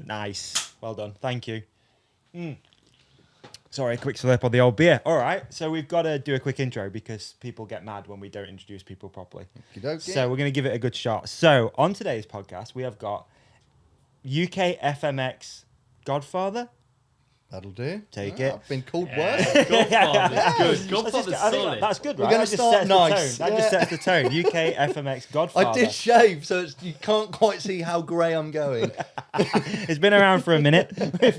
Nice. Well done. Thank you. Sorry, a quick slurp on the old beer. All right, so we've got to do a quick intro because people get mad when we don't introduce people properly. Okey-dokey. So we're going to give it a good shot. So on today's podcast, we have got UK FMX Godfather. That'll do. Take it. I've been called worse. Godfather's good. Godfather's I think solid. that's good, right? We're gonna That just start sets the nice. tone. That just sets the tone. UK FMX Godfather. I did shave, so you can't quite see how grey I'm going. It's been around for a minute. We've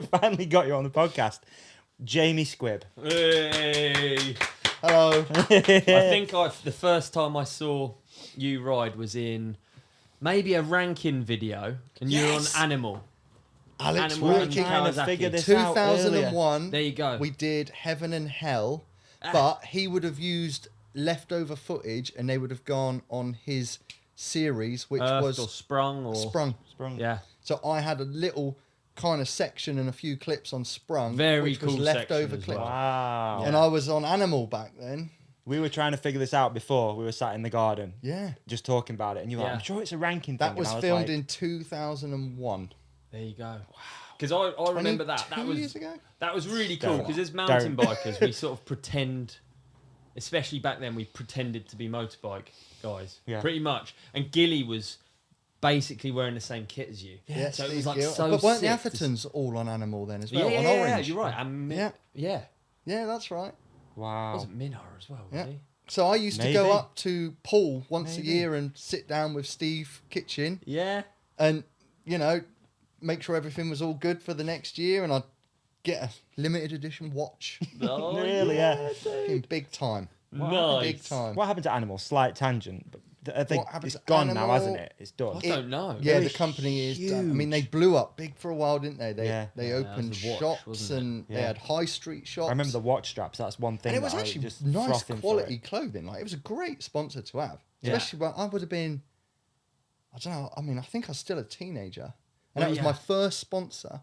finally got you on the podcast. Jamie Squibb. Hey. Hello. I think the first time I saw you ride was in maybe a ranking video, and you were on Animal. Alex Animal We're and Rankin. trying to Kawasaki. figure this out earlier. 2001. There you go. We did Heaven and Hell, but he would have used leftover footage, and they would have gone on his series, which Earthed was or Sprung or Sprung. Yeah. So I had a little kind of section and a few clips on Sprung, Very which was cool leftover section as clips. well. Wow. And I was on Animal back then. We were trying to figure this out before. We were sat in the garden, Yeah. just talking about it. And you were like, Yeah. I'm sure it's a ranking That thing. was And I was filmed like, in 2001. There you go. Wow. Because I remember that. 22 That was years ago? That was really cool Don't. because as mountain Don't. bikers, we sort of pretend, especially back then, we pretended to be motorbike guys, Yeah. pretty much. And Gilly was basically wearing the same kit as you. Yeah, so it Steve was like Gill. so But weren't the sick to Athertons all on Animal then as Yeah, well? yeah, on yeah, Orange. you're right. And Yeah. yeah. Yeah, that's right. wow. Wasn't Minhar as well, was Yeah. he? So I used to Maybe. go up to Paul once Maybe. a year and sit down with Steve Kitchen Yeah. and, you know, make sure everything was all good for the next year, and I'd get a limited edition watch. Oh, Really, yeah. In big time. Nice. Big time. What happened to Animal? Slight tangent. But I think What happened it's to gone now, Animal? hasn't it? It's done. I don't know. Yeah, It the was company is done. I mean, they huge. blew up big for a while, didn't they? They Yeah. they Yeah, that opened was the watch, shops wasn't it? and they Yeah. had high street shops. I remember the watch straps. That's one thing. And it was that I actually just nice frothing for quality it. clothing. Like, it was a great sponsor to have. Yeah. Especially when I would have been, I don't know, I mean, I think I was still a teenager. And Well, that was yeah. my first sponsor.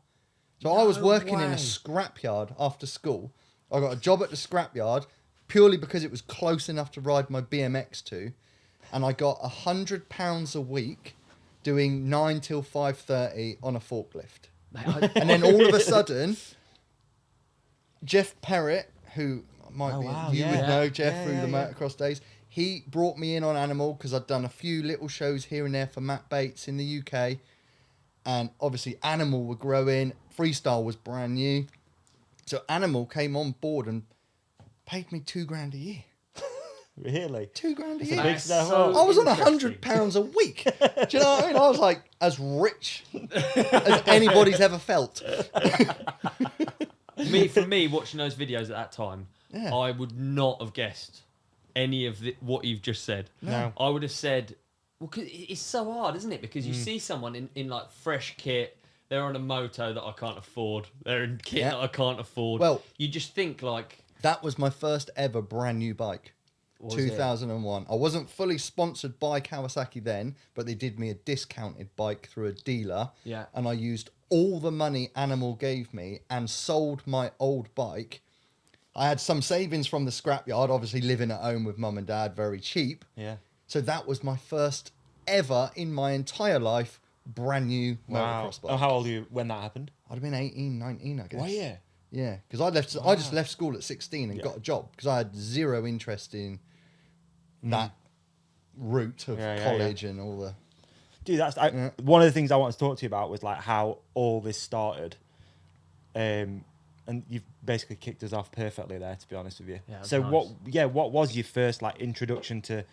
So I was No working in way. a scrapyard after school. I got a job at the scrapyard purely because it was close enough to ride my BMX to. And I got £100 a week doing 9 till 5:30 on a forklift. Mate, I- And then all of a sudden, Jeff Perrett, who might Oh, be wow, you yeah. would know Yeah. Jeff Yeah, through yeah, the yeah. motocross days, he brought me in on Animal because I'd done a few little shows here and there for Matt Bates in the UK, and obviously Animal were growing. Freestyle was brand new, so Animal came on board and paid me $2,000 a year. Really? $2,000 a It's a year. big That's step so up. I was on interesting. £100 a week. Do you know what I mean? I was like as rich as anybody's ever felt. For me, watching those videos at that time, Yeah. I would not have guessed any of what you've just said. No. I would have said, well, 'cause it's so hard, isn't it? Because you Mm. see someone in like fresh kit, they're on a moto that I can't afford, they're in kit Yeah. that I can't afford. Well- you just think like, That was my first ever brand new bike. Was it? 2001. I wasn't fully sponsored by Kawasaki then, but they did me a discounted bike through a dealer. Yeah. And I used all the money Animal gave me and sold my old bike. I had some savings from the scrapyard, obviously living at home with mum and dad, very cheap. Yeah. So that was my first ever in my entire life brand new Wow. motocross bike. Oh, how old were you when that happened? I'd have been 18, 19, I guess. Oh, yeah. Yeah, because I just left school at 16 and Yeah. got a job because I had zero interest in that route of Yeah, yeah, college and all the. Dude, that's Yeah. one of the things I wanted to talk to you about was like how all this started. And you've basically kicked us off perfectly there, to be honest with you. Yeah, that's so nice. what was your first like introduction to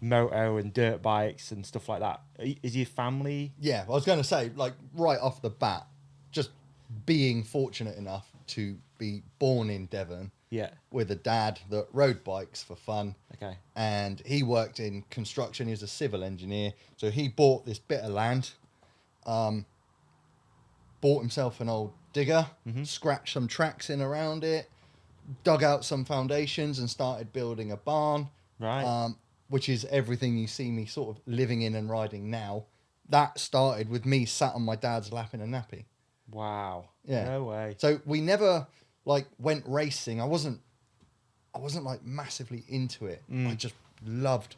moto and dirt bikes and stuff like that? Is your family? Yeah, I was going to say, like, right off the bat, just being fortunate enough to be born in Devon Yeah. with a dad that rode bikes for fun. Okay. And he worked in construction. He was a civil engineer. So he bought this bit of land, bought himself an old digger, scratched some tracks in around it, dug out some foundations and started building a barn. Right. Which is everything you see me sort of living in and riding now. That started with me sat on my dad's lap in a nappy. Wow. Yeah. No way. So we never like went racing. I wasn't like massively into it. I just loved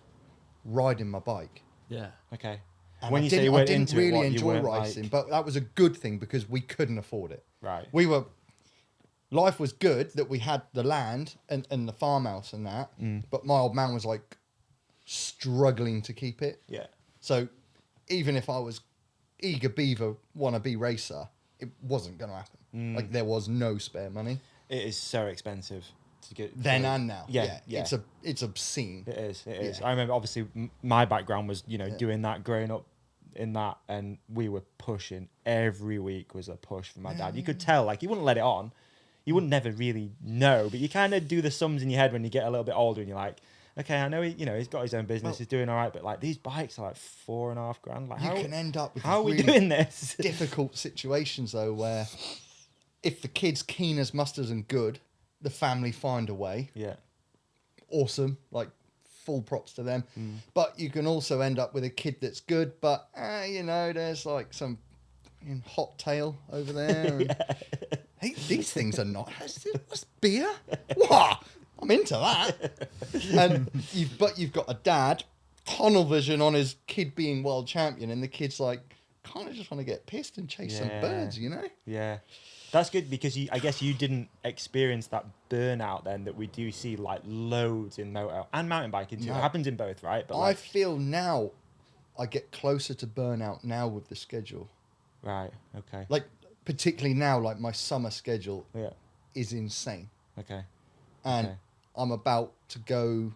riding my bike. yeah. Okay. And When you say you weren't I didn't into it, really what, you enjoy weren't, racing, like- but that was a good thing because we couldn't afford it. Right. Life was good that we had the land and the farmhouse and that, but my old man was like struggling to keep it. Yeah. So even if I was eager beaver wannabe racer, it wasn't going to happen. Like there was no spare money. It is so expensive to get Then and now. Yeah. It's obscene. It is. Yeah. I remember, obviously, my background was, doing that, growing up in that, and we were pushing. Every week was a push for my dad. You could tell, like, he wouldn't let it on. You wouldn't never really know, but you kind of do the sums in your head when you get a little bit older, and you're like, okay, I know he's got his own business, he's doing all right, but like these bikes are like $4,500. Like, You can end up with how are we really doing this? difficult situations though, where if the kid's keen as mustard and good, the family find a way. Yeah. Awesome, like full props to them. But you can also end up with a kid that's good, but there's like some hot tail over there. And, hey, these things are not. What's beer? What? I'm into that. And you've got a dad, tunnel vision on his kid being world champion, and the kid's like, kind of just want to get pissed and chase some birds, Yeah. That's good because I guess you didn't experience that burnout then that we do see like loads in moto and mountain biking too. No. It happens in both, right? But I feel now I get closer to burnout now with the schedule. right. Okay. Like, particularly now, like my summer schedule Yeah. is insane. Okay. And Okay. I'm about to go.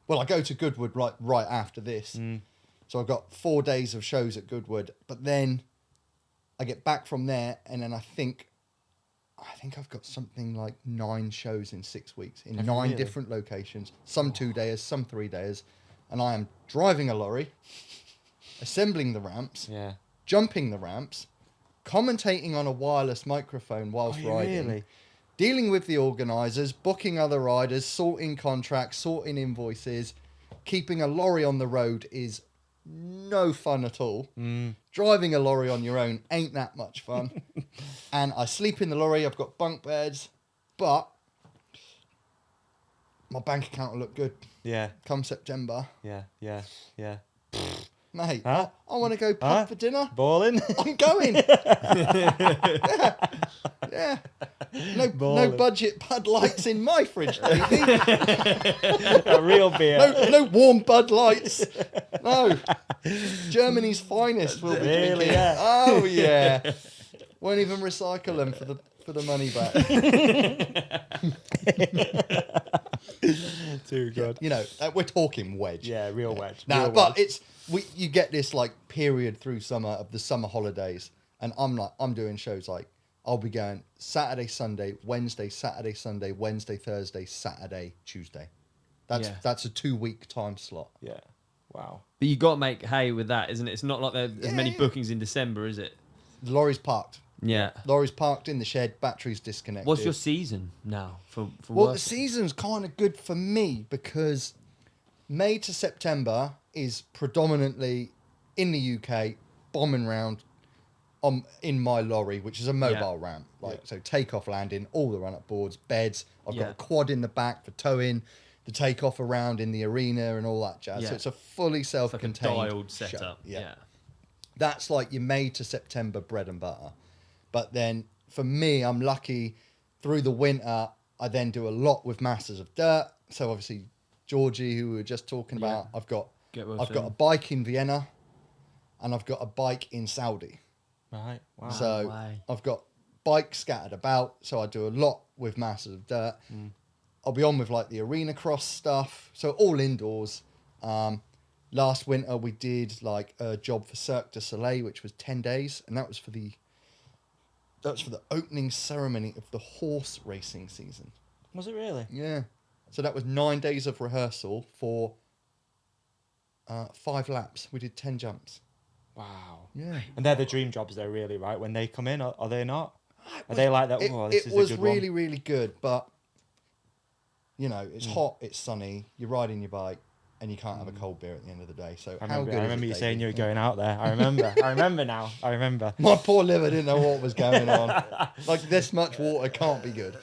Well, I go to Goodwood right after this, so I've got 4 days of shows at Goodwood. But then I get back from there, and then I think I've got something like 9 shows in 6 weeks in Have you 9 really? different locations. Some 2 days, some 3 days, and I am driving a lorry, assembling the ramps, Yeah. jumping the ramps, commentating on a wireless microphone whilst riding. Really? Dealing with the organisers, booking other riders, sorting contracts, sorting invoices, keeping a lorry on the road is no fun at all. Driving a lorry on your own ain't that much fun. And I sleep in the lorry, I've got bunk beds, but my bank account will look good Yeah. come September. Yeah. Yeah. Yeah. Mate, Huh? I want to go pub for dinner. Balling. I'm going. Yeah. No Ballin'. budget Bud Lights in my fridge, Davey. A real beer. No warm Bud Lights. No. Germany's finest will be Really? drinking. Yeah. Oh yeah. Won't even recycle them for the money back. Too good. We're talking wedge. Yeah, real wedge. No, real but wedge. you get this like period through summer of the summer holidays, and I'm doing shows like I'll be going Saturday, Sunday, Wednesday, Saturday, Sunday, Wednesday, Thursday, Saturday, Tuesday. That's a 2-week time slot. Yeah. Wow. But you got to make hay with that, isn't it? It's not like there's Yeah, many yeah. bookings in December, is it? The lorry's parked. Yeah. Lorry's parked in the shed. Battery's disconnected. What's your season now for Well, work? the season's kind of good for me because May to September is predominantly in the UK, bombing round in my lorry, which is a mobile ramp. So takeoff, landing, all the run-up boards, beds. I've got a quad in the back for towing, the takeoff around in the arena and all that jazz. Yeah. So it's a fully like a self-contained dialed show. setup. Yeah. That's like your May to September bread and butter. But then for me, I'm lucky through the winter, I then do a lot with Masters of Dirt. So obviously, Georgie, who we were just talking about, I've got a bike in Vienna and I've got a bike in Saudi. Right. Wow. So I've got bikes scattered about. So I do a lot with Masters of Dirt. I'll be on with like the arena cross stuff. So all indoors. Last winter we did like a job for Cirque du Soleil, which was 10 days. And that was for the opening ceremony of the horse racing season. Was it really? Yeah. So that was 9 days of rehearsal for 5 laps. We did 10 jumps. Wow. Yeah. And they're the dream jobs, though, really, right? When they come in, are they not? Are they like that? Oh, this It is was a good really, one. really good, but it's hot, it's sunny, you're riding your bike, and you can't have a cold beer at the end of the day. So I how remember, good I is remember it, you saying Davey? you were going out there. I remember. I remember now. I remember. My poor liver didn't know what was going on. Like, this much water can't be good.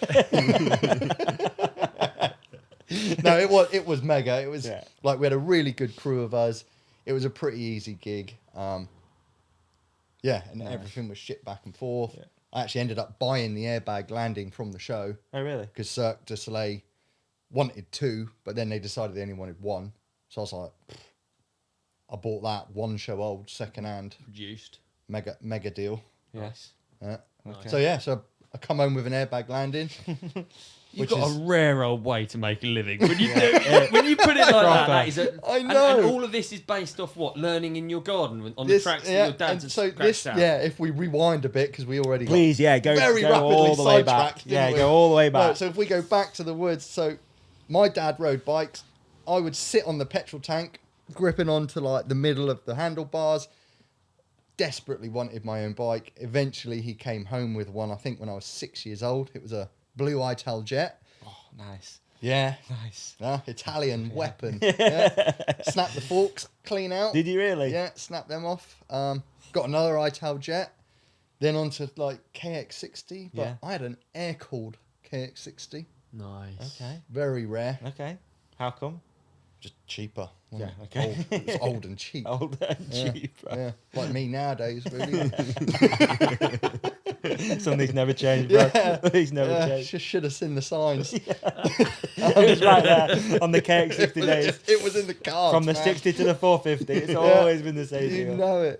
No, it was mega. It was like we had a really good crew of us. it was a pretty easy gig. Yeah, and Nice. everything was shipped back and forth. Yeah. I actually ended up buying the airbag landing from the show Oh, really? because Cirque du Soleil wanted 2, but then they decided they only wanted 1. So I was like, I bought that 1 show old, second hand, Produced. mega deal. Yes. Yeah. Okay. So yeah, so I come home with an airbag landing. You've Which got is- a rare old way to make a living. When you when you put it like that is I and know. all of this is based off what? Learning in your garden on the tracks that your and dad's so scratched this, out. yeah, if we rewind a bit, because we already Please, yeah, go, very go rapidly all the way back. sidetracked, Yeah, didn't we? go all the way Right, back. so if we go back to the woods, so my dad rode bikes. I would sit on the petrol tank, gripping onto like the middle of the handlebars. Desperately wanted my own bike. Eventually, he came home with one. I think when I was 6 years old, it was a blue Ital Jet. Oh, nice. Yeah, Nice. Italian weapon. Yeah. Snap the forks clean out. Did you really? Yeah, snap them off. Got another Ital Jet. Then onto like KX60, but Yeah. I had an air-cooled KX60. Nice. Okay. Very rare. Okay. How come? Just cheaper. Yeah, wasn't it? okay. Old, it was old and cheap. Old and Yeah, cheap. Yeah, like me nowadays, really. Something's never changed, bro. Yeah. He's never Yeah, changed. should have seen the signs. It was right there on the KX60 days. It was in the cards, From the man. 60 to the 450. It's Yeah. always been the same You deal. know it.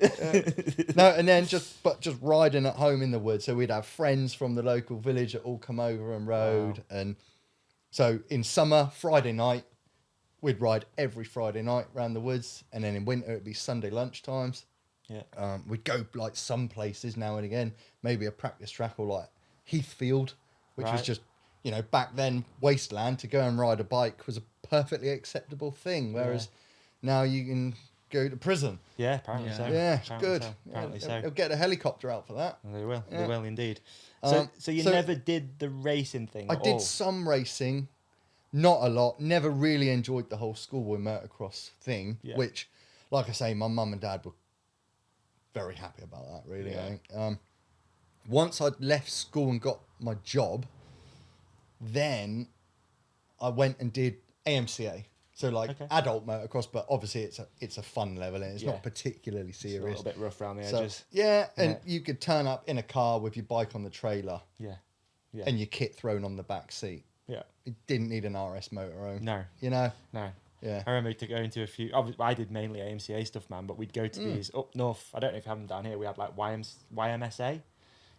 Yeah. No, and then just riding at home in the woods. So we'd have friends from the local village that all come over and rode. Wow. And so in summer, Friday night, we'd ride every Friday night around the woods. And then in winter, it'd be Sunday lunchtimes. Yeah. We'd go like some places now and again, maybe a practice track or like Heathfield, which was Right. just, you know, back then wasteland. To go and ride a bike was a perfectly acceptable thing. Whereas now you can go to prison. Yeah, apparently Yeah. so. Yeah, Apparently good. So. Yeah, Apparently they'll so. get a helicopter out for that. They will. They Yeah. will indeed. So, so you so- never did the racing thing I at did all? some racing, not a lot. Never really enjoyed the whole schoolboy motocross thing, Yeah. which, like I say, my mum and dad were very happy about that, really. Yeah. I think. Once I'd left school and got my job, then I went and did AMCA. So like Okay. adult motocross, but obviously it's a fun level and it's Yeah. not particularly It's a serious. little bit rough around the So, edges. yeah, and Yeah. you could turn up in a car with your bike on the trailer Yeah. Yeah. and your kit thrown on the back seat. Yeah. It didn't need an RS motorhome. No. You know? No. Yeah. I remember going to a few. I did mainly AMCA stuff, man. But we'd go to these up north. I don't know if you have them down here. We had like YMSA,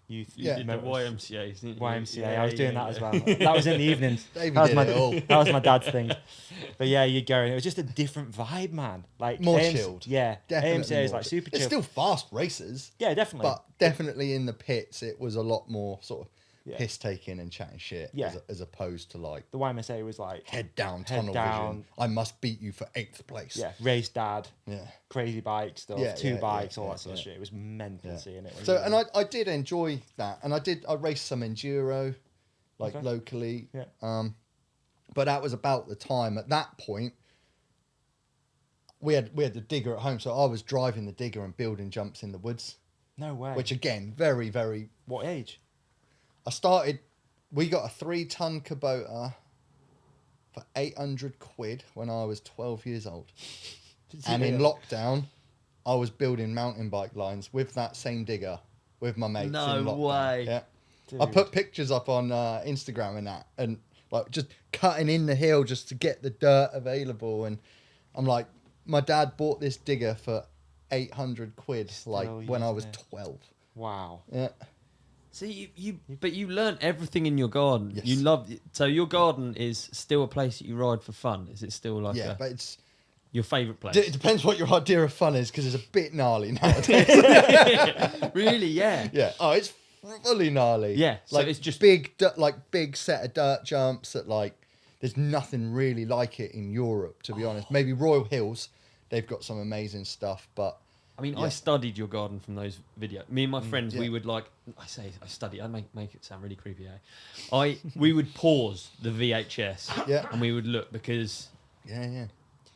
youth. Yeah. Did the motors. YMCA's, didn't you? YMCA. I was doing that as well. That was in the evenings. Davey that was did my it all. that was my dad's thing. But yeah, you'd go and it was just a different vibe, man. Like More AMC chilled. Yeah, Definitely AMCA is more like chill. super It's chill. still fast races, Yeah, definitely. but definitely in the pits, it was a lot more sort of Yeah. piss taking and chatting shit Yeah. as opposed to like the YMSA was like head down, Head tunnel down. vision. I must beat you for 8th place. yeah, race dad, Yeah. crazy bike stuff, Yeah, two yeah, bikes, yeah, all yeah, that sort of yeah. shit. It was mental Yeah. seeing it. when So, you were and I did enjoy that. And I raced some enduro, like Okay. locally. Yeah. But that was about the time. At that point, we had the digger at home. So I was driving the digger and building jumps in the woods, no way. which again, very, very What age? we got a 3-ton Kubota for 800 quid when I was 12 years old. And in lockdown, I was building mountain bike lines with that same digger with my mates. No in lockdown. way. Yeah. I Dude. put pictures up on Instagram and that, and like just cutting in the hill just to get the dirt available. And I'm like, my dad bought this digger for 800 quid, like Still when I was using it. 12. Wow. Yeah. See, but you learnt everything in your garden. Yes. You loved it. So your garden is still a place that you ride for fun. Is it still like Yeah, but it's your favourite place? it depends what your idea of fun is, because it's a bit gnarly nowadays. Really? Yeah. Yeah. Oh, it's fully gnarly. Yeah, so Like it's just- big set of dirt jumps that like there's nothing really like it in Europe, to be honest. Maybe Royal Hills, they've got some amazing stuff, but I mean, Yeah. I studied your garden from those videos. Me and my friends, yeah. we would like. I say I study. I make it sound really creepy. We would pause the VHS. Yeah. And we would look because yeah.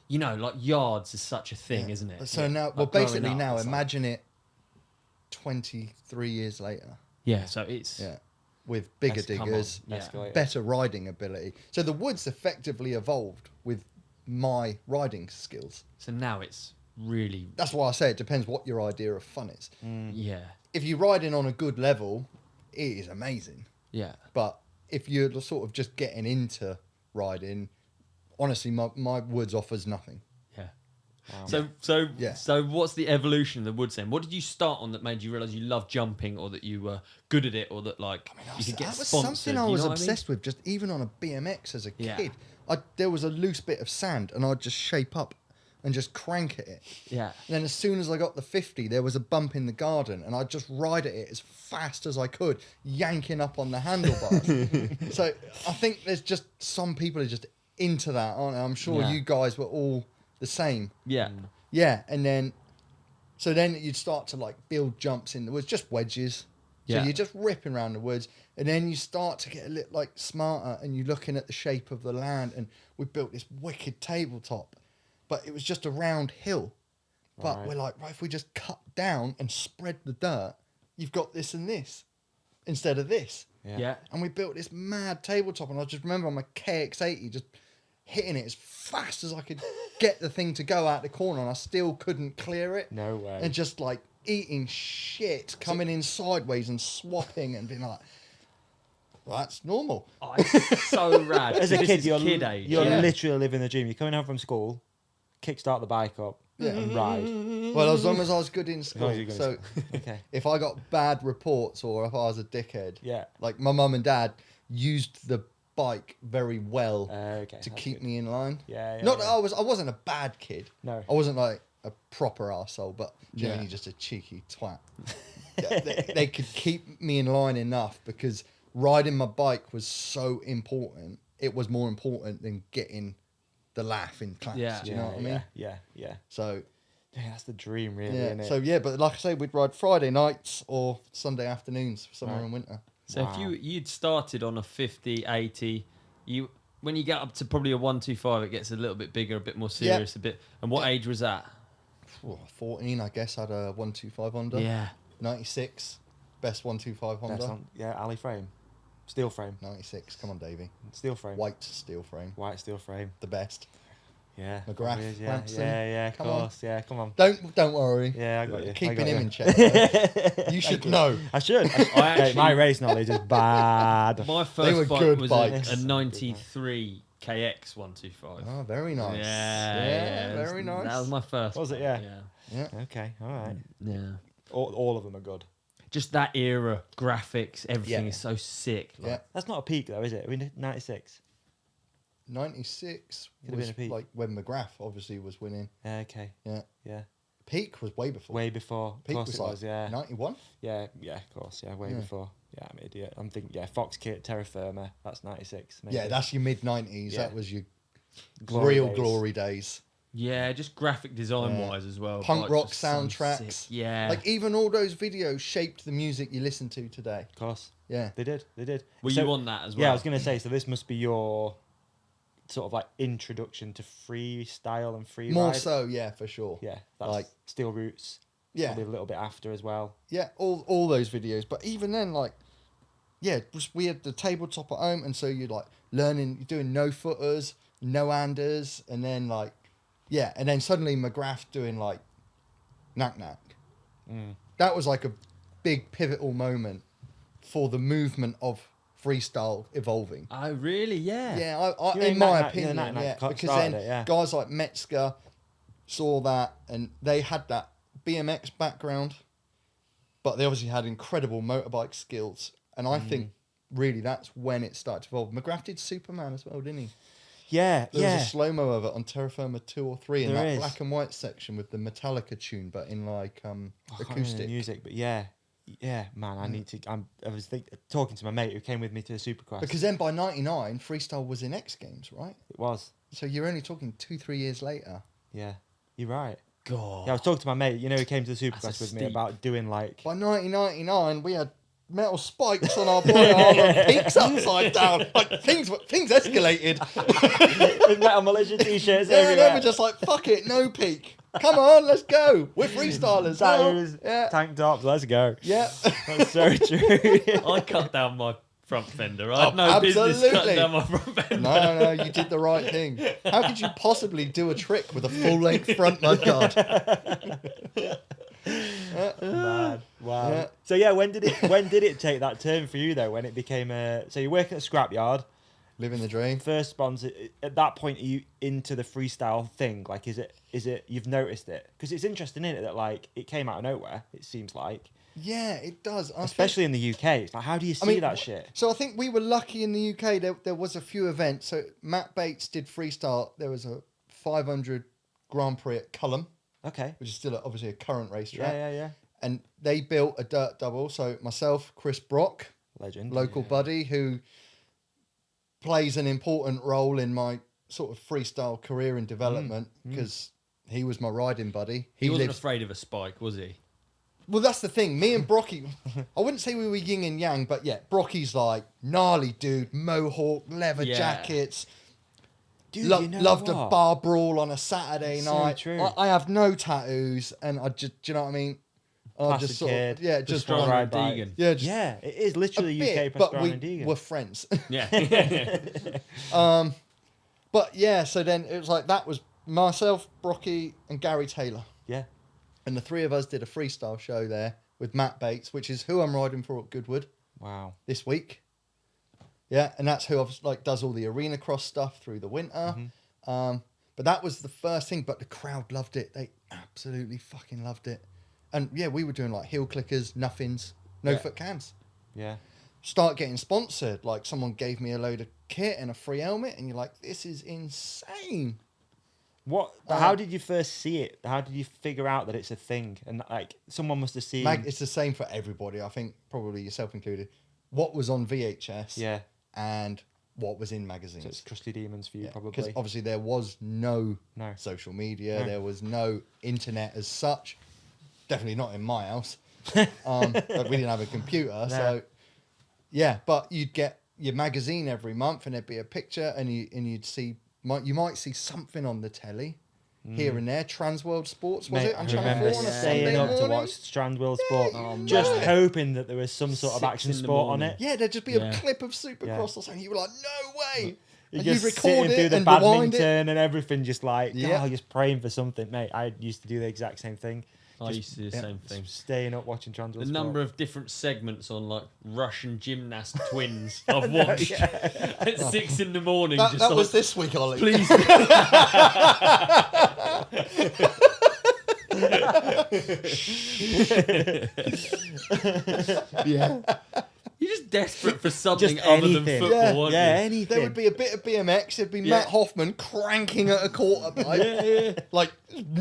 you know, like yards is such a thing, Yeah. isn't it? So Yeah. now, Like well, growing basically up, now, it's like- imagine it 23 years later. yeah. So it's Yeah. With bigger Let's come on. diggers, Yeah. Escalator. better riding ability. So the woods effectively evolved with my riding skills. so now it's really. That's why I say it depends what your idea of fun is. Yeah. If you're riding on a good level, it is amazing. Yeah. But if you're sort of just getting into riding, honestly, my woods offers nothing. Yeah. Wow. So what's the evolution of the woods then? What did you start on that made you realise you loved jumping, or that you were good at it, or that you could get That was sponsored? something I you was know what I mean? obsessed with, just even on a BMX as a Yeah. kid. There was a loose bit of sand, and I'd just shape up and just crank at it. Yeah. And then as soon as I got the 50, there was a bump in the garden, and I'd just ride at it as fast as I could, yanking up on the handlebars. So I think there's just some people are just into that, aren't they? I'm sure Yeah. you guys were all the same. Yeah. Yeah, and then you'd start to like build jumps in the woods, just wedges. So Yeah. you're just ripping around the woods, and then you start to get a little like smarter, and you're looking at the shape of the land. And we built this wicked tabletop, but it was just a round hill. But Right. we're like, right, if we just cut down and spread the dirt, you've got this and this instead of this. Yeah. And we built this mad tabletop, and I just remember on my KX80 just hitting it as fast as I could get the thing to go out the corner, and I still couldn't clear it. No way. And just like eating shit, coming in sideways and swapping and being like, well, that's normal. Oh, it's so rad. As a This kid, is you're kid age. you're yeah. literally living the dream. You're coming home from school, kickstart the bike up, and ride. Well, as long as I was good in long school. as you're good in So Okay. if I got bad reports or if I was a dickhead, Yeah. like my mum and dad used the bike very well Okay. to that's keep good. me in line. Yeah. Not that I wasn't a bad kid. No. I wasn't like a proper arsehole, but generally Yeah. just a cheeky twat. they could keep me in line enough because riding my bike was so important. It was more important than getting the laugh in class. Yeah. Do you know what I mean? Yeah. So Yeah, that's the dream, really, yeah. isn't it? So yeah, but like I say, we'd ride Friday nights or Sunday afternoons, summer Right. and winter. So if Wow. you'd started on a 50, 80, when you get up to probably a 125, it gets a little bit bigger, a bit more serious, a bit. And what age was that? 14, I guess, had a 125 Honda. Yeah. 96, best 125 Honda. That's on, yeah, alley frame, steel frame, 96, come on, Davey. steel frame, White steel frame, white steel frame. the best. Yeah. McGrath, probably is, yeah, Lampson. yeah, of Come on. course, yeah, come on. Don't worry. Yeah, I got you. I Keeping got him you. in check. Though. You should know. I should. actually- my race knowledge is bad. My were first bike good was bikes. a 93 KX 125. Oh, very nice. Yeah, very nice. That was my first. Was it? bike, Yeah. Yeah. Okay, all right. Yeah. All of them are good. Just that era, graphics, everything Yeah. is so sick. Yeah. That's not a peak though, is it? Are we 96? 96 Could have was been a peak. like when McGrath obviously was winning. Okay. Yeah. Yeah. Peak was way before. Way before. Of Peak course was it like was. Yeah. 91. Yeah. Yeah. Of course. Yeah. Way Yeah. before. Yeah. I'm an idiot. I'm thinking. Yeah. Fox Kit, Terra Firma. That's 96. Maybe. Yeah, that's your mid 90s. Yeah. That was your Glory real days. glory days. Yeah, just graphic design Yeah. wise as well. Punk bikes rock were so soundtracks. sick. Yeah. Like even all those videos shaped the music you listen to today. Of course. Yeah. They did. They did. Were So- you on that as well? Yeah. I was gonna say. So this must be your sort of like introduction to freestyle and free More ride. so, yeah, for sure. Yeah. That's Like- Steel Roots. Yeah. Probably a little bit after as well. Yeah, all those videos. But even then, like, yeah, we had the tabletop at home, and so you're like learning, you're doing no footers, no anders, and then like, yeah, and then suddenly McGrath doing like knack knack. That was like a big pivotal moment for the movement of freestyle evolving. Oh, really? Yeah. Yeah, I Yeah, in my knack-knack, opinion, yeah, knack-knack yeah, because started then it, yeah. guys like Metzger saw that, and they had that BMX background, but they obviously had incredible motorbike skills, and I think really that's when it started to evolve. McGrath did Superman as well, didn't he? Yeah. There yeah. was a slow-mo of it on Terra Firma 2 or 3 in There that is. black and white section with the Metallica tune, but in like I can't remember the acoustic. music, but yeah, man, I need to. I was talking to my mate who came with me to the Supercross. Because then by 99, freestyle was in X Games, right? it was, So you're only talking 2-3 years later. yeah, you're right. God. Yeah, I was talking to my mate, who came to the That's Supercross a with me steep- about doing like. By 1999, we had metal spikes on our bike armor, and peaks upside down. Like things escalated. Metal Militia t-shirts Yeah, everywhere. they were just like, fuck it, no peak. Come on, let's go. We're freestylers now. Tattoos, Yeah. tank tops. Let's go. Yeah. That's so true. I cut down my front fender. I had no business cutting down my front fender. No, you did the right thing. How could you possibly do a trick with a full-length front mudguard? Man, wow. Yeah. So yeah, when did it take that turn for you though? When it became so you're working at a scrapyard, Living the dream. first sponsor. At that point, are you into the freestyle thing? Like, is it you've noticed it? Because it's interesting, isn't it? That like it came out of nowhere. It seems like, Yeah, it does. especially in the UK. It's like, how do you see that shit? So I think we were lucky in the UK. There was a few events. So Matt Bates did freestyle. There was a 500 Grand Prix at Cullum, Okay. which is still obviously a current racetrack. Yeah. And they built a dirt double. So myself, Chris Brock, Legend. local buddy, who plays an important role in my sort of freestyle career and development because he was my riding buddy. He wasn't afraid of a spike, was he? Well, that's the thing. Me and Brocky, I wouldn't say we were yin and yang, but yeah, Brocky's like gnarly dude, mohawk, leather jackets. Dude, Loved a bar brawl on a Saturday So night. true. I have no tattoos, and I just, do you know what I mean? I Placid just sort kid, of, yeah, Just just strong ride ride bike. Deegan. yeah, just Yeah, it is literally a UK bit, but Pastrana we and Deegan. were friends. Yeah. But yeah, so then it was like that was myself, Brocky, and Gary Taylor. Yeah. And the three of us did a freestyle show there with Matt Bates, which is who I'm riding for at Goodwood Wow. this week. Yeah, and that's who I've like does all the arena cross stuff through the winter. But that was the first thing. But the crowd loved it. They absolutely fucking loved it. And yeah, we were doing like heel clickers, nothings, no foot cams. Yeah. Start getting sponsored. Like someone gave me a load of kit and a free helmet, and you're like, this is insane. What? How did you first see it? How did you figure out that it's a thing? And like, someone must have seen. It's the same for everybody. I think probably yourself included. What was on VHS? Yeah. And what was in magazines? So it's Trusty Demons for you, Because probably. obviously there was no No. social media, No. there was no internet as such. Definitely not in my house. But we didn't have a computer, so yeah. But you'd get your magazine every month, and there'd be a picture, and you'd see you might see something on the telly here and there. Transworld Sports was Mate, it on I Channel remember 4 on a staying Sunday up morning? to watch Strandwell Sport, Oh, just man. hoping that there was some sort of 6 action in the sport on morning. it. Yeah, there'd just be Yeah. a clip of Supercross Yeah. or something. You were like, no way. You're And just you'd sitting record through it the and rewind it. badminton and everything, just like, Yeah. just praying for something, mate. I used to do the exact same thing. I used to do the same thing. Staying up watching Transworld The Sport. number of different segments on like Russian gymnast twins I've watched at 6 in the morning. That just was like, this week, Ollie. please. Yeah. You're just desperate for something Just other than anything. football, aren't Yeah, you? anything. There would be a bit of BMX. There'd be Matt Hoffman cranking at a quarter bike. Like,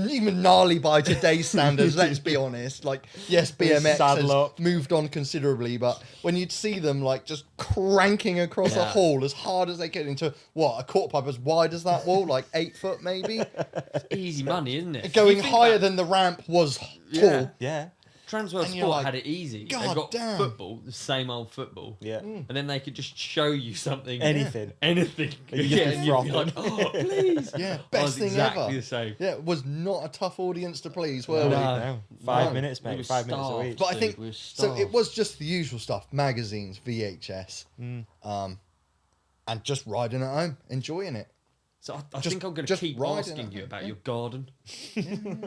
even gnarly by today's standards, let's be honest. Like, yes, BMX Saddle has up. moved on considerably, but when you'd see them, like, just cranking across a Yeah. hall as hard as they could into, what, a quarter pipe as wide as that wall? Like, 8 foot maybe? Easy money, isn't it? Going You think higher that than the ramp was tall. Yeah. Yeah. Transworld And you're Sport like, had it easy. God They got damn. football, the same old football. Yeah. And then they could just show you something. Anything. Anything. And you just be and you'd be frothing. like, oh, please. Yeah, I best was thing exactly ever. the same. Yeah, it was not a tough audience to please, were No, we? no. 5 No. minutes, We mate. were 5 minutes a starved. week. But I Dude, think we're so. It starved. was just the usual stuff: magazines, VHS, and just riding at home, enjoying it. So I Just- think I'm going to just keep riding asking it. you about your garden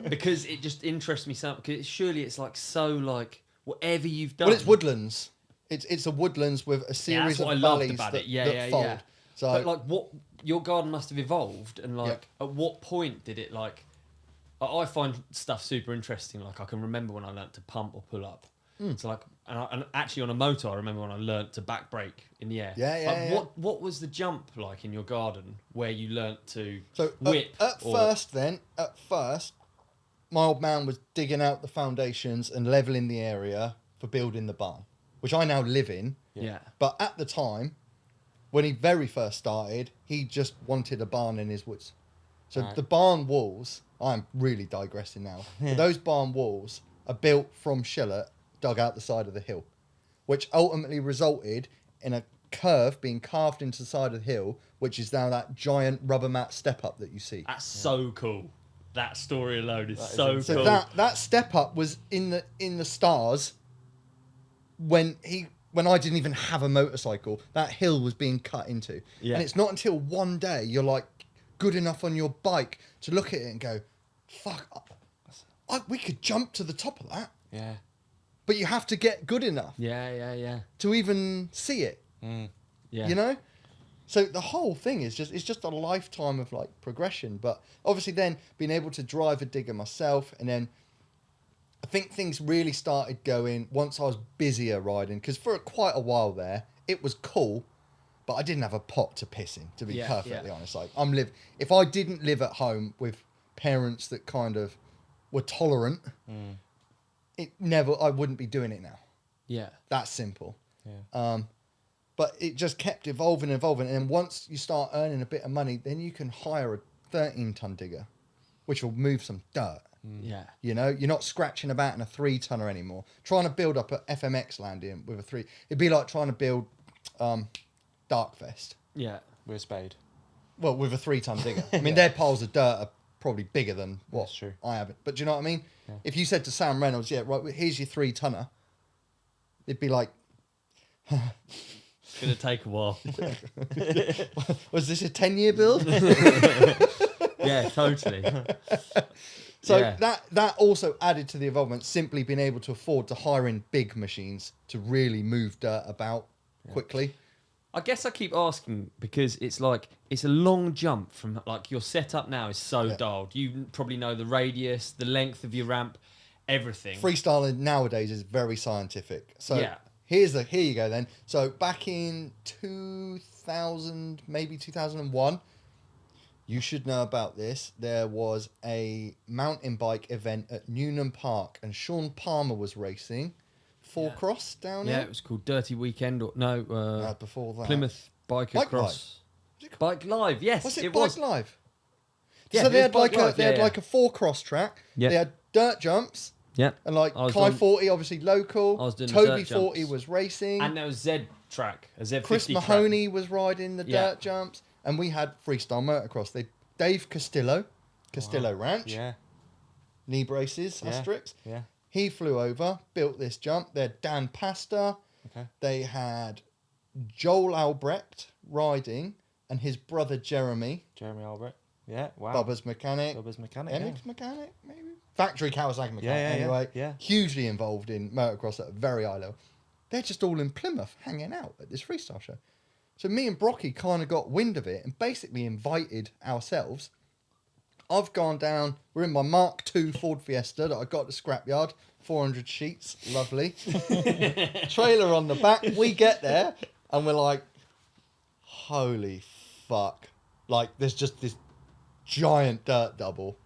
because it just interests me so. Because surely it's like so like whatever you've done. Well, it's woodlands. It's a woodlands with a Yeah, series that's what I of loved valleys about that, it. Yeah, that yeah, fold. yeah. So But like, what your garden must have evolved, and like, at what point did it like? I find stuff super interesting. Like, I can remember when I learnt to pump or pull up. So like, and actually on a moto, I remember when I learnt to back brake in the air. Yeah, yeah, Like, yeah. What was the jump like in your garden where you learnt to So whip? at or- first, my old man was digging out the foundations and leveling the area for building the barn, which I now live in. yeah. But at the time, when he very first started, he just wanted a barn in his woods. So Right. the barn walls, I'm really digressing now, but those barn walls are built from shillet dug out the side of the hill, which ultimately resulted in a curve being carved into the side of the hill, which is now that giant rubber mat step up that you see. That's so cool. That story alone is That is so insane. cool. So that step up was in the stars when he when I didn't even have a motorcycle, that hill was being cut into. Yeah. And it's not until one day you're like good enough on your bike to look at it and go, fuck, we could jump to the top of that. Yeah. But you have to get good enough Yeah. to even see it. Yeah. You know? So the whole thing is just a lifetime of like progression. But obviously then being able to drive a digger myself, and then I think things really started going once I was busier riding, because for quite a while there it was cool, but I didn't have a pot to piss in, to be perfectly honest. Like if I didn't live at home with parents that kind of were tolerant, I wouldn't be doing it now. Yeah. That's simple. Yeah. But it just kept evolving. And then once you start earning a bit of money, then you can hire a 13-ton digger, which will move some dirt. Yeah. You know, you're not scratching about in a 3-tonner anymore. Trying to build up a FMX landing with a 3, it'd be like trying to build Darkfest. Yeah. With a spade. Well, with a 3-ton digger. I mean, their piles of dirt are probably bigger than what That's true. I have. But do you know what I mean? Yeah. If you said to Sam Reynolds, yeah, right, here's your 3-tonner, it'd be like, It's going to take a while. was this a 10-year build? Yeah, totally. So Yeah. that also added to the involvement, simply being able to afford to hire in big machines to really move dirt about quickly. I guess I keep asking because it's like it's a long jump from like your setup now is so dialed. You probably know the radius, the length of your ramp, everything. Freestyling nowadays is very scientific. So Yeah. here you go then. So back in 2000, maybe 2001, you should know about this. There was a mountain bike event at Newnham Park, and Sean Palmer was racing. Cross down Yeah, here. it was called Dirty Weekend or no, Before that. Plymouth Biker Bike Cross. Bike Live, yes. Was it Bike was. Live? Yeah, So it they was had Bike Live, they had like a 4-cross track. Yeah. They had dirt jumps. Yeah. And like I was Kai on- 40, obviously local. I was doing the Toby dirt 40 jumps. was racing. And there was Z track, a Z50 Chris track. Mahoney was riding the Yeah. dirt jumps. And we had freestyle motocross. Dave Castillo Ranch, Yeah. knee braces, Yeah. asterisks. Yeah. He flew over, built this jump. They had Dan Pasta. Okay. They had Joel Albrecht riding, and his brother Jeremy, Jeremy Albrecht. Yeah. Wow. Bubba's mechanic. Bubba's mechanic. MX mechanic, maybe? Factory Kawasaki mechanic, Yeah. anyway. Yeah. Hugely involved in motocross at a very high level. They're just all in Plymouth hanging out at this freestyle show. So me and Brocky kind of got wind of it and basically invited ourselves. I've gone down, we're in my Mark II Ford Fiesta that I got at the scrapyard, 400 sheets, lovely. Trailer on the back, we get there and we're like, holy fuck. Like, there's just this giant dirt double.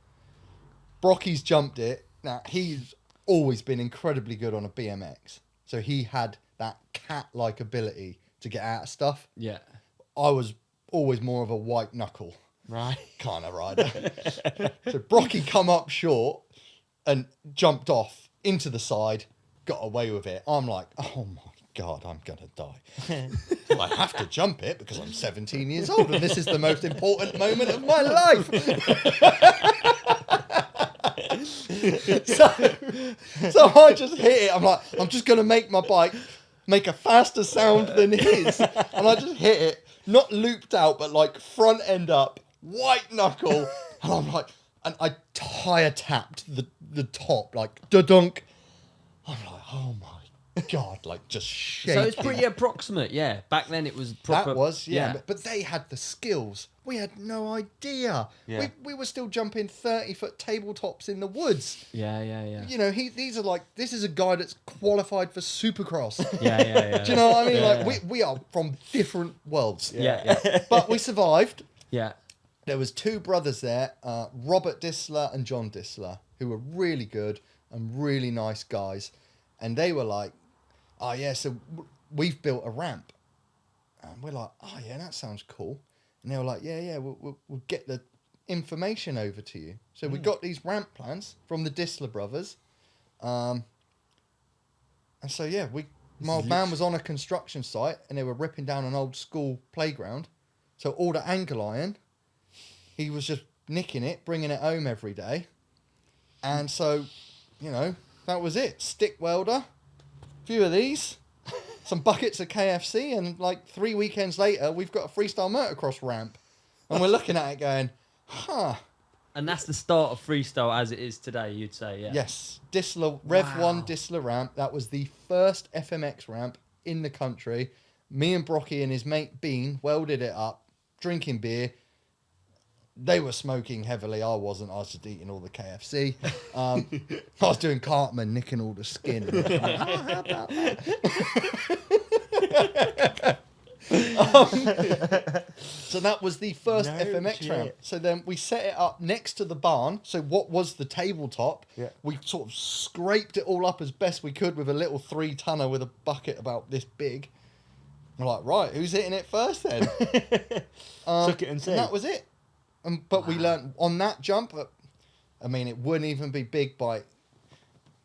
Brocky's jumped it. Now, he's always been incredibly good on a BMX. So he had that cat-like ability to get out of stuff. Yeah. I was always more of a white knuckle Right. kind of rider. So Brocky come up short and jumped off into the side, got away with it. I'm like, oh my God, I'm going to die. So I have to jump it because I'm 17 years old and this is the most important moment of my life. So I just hit it. I'm like, I'm just going to make my bike make a faster sound than his. And I just hit it, not looped out, but like front end up, white knuckle. And I'm like, and I tire tapped the top, like, da-dunk. I'm like, oh my God, like just shaking. So it's pretty approximate, yeah. Back then it was proper. That was, yeah. But they had the skills. We had no idea. Yeah. We were still jumping 30-foot tabletops in the woods. Yeah. You know, these are like, this is a guy that's qualified for Supercross. Yeah. Do you know what I mean? Yeah, Like, we are from different worlds. Yeah. But we survived. Yeah. There was 2 brothers there, Robert Distler and John Distler, who were really good and really nice guys. And they were like, oh yeah, so we've built a ramp. And we're like, oh yeah, that sounds cool. And they were like, yeah, we'll get the information over to you. So we got these ramp plans from the Distler brothers. And so yeah, my old man was on a construction site and they were ripping down an old school playground. So all the angle iron, he was just nicking it, bringing it home every day. And so, you know, that was it. Stick welder, few of these, some buckets of KFC, and like 3 weekends later, we've got a freestyle motocross ramp. And we're looking at it going, huh. And that's the start of freestyle as it is today, you'd say, yeah. Yes. Distler, Rev Wow. 1 Distler ramp. That was the first FMX ramp in the country. Me and Brocky and his mate Bean welded it up, drinking beer. They were smoking heavily. I wasn't. I was just eating all the KFC. I was doing Cartman, nicking all the skin. How about that? So that was the first No FMX shit. ramp. So then we set it up next to the barn. So what was the tabletop? Yeah. We sort of scraped it all up as best we could with a little 3-tonner with a bucket about this big. We're like, right, who's hitting it first then? Suck it and see. And that was it. But we learned on that jump. I mean, it wouldn't even be big by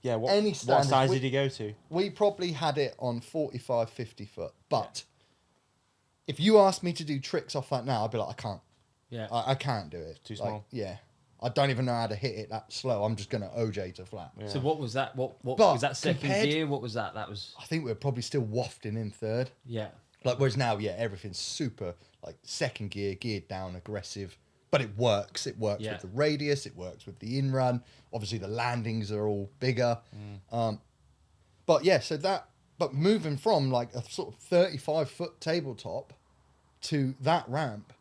Yeah, what, any what standards. size We- did you go to? We probably had it on 45, 50 foot. But if you asked me to do tricks off that now, I'd be like, I can't. Yeah. I can't do it. Too Like, small. yeah. I don't even know how to hit it that slow. I'm just going to OJ to flat. Yeah. So what was that? What But was that second compared- gear? What was that? That was, I think we're probably still wafting in third. yeah. Like, whereas now, yeah, everything's super, like, second gear, geared down, aggressive. But it works. It works Yeah. with the radius. It works with the in-run. Obviously, the landings are all bigger. But, yeah, so that... But moving from, like, a sort of 35-foot tabletop to that ramp,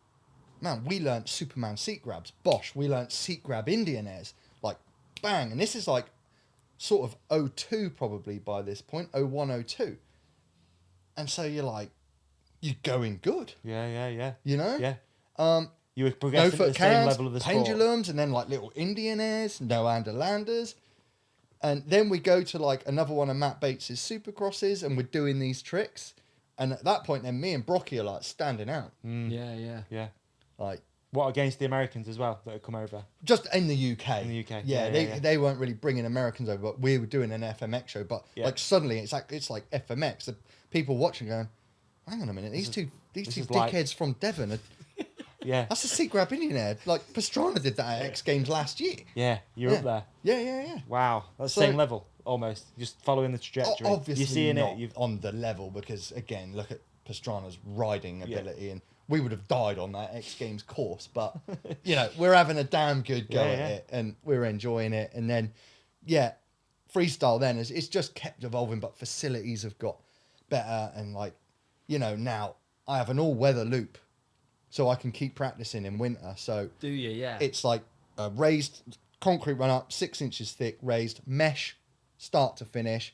man, we learnt Superman seat grabs. Bosh, we learnt seat grab Indian airs. Like, bang. And this is, like, sort of 02 probably by this point. 01, 02. And so you're like... You're going good, Yeah. you know? Yeah. You were No progressing at foot the same cans, level of the sport. pendulums, and then like little Indian airs, no underlanders. And then we go to like another one of Matt Bates's supercrosses, and we're doing these tricks. And at that point, then me and Brocky are like standing out. Yeah. Yeah. Like, What against the Americans as well that had come over? just in the UK. In the UK, Yeah, yeah, they, yeah. they weren't really bringing Americans over, but we were doing an FMX show. But Yeah. like suddenly it's like FMX. The people watching going, hang on a minute, these two this is dickheads like- from Devon are... Yeah. That's a seat grab Indian air. Like Pastrana did that at X Games last year. Yeah. You're up there. Yeah. Wow. That's So- the same level almost. Just following the trajectory. Obviously You're seeing not it. You've on the level because, again, look at Pastrana's riding Yeah. ability and we would have died on that X Games course. But, you know, we're having a damn good go Yeah, at yeah. it and we're enjoying it. And then, yeah, freestyle then it's just kept evolving, but facilities have got better. And, like, you know, now I have an all-weather loop so I can keep practicing in winter. So Do you? Yeah. it's like a raised concrete run up, 6 inches thick, raised mesh, start to finish.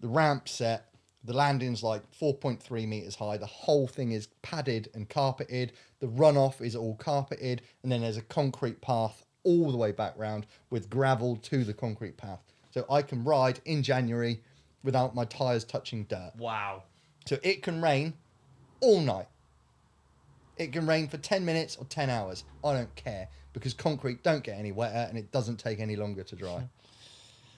The ramp set, the landing's like 4.3 meters high. The whole thing is padded and carpeted. The runoff is all carpeted, and then there's a concrete path all the way back round with gravel to the concrete path. So I can ride in January without my tires touching dirt. Wow. So it can rain all night. It can rain for 10 minutes or 10 hours. I don't care because concrete don't get any wetter and it doesn't take any longer to dry.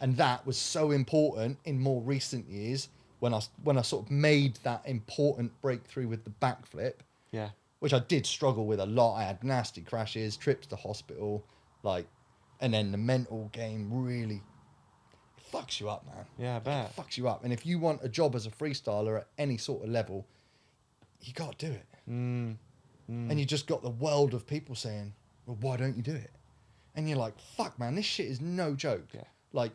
And that was so important in more recent years when I sort of made that important breakthrough with the backflip, yeah. which I did struggle with a lot. I had nasty crashes, trips to hospital, like, and then the mental game really fucks you up, man. Yeah, I bet. Fucks you up. And if you want a job as a freestyler at any sort of level, you got to do it. And you just got the world of people saying, well, why don't you do it? And you're like, fuck, man, this shit is no joke. Yeah. Like,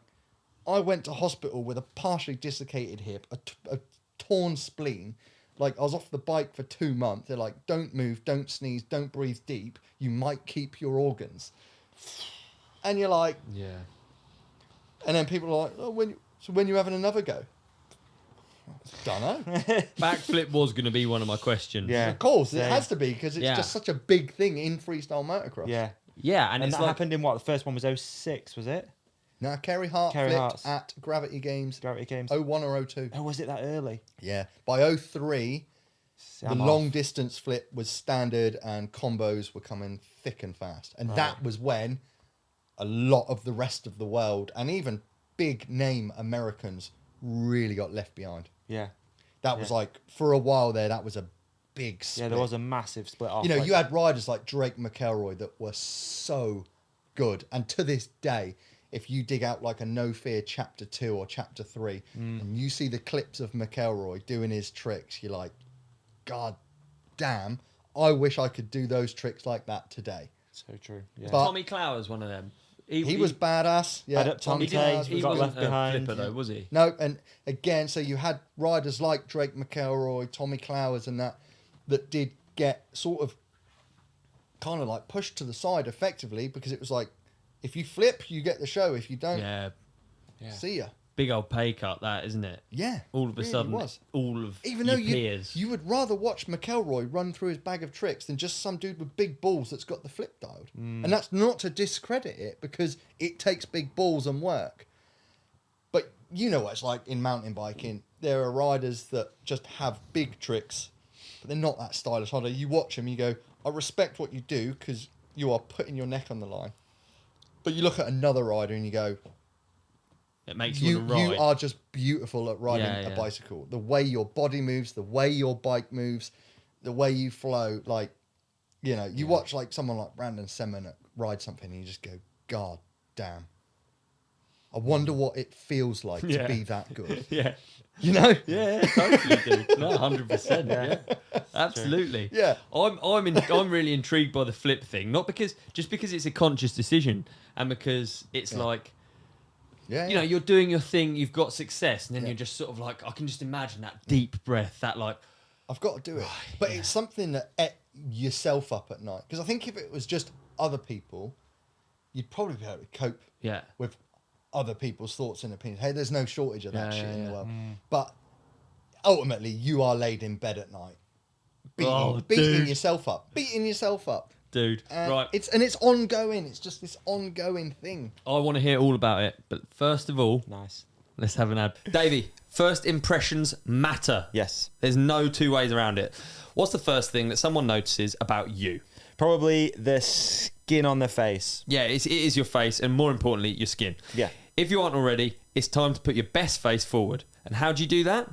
I went to hospital with a partially dislocated hip, a torn spleen. Like, I was off the bike for 2 months. They're like, don't move, don't sneeze, don't breathe deep. You might keep your organs. And you're like, Yeah. and then people are like, oh, when you having another go? Dunno. Backflip was going to be one of my questions. Yeah. Of course, it Same. has to be because it's Yeah. just such a big thing in freestyle motocross. Yeah. Yeah, and And it's that like happened in what? The first one was 06, was it? Now, Kerry Hart Kerry flipped Hart's. at Gravity Games Gravity Games. 01 or 02. Oh, was it that early? Yeah. By 03, See, the I'm long off. distance flip was standard and combos were coming thick and fast. And that was when a lot of the rest of the world and even big name Americans really got left behind. Yeah. That was like, for a while there, that was a big split. Yeah, there was a massive split off. You know, like- you had riders like Drake McElroy that were so good. And to this day, if you dig out like a No Fear chapter 2 or chapter 3 and you see the clips of McElroy doing his tricks, you're like, God damn, I wish I could do those tricks like that today. So true. Yeah. But- Tommy Clower's one of them. He was badass. Yeah, Had up Tommy Tommy Clowes He was got good. left behind. Flipper though, was he? No, and again, so you had riders like Drake McElroy, Tommy Clowers and that did get sort of kind of like pushed to the side effectively, because it was like, if you flip, you get the show. If you don't, Yeah. see ya. Big old pay cut, that, isn't it? Yeah. All of a really sudden, was. all of Even though your peers. you would rather watch McElroy run through his bag of tricks than just some dude with big balls that's got the flip dialed. And that's not to discredit it, because it takes big balls and work. But you know what it's like in mountain biking. There are riders that just have big tricks, but they're not that stylish. You watch them, you go, I respect what you do because you are putting your neck on the line. But you look at another rider and you go, It makes you want to ride. you are just beautiful at riding Yeah, a yeah. bicycle. The way your body moves, the way your bike moves, the way you flow. Like, you know, you watch like someone like Brandon Semen ride something and you just go, God damn. I wonder what it feels like to Yeah. be that good. Yeah. You know? Yeah, totally, dude. No, 100%. Yeah, absolutely. Yeah. I'm really intrigued by the flip thing, not because it's a conscious decision, and because it's like, Yeah. you know, you're doing your thing, you've got success, and then Yeah. you're just sort of like, I can just imagine that deep breath, that like, I've got to do it. But it's something that ate yourself up at night. Because I think if it was just other people, you'd probably be able to cope yeah, with other people's thoughts and opinions. Hey, there's no shortage of that Yeah, shit yeah, in the yeah. world. But ultimately, you are laid in bed at night, beating dude. yourself up, dude. And Right, it's ongoing. It's just this ongoing thing. I want to hear all about it, but first of all, Nice. let's have an ad. Davey, first impressions matter. Yes. There's no two ways around it. What's the first thing that someone notices about you? Probably the skin on the face. Yeah, it is your face, and more importantly, your skin. Yeah. If you aren't already, it's time to put your best face forward. And how do you do that,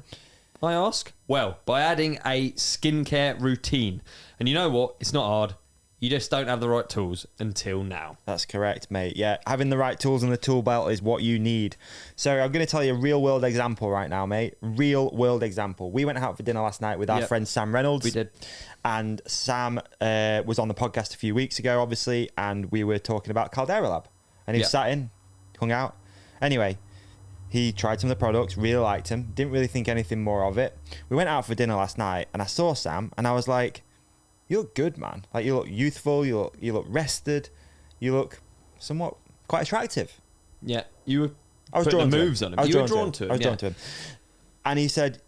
I ask? Well, by adding a skincare routine. And you know what? It's not hard. You just don't have the right tools until now. That's correct, mate. Yeah, having the right tools in the tool belt is what you need. So I'm going to tell you a real world example right now, mate. Real world example. We went out for dinner last night with our Yep. friend Sam Reynolds. We did. And Sam was on the podcast a few weeks ago, obviously, and we were talking about Caldera Lab. And he Yep. sat in, hung out. Anyway, he tried some of the products, really liked them, didn't really think anything more of it. We went out for dinner last night, and I saw Sam, and I was like, you look good, man. Like, you look youthful, you look rested, you look somewhat quite attractive. Yeah, you were I was putting drawn the to moves him. on him. I was You were drawn drawn to him. I was yeah. drawn to him. And he said,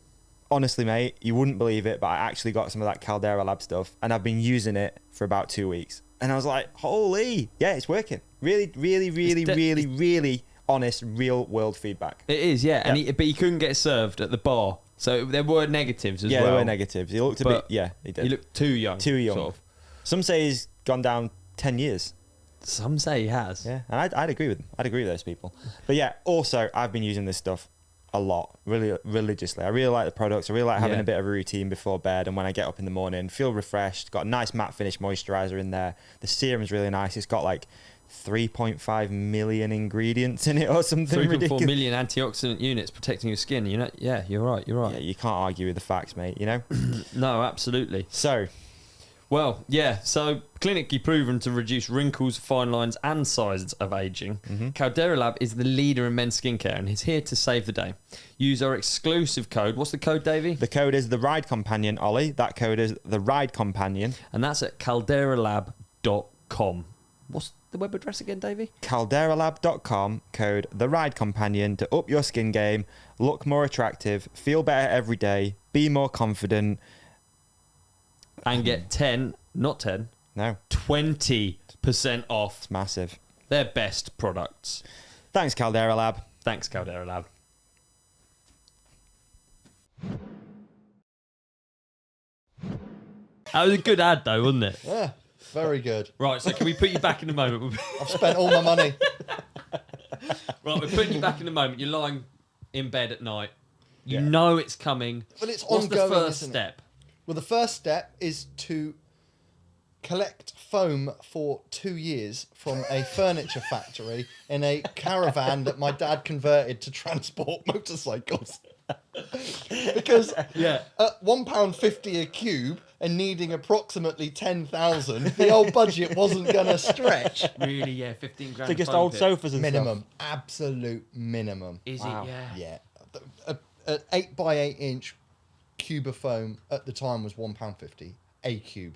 honestly, mate, you wouldn't believe it, but I actually got some of that Caldera Lab stuff, and I've been using it for about 2 weeks. And I was like, holy, yeah, it's working. Really, really, really, really, really honest, real world feedback. It is, yeah. And Yeah. but he couldn't get served at the bar. So there were negatives as Yeah, well. there were negatives. He looked a bit, But yeah, he did. He looked too young. Too young. Sort of. Some say he's gone down 10 years. Some say he has. Yeah, and I'd agree with them. I'd agree with those people. But yeah, also, I've been using this stuff a lot, really religiously. I really like the products. I really like having Yeah. a bit of a routine before bed, and when I get up in the morning, feel refreshed. Got a nice matte finish moisturizer in there. The serum's really nice. It's got like 3.5 million ingredients in it or something 3.4 ridiculous. million antioxidant units practing your skin. You know, yeah, you're right. You're Yeah, right. you can't argue with the facts, mate, you know? No, absolutely. So, Well, yeah. So clinically proven to reduce wrinkles, fine lines, and signs of aging. Caldera Lab is the leader in men's skincare and is here to save the day. Use our exclusive code. What's the code, Davey? the code is the Ride Companion, Ollie. That code is the Ride Companion. And that's at calderalab.com. What's the web address again, Davey? calderalab.com, code the Ride Companion to up your skin game, look more attractive, feel better every day, be more confident. And get 10, not 10, No, 20% off it's massive. their best products. Thanks, Caldera Lab. Thanks, Caldera Lab. That was a good ad, though, wasn't it? Yeah, very good. Right, so can we put you back in a moment? I've spent all my money. Right, we're putting you back in a moment. You're lying in bed at night. You Yeah. know it's coming. But it's What's ongoing, the first isn't it? step? Well, the first step is to collect foam for 2 years from a furniture factory in a caravan that my dad converted to transport motorcycles. Because at £1.50 a cube and needing approximately 10,000, the old budget wasn't going to stretch. Really, yeah, 15 grand. So just foam old pit. sofas and Minimum, absolute minimum. Is Wow. it? Yeah. Yeah. An 8 by 8 inch cube of foam at the time was £1.50 a cube.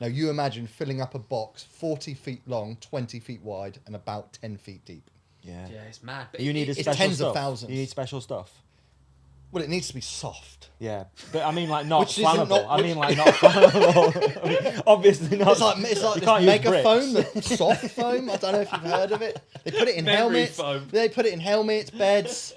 Now you imagine filling up a box 40 feet long, 20 feet wide, and about 10 feet deep. Yeah. Yeah, it's mad. But You need it's special tens of stuff. thousands. You need special stuff. Well, it needs to be soft. Yeah, but I mean, like, not Which isn't flammable. not- I mean, like, not flammable. I mean, obviously not. It's like you this can't use mega bricks. foam, the soft foam. I don't know if you've heard of it. They put it in Memory helmets. foam. They put it in helmets, beds,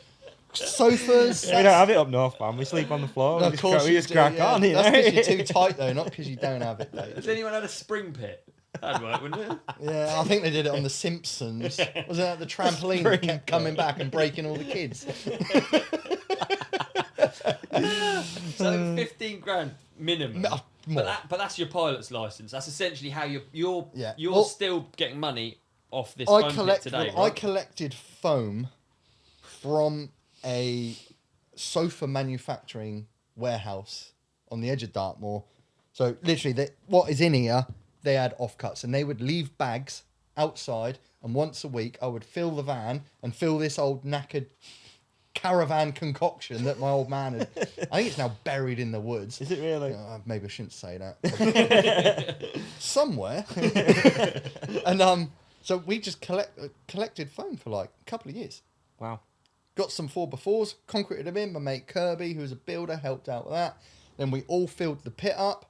sofas. We don't have it up north, man. We sleep on the floor. No, we of course we you just do, crack yeah. on, you That's know? because you're too tight, though, not because you don't have it, Has Dave. anyone had a spring pit? That'd work, wouldn't it? Yeah, I think they did it on The Simpsons. Wasn't that the trampoline that kept coming back and breaking all the kids? So 15 grand minimum. More. But that's your pilot's license. That's essentially how you're Yeah. you're Well, still getting money off this I foam pit collected today, I right? collected foam from a sofa manufacturing warehouse on the edge of Dartmoor. So literally, what is in here, they had offcuts, and they would leave bags outside, and once a week I would fill the van and fill this old knackered caravan concoction that my old man had. I think it's now buried in the woods. Is it really? Maybe I shouldn't say that. Somewhere. And so we just collected foam for like a couple of years. Wow. Got some 4x4s, concreted them in. My mate Kirby, who was a builder, helped out with that. Then we all filled the pit up.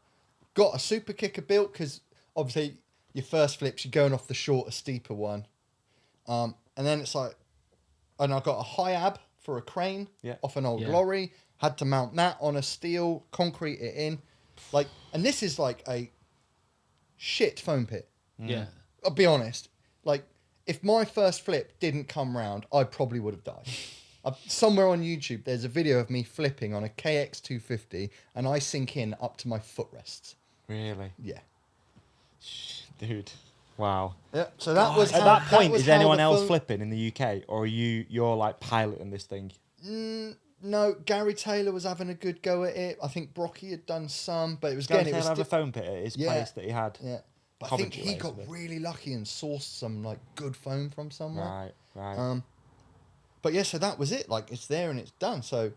Got a super kicker built because obviously your first flips, you're going off the shorter, steeper one. And then it's like, and I got a high ab for a crane off an old lorry. Had to mount that on a steel, concrete it in. Like, and this is like a shit foam pit. Yeah. I'll be honest. Like, if my first flip didn't come round, I probably would have died. Somewhere on YouTube, there's a video of me flipping on a KX250, and I sink in up to my footrests. Really? Yeah. Dude. Wow. Yeah. So that was At how, that point, was is how anyone the else film- flipping in the UK, or are you're like piloting this thing? No, Gary Taylor was having a good go at it. I think Brocky had done some, but it was Gary again, it was Taylor have a sti- foam pit at his Yeah. place that he had. yeah. But I think Coventry he way, got isn't it? really lucky and sourced some like good foam from somewhere. Right. But yeah, so that was it. Like, it's there and it's done. So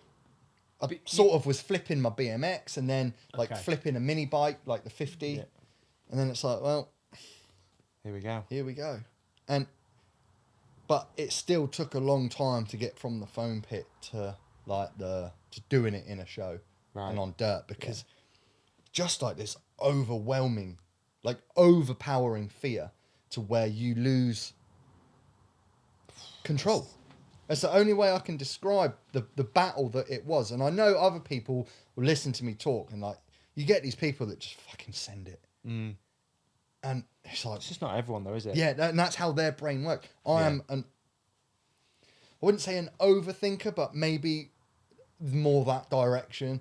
I But sort of was flipping my BMX and then like Okay. flipping a mini bike, like the 50. Yeah. And then it's like, well, Here we go. here we go. But it still took a long time to get from the foam pit to like to doing it in a show Right. and on dirt, because just like this overwhelming, like overpowering fear to where you lose control. That's the only way I can describe the battle that it was. And I know other people will listen to me talk, and like, you get these people that just fucking send it. And it's like, It's just not everyone, though, is it? yeah, and that's how their brain works. I wouldn't say an overthinker, but maybe more that direction.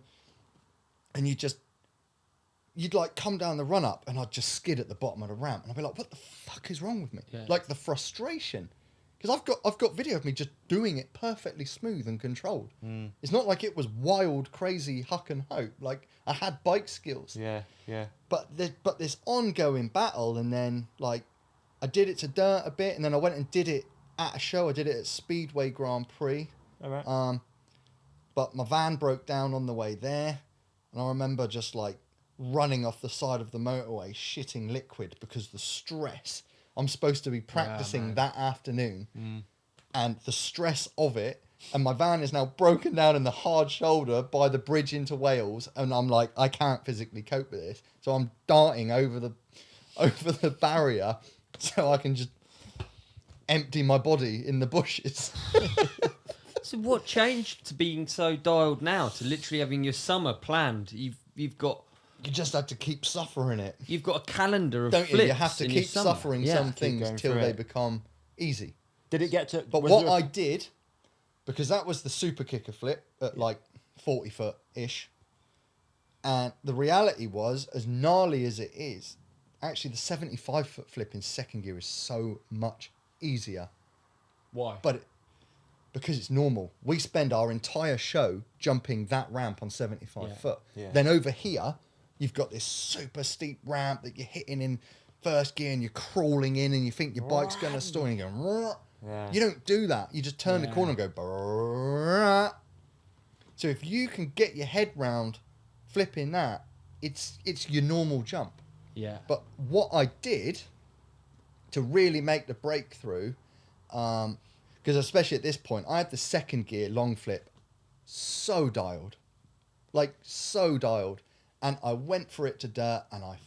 And you'd like come down the run up, and I'd just skid at the bottom of the ramp, and I'd be like, what the fuck is wrong with me? Yeah. Like the frustration. Because I've got video of me just doing it perfectly smooth and controlled. It's not like it was wild, crazy huck and hope. Like, I had bike skills. Yeah. But this ongoing battle, and then like I did it to dirt a bit, and then I went and did it at a show. I did it at Speedway Grand Prix. All right. But my van broke down on the way there, and I remember just like running off the side of the motorway, shitting liquid because the stress. I'm supposed to be practicing that afternoon, and the stress of it. And my van is now broken down in the hard shoulder by the bridge into Wales, and I'm like, I can't physically cope with this, so I'm darting over the barrier so I can just empty my body in the bushes. So what changed to being so dialed now to literally having your summer planned? You've got You just had to keep suffering it, a calendar of don't you? flips You have to in your keep summer. suffering Yeah. some things going till through they it. become easy. Did it get to? But was what there a- I did, because that was the super kicker flip at like 40 foot ish, and the reality was, as gnarly as it is, actually the 75-foot flip in second gear is so much easier. Why? Because it's normal. We spend our entire show jumping that ramp on 75 foot. Yeah. Then over here, you've got this super steep ramp that you're hitting in first gear and you're crawling in and you think your bike's going to stall and you're going, you don't do that. You just turn the corner and go, brrrr. So if you can get your head round flipping that, it's your normal jump. Yeah. But what I did to really make the breakthrough, because especially at this point, I had the second gear long flip so dialed. Like, so dialed. And I went for it to dirt and I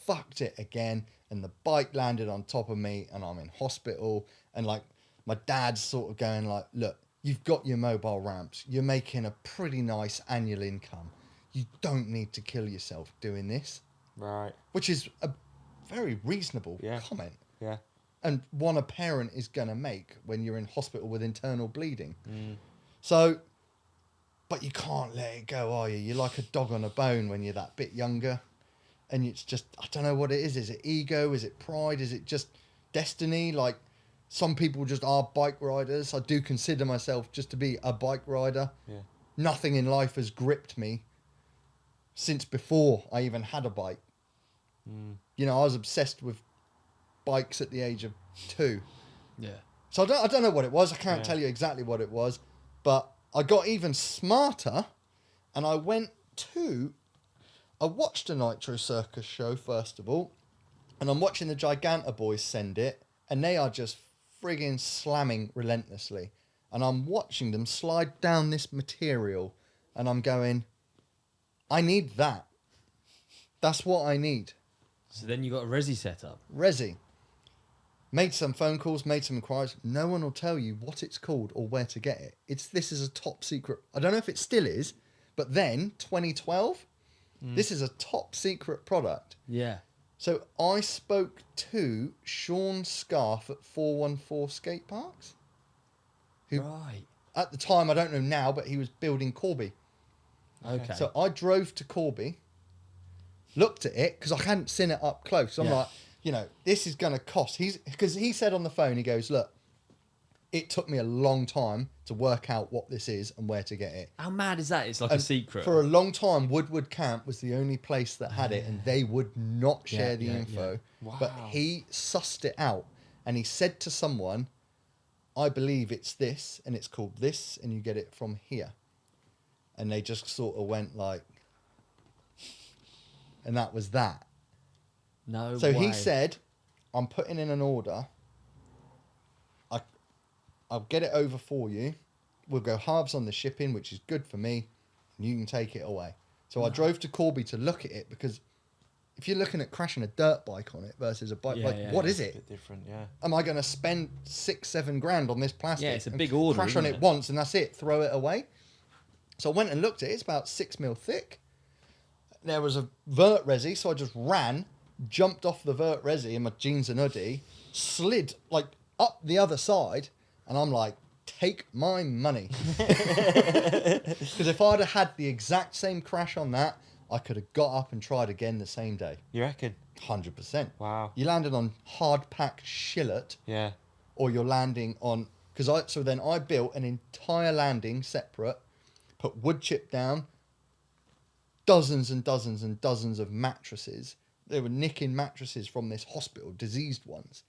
fucked it again. And the bike landed on top of me and I'm in hospital. And, like, my dad's sort of going like, look, you've got your mobile ramps. You're making a pretty nice annual income. You don't need to kill yourself doing this. Right. Which is a very reasonable comment. Yeah. And one a parent is going to make when you're in hospital with internal bleeding. So, but you can't let it go, are you? You're like a dog on a bone when you're that bit younger. And it's just, I don't know what it is. Is it ego? Is it pride? Is it just destiny? Like, some people just are bike riders. I do consider myself just to be a bike rider. Yeah. Nothing in life has gripped me since before I even had a bike. You know, I was obsessed with bikes at the age of 2. Yeah. So I don't know what it was. I can't tell you exactly what it was. But I got even smarter and I watched a Nitro Circus show first of all. And I'm watching the Giganta boys send it. And they are just frigging slamming relentlessly. And I'm watching them slide down this material. And I'm going, I need that. That's what I need. So then you got a resi setup. Resi. Made some phone calls, made some inquiries. No one will tell you what it's called or where to get it. This is a top secret. I don't know if it still is, but then 2012, this is a top secret product. Yeah. So I spoke to Sean Scarf at 414 Skate Parks. Who, Right. at the time, I don't know now, but he was building Corby. Okay. So I drove to Corby, looked at it, because I hadn't seen it up close. So I'm like, you know, this is going to cost. Because he said on the phone, he goes, look, it took me a long time to work out what this is and where to get it. How mad is that? It's like a secret. For a long time, Woodward Camp was the only place that had it, and they would not share the info. Wow. But he sussed it out, and he said to someone, I believe it's this, and it's called this, and you get it from here. And they just sort of went like, and that was that. No So way. he said, I'm putting in an order. I'll get it over for you. We'll go halves on the shipping, which is good for me. And you can take it away. So I drove to Corby to look at it, because if you're looking at crashing a dirt bike on it versus a bike, what is it? A bit different, yeah. Am I going to spend 6-7 grand on this plastic? Yeah, it's a and big order, Crash on isn't it it? once and that's it. Throw it away. So I went and looked at it. It's about 6 mil thick. There was a vert resi, so I just ran, jumped off the vert resi in my jeans and hoodie, slid like up the other side, and I'm like, take my money. Because if I'd have had the exact same crash on that, I could have got up and tried again the same day. You reckon? 100%. Wow. You landed on hard-packed shillet, Yeah. or you're landing on... So then I built an entire landing separate, put wood chip down, dozens and dozens and dozens of mattresses. They were nicking mattresses from this hospital, diseased ones.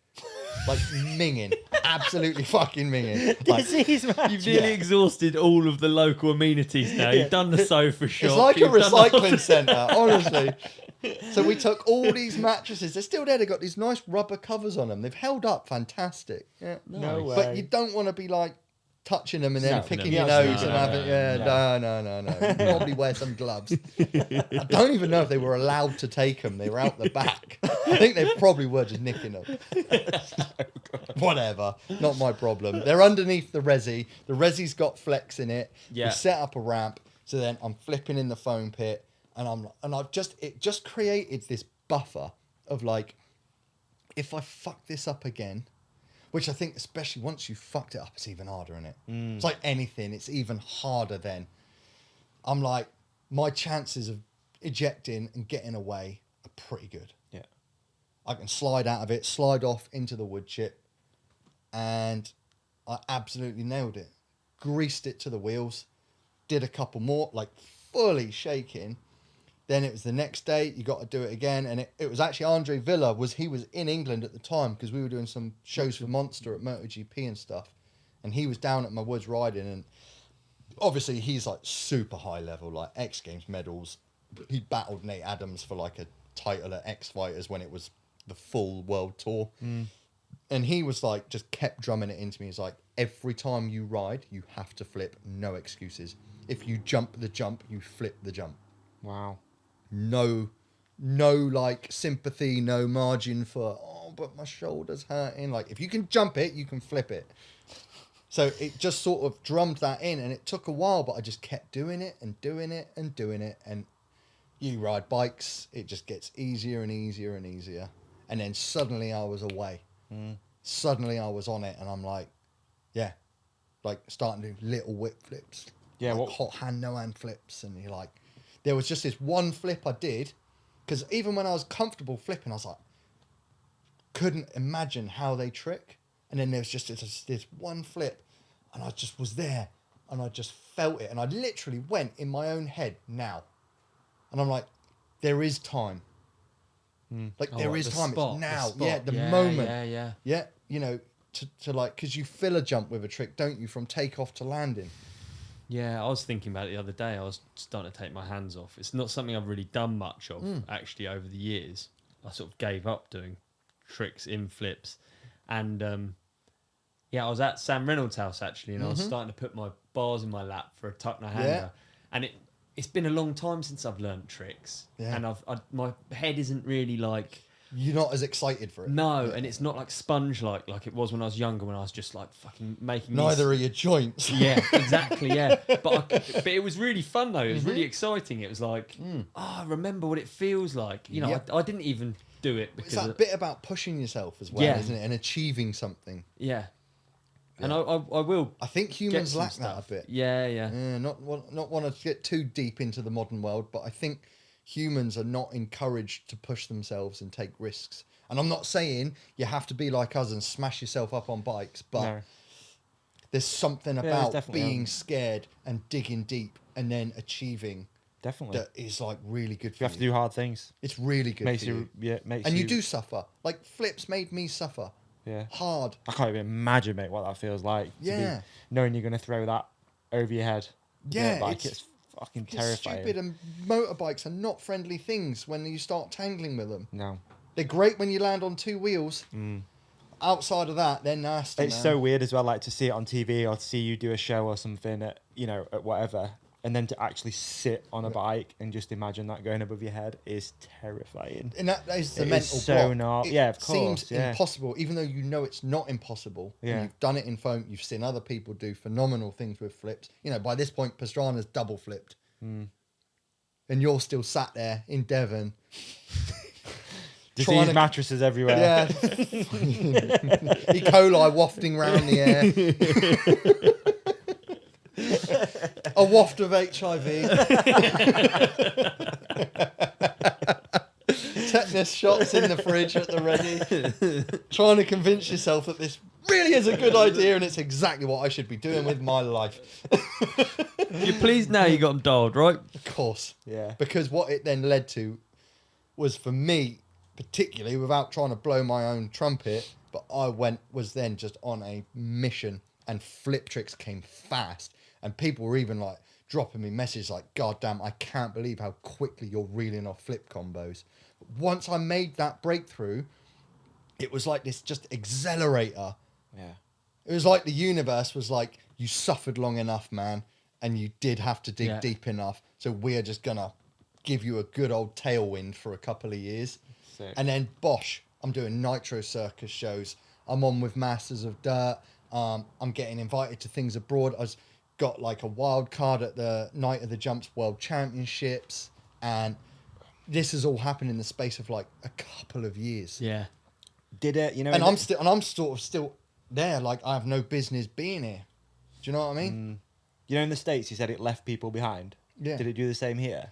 Like minging. Absolutely fucking minging. Like, Disease match. You've nearly exhausted all of the local amenities now. You've done the sofa shop. it's like a you've done the recycling centre, honestly. So we took all these mattresses. They're still there. They've got these nice rubber covers on them. They've held up fantastic. Yeah. No way. But you don't want to be like touching them and then Snapping picking them. your Yeah, nose no, and no, having... No. You probably wear some gloves. I don't even know if they were allowed to take them. They were out the back. I think they probably were just nicking them. Whatever. Not my problem. They're underneath the resi. The resi's got flex in it. Yeah. We set up a ramp. So then I'm flipping in the foam pit, and it just created this buffer of like, if I fuck this up again, which I think especially once you fucked it up, it's even harder, isn't it? It's like anything, it's even harder then. I'm like, my chances of ejecting and getting away are pretty good. Yeah. I can slide out of it, slide off into the wood chip, and I absolutely nailed it. Greased it to the wheels, did a couple more, like fully shaking. Then it was the next day, you got to do it again. And it was actually Andre Villa, he was in England at the time because we were doing some shows for Monster at MotoGP and stuff. And he was down at my woods riding. And obviously he's like super high level, like X Games medals. He battled Nate Adams for like a title at X Fighters when it was the full world tour. And he was like, just kept drumming it into me. He's like, every time you ride, you have to flip, no excuses. If you jump the jump, you flip the jump. Wow. No like sympathy, no margin for, oh, but my shoulder's hurting. Like, if you can jump it, you can flip it. So it just sort of drummed that in, and it took a while, but I just kept doing it and doing it and doing it. And you ride bikes, it just gets easier and easier and easier. And then suddenly I was away. Suddenly I was on it, and I'm like, yeah, like starting to do little whip flips. Yeah, like hot hand, no hand flips. And you're like, there was just this one flip I did, because even when I was comfortable flipping, I was like, couldn't imagine how they trick. And then there was just this one flip, and I just was there, and I just felt it. And I literally went in my own head, now. And I'm like, there is time. Like, there is time. It's now. The moment. Yeah, you know, to like, because you fill a jump with a trick, don't you, from takeoff to landing. Yeah, I was thinking about it the other day. I was starting to take my hands off. It's not something I've really done much of, actually, over the years. I sort of gave up doing tricks in flips. And, I was at Sam Reynolds' house, actually, and I was starting to put my bars in my lap for a tuck and a hanger. Yeah. And it's been a long time since I've learnt tricks. Yeah. And my head isn't really like... You're not as excited for it. No, and it's not like sponge-like it was when I was younger, when I was just like fucking making Neither are your joints. Yeah, exactly, yeah. But it was really fun, though. It was really exciting. It was like, I remember what it feels like. You know, I didn't even do it because... It's that bit about pushing yourself as well, isn't it? And achieving something. Yeah. And I will... I think humans lack that a bit. Yeah. Not want to get too deep into the modern world, but I think... humans are not encouraged to push themselves and take risks. And I'm not saying you have to be like us and smash yourself up on bikes, but there's something about being scared and digging deep and then achieving that is like really good for you. You have to do hard things. It's really good makes for you. And you do suffer. Like, flips made me suffer. Yeah. Hard. I can't even imagine, mate, what that feels like. Knowing you're going to throw that over your head. Yeah. It's fucking terrifying. Stupid, and motorbikes are not friendly things when you start tangling with them. No. They're great when you land on two wheels. Outside of that, they're nasty. It's so weird as well, like to see it on TV or to see you do a show or something at whatever, and then to actually sit on a bike and just imagine that going above your head is terrifying. And that is the mental block. Yeah, of course. Seems impossible, even though you know it's not impossible. Yeah. You've done it in foam. You've seen other people do phenomenal things with flips. You know, by this point, Pastrana's double flipped. And you're still sat there in Devon. Disease mattresses everywhere. Yeah. E. coli wafting round the air. A waft of HIV. Tetanus shots in the fridge at the ready. Trying to convince yourself that this really is a good idea and it's exactly what I should be doing with my life. You're pleased now you got them dialed, right? Of course. Yeah. Because what it then led to was, for me, particularly, without trying to blow my own trumpet, but I was then just on a mission, and flip tricks came fast. And people were even like dropping me messages like, God damn, I can't believe how quickly you're reeling off flip combos. But once I made that breakthrough, it was like this just accelerator. Yeah. It was like the universe was like, you suffered long enough, man, and you did have to dig deep enough. So we're just going to give you a good old tailwind for a couple of years. Sick. And then, bosh, I'm doing Nitro Circus shows. I'm on with Masters of Dirt. I'm getting invited to things abroad. I got like a wild card at the Night of the Jumps World Championships. And this has all happened in the space of like a couple of years. Yeah. Did it, you know... And I'm sort of still there, like I have no business being here. Do you know what I mean? You know, in the States, you said it left people behind. Yeah. Did it do the same here?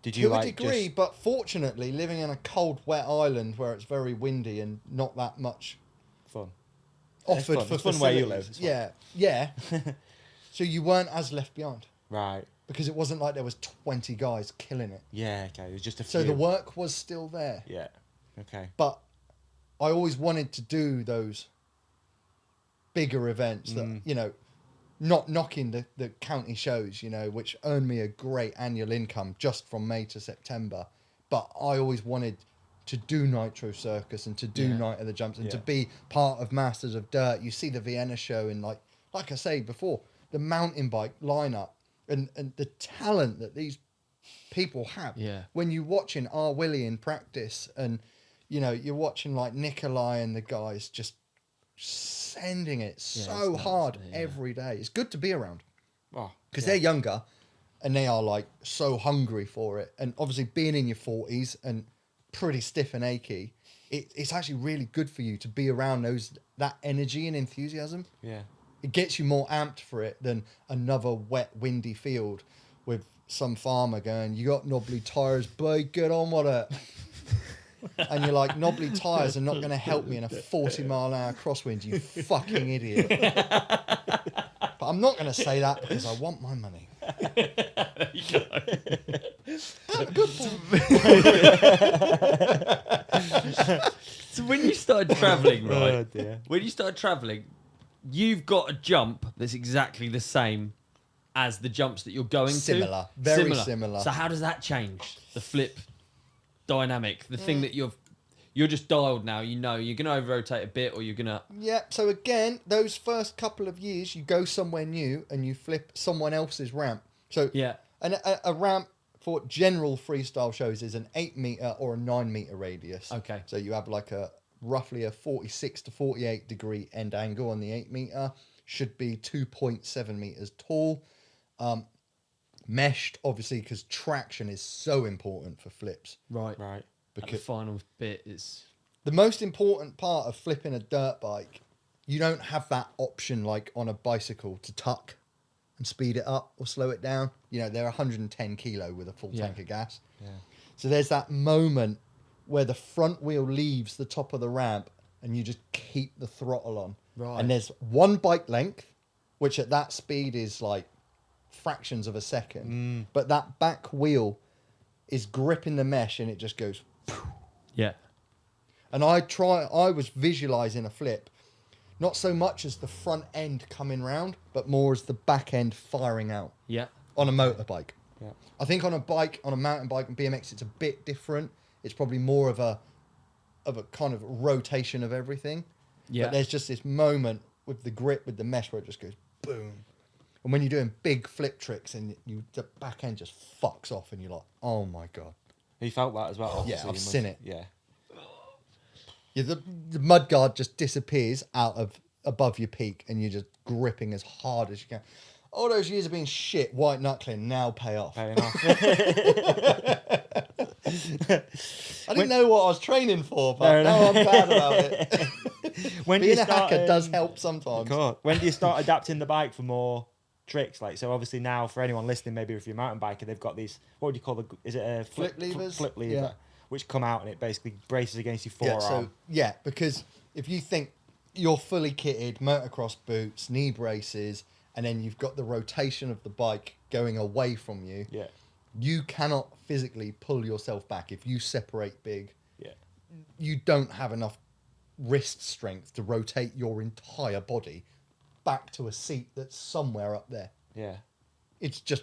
Did you To a like degree, just... but fortunately, living in a cold, wet island where it's very windy and not that much Fun. offered It's fun. for It's fun where you live. facilities. It's fun. Yeah. So you weren't as left behind Right. because it wasn't like there was 20 guys killing it. Yeah, okay. It was just a few. So the work was still there. Yeah. Okay. But I always wanted to do those bigger events that, you know, not knocking the county shows, you know, which earn me a great annual income just from May to September. But I always wanted to do Nitro Circus and to do Night of the Jumps and to be part of Masters of Dirt. You see the Vienna show and like I say before, the mountain bike lineup and the talent that these people have. Yeah. When you're watching R. Willie in practice and, you know, you're watching like Nikolai and the guys just sending it so hard every day. It's good to be around Oh, because they're younger and they are like so hungry for it. And obviously being in your 40s and pretty stiff and achy, it's actually really good for you to be around that energy and enthusiasm. yeah. It gets you more amped for it than another wet, windy field with some farmer going, "You got knobbly tyres, boy, get on with it." And you're like, "Knobbly tyres are not going to help me in a 40-mile-an-hour crosswind, you fucking idiot." But I'm not going to say that because I want my money. There you go. Good point. So when you started travelling, right? Oh, dear. When you started travelling, you've got a jump that's exactly the same as the jumps that you're going Similar. to. Very similar. So how does that change the flip dynamic? The thing that you're just dialed now. You know you're gonna over rotate a bit, or you're gonna. Yeah, so again, those first couple of years, you go somewhere new and you flip someone else's ramp. So Yeah. a ramp for general freestyle shows is an 8 meter or a 9 meter radius. Okay. So you have like roughly a 46 to 48 degree end angle on the 8 meter. Should be 2.7 meters tall. Meshed, obviously, because traction is so important for flips. Right. Right. Because the final bit is. The most important part of flipping a dirt bike, you don't have that option like on a bicycle to tuck and speed it up or slow it down. You know, they're 110 kilo with a full tank of gas. Yeah. So there's that moment where the front wheel leaves the top of the ramp and you just keep the throttle on. Right. And there's one bike length, which at that speed is like fractions of a second. But that back wheel is gripping the mesh and it just goes. Yeah. And I was visualizing a flip, not so much as the front end coming round, but more as the back end firing out Yeah. on a motorbike. Yeah. I think on a bike, on a mountain bike and BMX, it's a bit different. It's probably more of a kind of rotation of everything. Yeah. But there's just this moment with the grip, with the mesh, where it just goes boom. And when you're doing big flip tricks and the back end just fucks off and you're like, oh my God. You felt that as well? Yeah, obviously, I've you seen it. Yeah. Yeah, the mud guard just disappears out of above your peak and you're just gripping as hard as you can. All those years of being shit, white knuckling, now pay off. Paying off. I didn't know what I was training for, but now I'm glad about it. When Being do you a start, hacker does help sometimes. Cool. When do you start adapting the bike for more tricks? Like, so obviously now for anyone listening, maybe if you're a mountain biker, they've got these, what would you call is it a Flip levers? Flip lever, Yeah. which come out and it basically braces against your forearm. Because if you think you're fully kitted, motocross boots, knee braces, and then you've got the rotation of the bike going away from you, Yeah. you cannot physically pull yourself back. If you separate big, Yeah. you don't have enough wrist strength to rotate your entire body back to a seat that's somewhere up there. Yeah. It's just,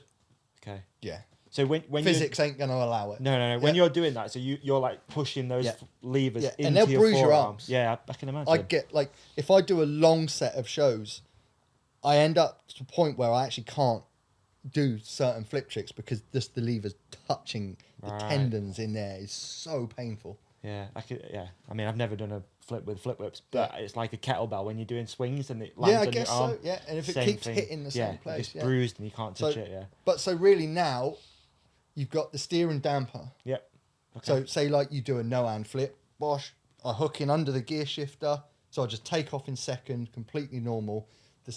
Okay. yeah. So when Physics ain't going to allow it. No. When you're doing that, so you're like pushing those levers Yeah, into and they'll your bruise your forearms. arms. Yeah, I can imagine. I get, like, if I do a long set of shows, I end up to a point where I actually can't do certain flip tricks because just the levers touching the Right. tendons in there is so painful. Yeah, I mean, I've never done a flip with flip whips, but it's like a kettlebell when you're doing swings and it lands Yeah, I on guess your arm. so. Yeah, and if it Same keeps thing. hitting the same It place, gets bruised and you can't touch it. Yeah. But so really now, you've got the steering damper. Yep. Okay. So say like you do a no-hand flip, bosh, I hook in under the gear shifter, so I just take off in second, completely normal. The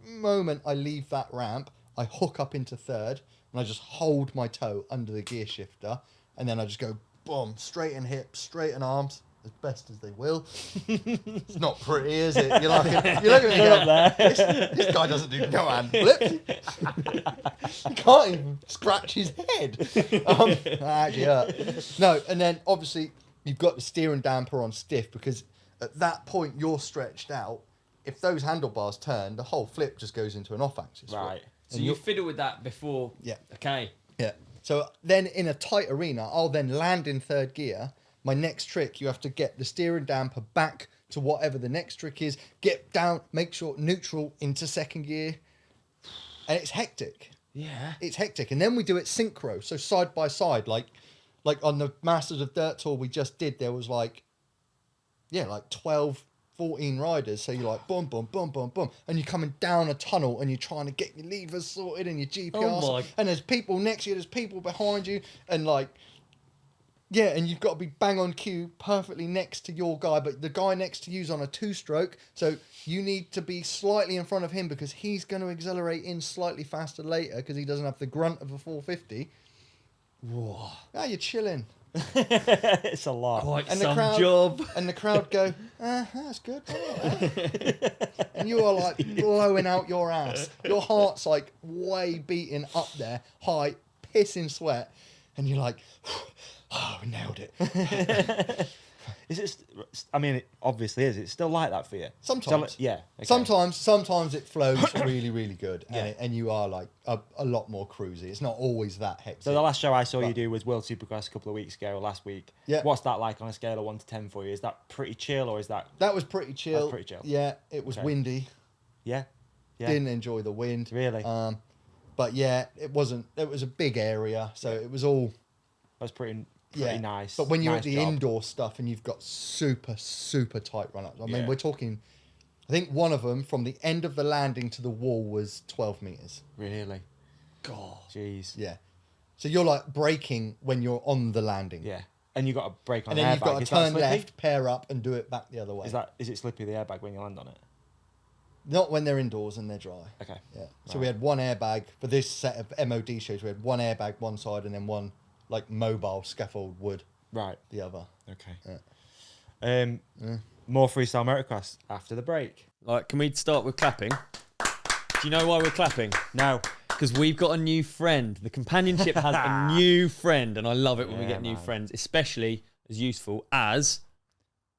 moment I leave that ramp, I hook up into third, and and I just hold my toe under the gear shifter, and then I just go boom, straighten hips, straighten arms as best as they will. It's not pretty, is it? You're looking at me going, this guy doesn't do no hand flips. He can't even scratch his head. That actually hurt. No, and then obviously you've got the steering damper on stiff, because at that point you're stretched out. If those handlebars turn, the whole flip just goes into an off axis. Right. So you fiddle with that before. Yeah. Okay. Yeah. So then in a tight arena, I'll then land in third gear. My next trick, you have to get the steering damper back to whatever the next trick is. Get down, make sure neutral into second gear. And it's hectic. Yeah. It's hectic. And then we do it synchro, so side by side. Like on the Masters of Dirt tour we just did, there was like 12, 14 riders. So you're like, boom, boom, boom, boom, boom. And you're coming down a tunnel and you're trying to get your levers sorted and your GPS. Oh my. And there's people next to you, there's people behind you. And like, yeah, and you've got to be bang on cue, perfectly next to your guy. But the guy next to you's on a 2-stroke. So you need to be slightly in front of him, because he's going to accelerate in slightly faster later, because he doesn't have the grunt of a 450. Whoa. Ah, you're chilling. It's a lot. Quite And some the crowd, job. And the crowd go, that's good. And you are like blowing out your ass. Your heart's like way beating up there, high, pissing sweat. And you're like, oh, we nailed it. Is it? I mean, it obviously is. It's still like that for you. Sometimes. Yeah. Okay. Sometimes it flows really, really good. Yeah. And you are like a lot more cruisy. It's not always that hectic. So the last show I saw you do was World Supercross a couple of weeks ago, or last week. Yeah. What's that like on a scale of 1 to 10 for you? Is that pretty chill, or is that? That was pretty chill. That's pretty chill. Yeah, it was Okay. windy. Yeah. Yeah. Didn't enjoy the wind. Really? But yeah, it wasn't. It was a big area, so it was all. That's pretty Yeah, nice. But when you're nice at the job. indoor stuff and you've got super, super tight run-ups. I mean, Yeah. we're talking, I think one of them from the end of the landing to the wall was 12 meters. Really? God. Jeez. Yeah. So you're like braking when you're on the landing. Yeah. And you've got to brake on And the then airbag. you've got to Is that turn slippy? left, pair up, and do it back the other way. Is it slippy, the airbag, when you land on it? Not when they're indoors and they're dry. Okay. Yeah. So we had one airbag for this set of MOD shows. We had one airbag one side and then one like mobile scaffold wood Right. the other. Okay. Yeah. More freestyle motocross after the break. Like, can we start with clapping? Do you know why we're clapping? No. Because we've got a new friend. The companionship has a new friend, and I love it when we Yeah, get new man. friends, especially as useful as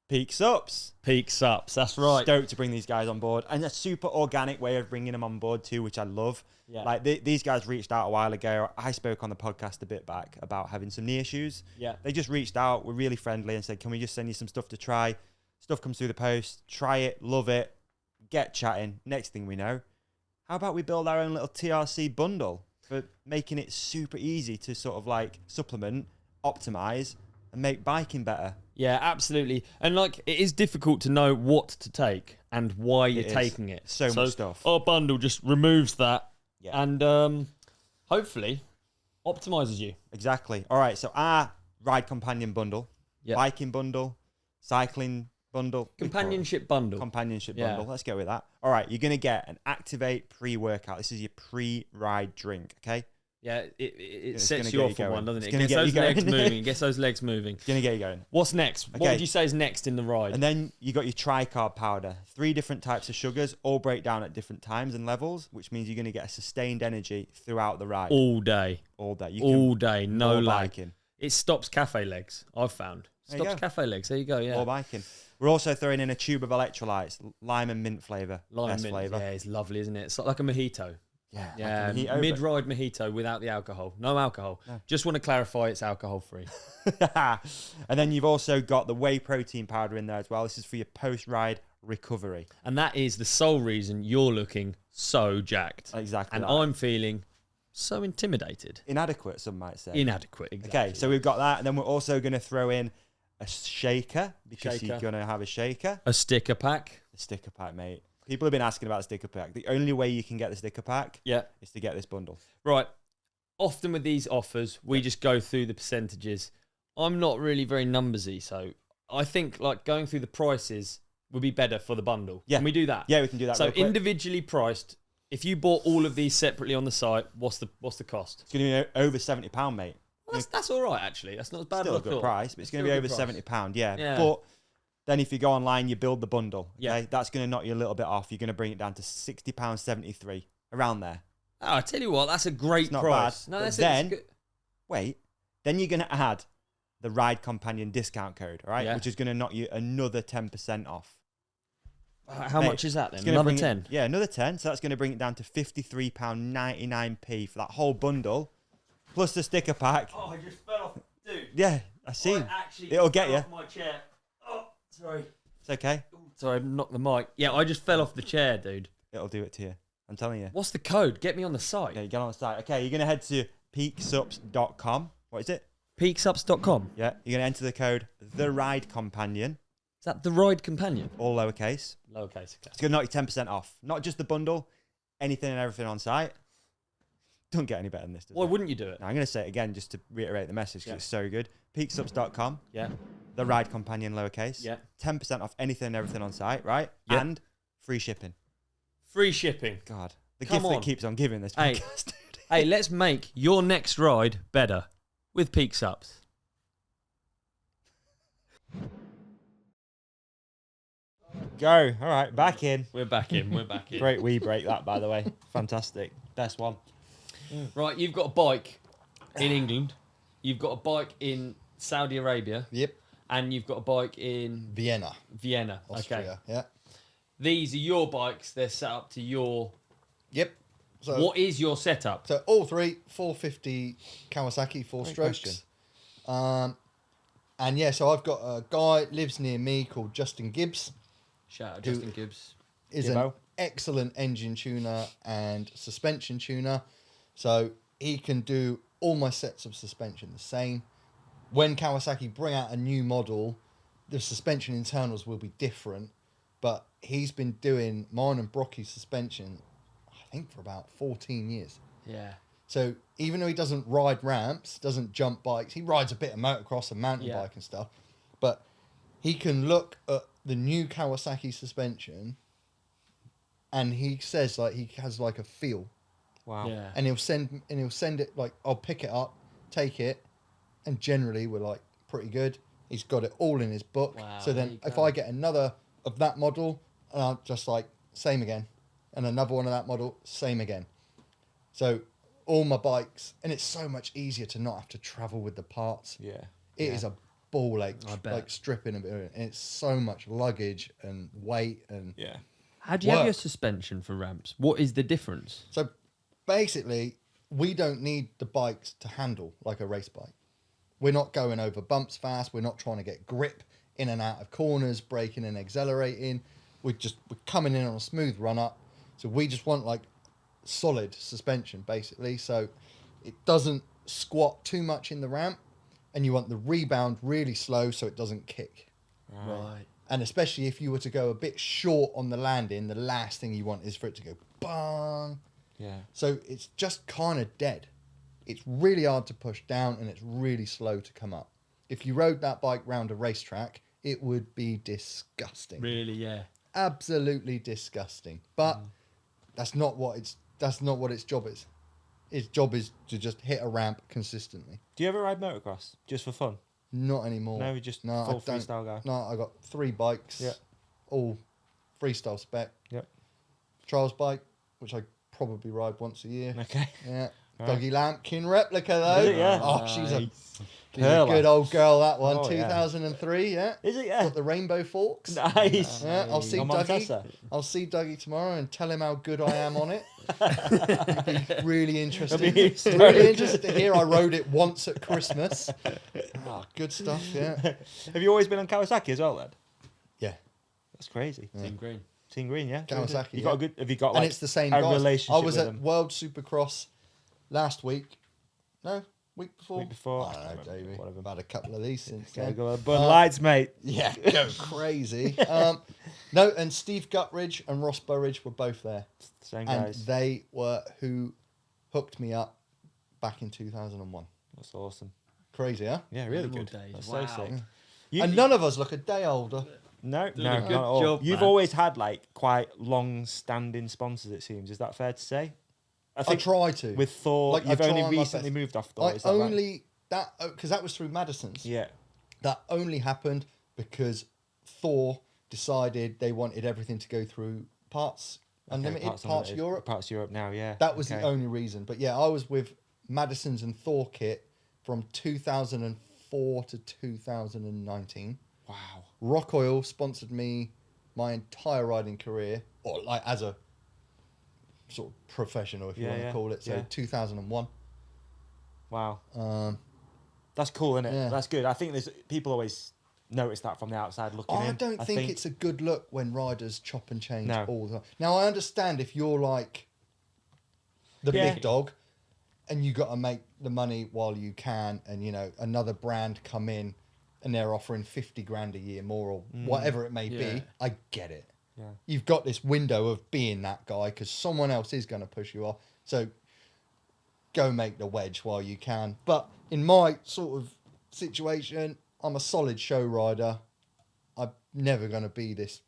Peak Supps. Peak Supps. That's right. Stoked to bring these guys on board, and a super organic way of bringing them on board too, which I love. Yeah. Like these guys reached out a while ago. I spoke on the podcast a bit back about having some knee issues. Yeah. They just reached out, were really friendly, and said, "Can we just send you some stuff to try?" Stuff comes through the post. Try it, love it, get chatting. Next thing we know, how about we build our own little TRC bundle for making it super easy to sort of like supplement, optimize, and make biking better. Yeah, absolutely. And like, it is difficult to know what to take and why you're is. taking it. So much stuff. Our bundle just removes that Yeah. and hopefully optimizes you. Exactly. All right. So our ride companion bundle, Yeah. biking bundle, cycling bundle, Companionship bundle. companionship Yeah. bundle. Let's go with that. All right. You're going to get an Activate pre-workout. This is your pre-ride drink. Okay. Yeah, it It's sets gonna you get off you on going. one, doesn't It's it? gonna Gets get those you legs going. moving. Gets those legs moving. It's going to get you going. What's next? What Okay. would you say is next in the ride? And then you got your tricarb powder. 3 different types of sugars, all break down at different times and levels, which means you're going to get a sustained energy throughout the ride. all day. All day. You All day. No more lag. biking. It stops cafe legs, I've found. There you Stops go. cafe legs. There you go, yeah. More biking. We're also throwing in a tube of electrolytes, lime and mint flavour. Lime Best mint. flavour. Yeah, it's lovely, isn't it? It's like a mojito. Yeah. Yeah, like a mojito, mid-ride mojito without the alcohol. No alcohol. No. Just want to clarify it's alcohol-free. but- And then you've also got the whey protein powder in there as well. This is for your post-ride recovery. And that is the sole reason you're looking so jacked. Exactly. And that. I'm feeling so intimidated. Inadequate, some might say. Inadequate, exactly. Okay, so we've got that. And then we're also going to throw in a shaker, because you're Shaker. going to have a shaker. A sticker pack. The sticker pack, mate. People have been asking about the sticker pack. The only way you can get the sticker pack Yeah. is to get this bundle. Right. Often with these offers, we just go through the percentages. I'm not really very numbersy, so I think like going through the prices would be better for the bundle. Yeah. Can we do that? Yeah, we can do that So real quick. individually priced, If you bought all of these separately on the site, what's the cost? It's going to be over £70, mate. Well, that's all right, actually. That's not as bad Still as a I good thought. price, but it's going to be over £70, yeah. Yeah. But then if you go online, you build the bundle. Okay? Yeah. That's going to knock you a little bit off. You're going to bring it down to £60.73, around there. Oh, I tell you what, that's a great It's not price. bad. No, But that's then, good. wait, then you're going to add the Ride Companion discount code, all right? Yeah. Which is going to knock you another 10% off. How Mate, much is that then? It's gonna Another bring it- 10? Yeah, another 10. So that's going to bring it down to £53.99p for that whole bundle, plus the sticker pack. Oh, I just fell off. Dude. Yeah, I see. Actually It'll get you. off my chair. Oh, sorry. It's okay. Sorry, I knocked the mic. Yeah, I just fell off the chair, dude. It'll do it to you. I'm telling you. What's the code? Get me on the site. Okay, you get on the site. Okay, you're going to head to peaksupps.com. What is it? Peaksupps.com. Yeah, you're going to enter the code The Ride Companion, Is that the Ride Companion? all lowercase. Lowercase, okay. It's going to knock you 10% off. Not just the bundle, anything and everything on site. Don't get any better than this, does Why it? wouldn't you do it? Now, I'm going to say it again just to reiterate the message because Yeah. it's so good. Peaksupps.com, Yeah. The Ride Companion, lowercase. Yeah. 10% off anything and everything on site, right? Yeah. And free shipping. Free shipping. God, the Come gift on. that keeps on giving this Hey. podcast. dude. Hey, let's make your next ride better with Peaksupps. Go. All right, back in. We're back in. We're back in. Great wee break that, by the way. Fantastic. Best one. Right, you've got a bike in England. You've got a bike in Saudi Arabia. Yep. And you've got a bike in Vienna, Vienna. Okay. Austria. Yeah. These are your bikes. They're set up to your... Yep. So What is your setup? So all three, 450 Kawasaki, four Great strokes. And yeah, so I've got a guy lives near me called Justin Gibbs. Shout out Who- Justin Gibbs. Is an Gibbo. excellent engine tuner and suspension tuner. So he can do all my sets of suspension the same. When Kawasaki bring out a new model, the suspension internals will be different. But he's been doing mine and Brocky's suspension, I think, for about 14 years. Yeah. So even though he doesn't ride ramps, doesn't jump bikes, he rides a bit of motocross and mountain Yeah. bike and stuff. But he can look at the new Kawasaki suspension, and he says like he has like a feel, Wow. Yeah. and he'll send it like I'll pick it up, take it, and generally we're like pretty good. He's got it all in his book. Wow, So there then you if go. I get another of that model, I'll just like same again, and another one of that model, same again. So all my bikes, and it's so much easier to not have to travel with the parts. Yeah. It is a ball ache, I bet. like stripping a bit, and it's so much luggage and weight, and Yeah. How do you have your Work. suspension for ramps? What is the difference? so basically we don't need the bikes to handle like a race bike. We're not going over bumps fast. We're not trying to get grip in and out of corners, braking and accelerating. We're coming in on a smooth run up. So we just want like solid suspension basically. So it doesn't squat too much in the ramp, and you want the rebound really slow so it doesn't kick. Right. And especially if you were to go a bit short on the landing, the last thing you want is for it to go bang. Yeah. So it's just kind of dead. It's really hard to push down, and it's really slow to come up. If you rode that bike round a racetrack, it would be disgusting. Really, yeah. Absolutely disgusting. But that's not what its job is. Its job is to just hit a ramp consistently. Do you ever ride motocross just for fun? Not anymore. No, you're just I full don't- freestyle guy. No, I got 3 bikes. Yeah. All freestyle spec. Yep. Trials bike, which I probably ride once a year. Okay. Yeah. Right. Doggy Lampkin replica though. Is it? Yeah. Oh, she's a Curler. good old girl, that one. Oh, yeah. 2003, yeah. Is it? Yeah. Got the rainbow forks. Nice. Yeah, I'll see Come Dougie. on, Tessa. I'll see Dougie tomorrow and tell him how good I am on it. It'd be really interesting. It'll be so Really good. interested to hear I rode it once at Christmas. Oh, good stuff, yeah. Have you always been on Kawasaki as well, then? Yeah. That's crazy. Team Green. Team Green, yeah. Kawasaki, You got yeah. a good. Have you got And like it's the same a guys. relationship I was with at them? World Supercross last week. No, week before. Week before? I don't know, Davey. Whatever. I've had a couple of these since Okay, then. go on. Bud Lights, mate. Yeah, go crazy. No, and Steve Guttridge and Ross Burridge were both there. Same And guys. they were who hooked me up back in 2001. That's awesome. Crazy, huh? Yeah, really Good good. days. That's Wow. so sick. And none of us look a day older. No, Doing no, a not good at all. job, You've man. always had like quite long-standing sponsors. It seems. Is that fair to say? I try to. With Thor, Like, I you've try only my recently best. moved off Thor. I Is that right? only that because that was through Madison's. Yeah. That only happened because Thor decided they wanted everything to go through Parts Unlimited, Parts Unlimited, Europe. Parts Europe now. Yeah. That was Okay. the only reason. But yeah, I was with Madison's and Thor kit from 2004 to 2019. Wow. Rock Oil sponsored me my entire riding career, or like as a sort of professional, if you want to call it. So yeah. 2001. Wow. That's cool, isn't it? Yeah. That's good. I think there's people always notice that from the outside looking in. I don't think it's a good look when riders chop and change No. all the time. Now, I understand if you're like the Yeah. big dog and you got to make the money while you can, and, you know, another brand come in and they're offering 50 grand a year more or whatever it may Yeah. be, I get it. Yeah. You've got this window of being that guy because someone else is going to push you off. So go make the wedge while you can. But in my sort of situation, I'm a solid show rider. I'm never going to be this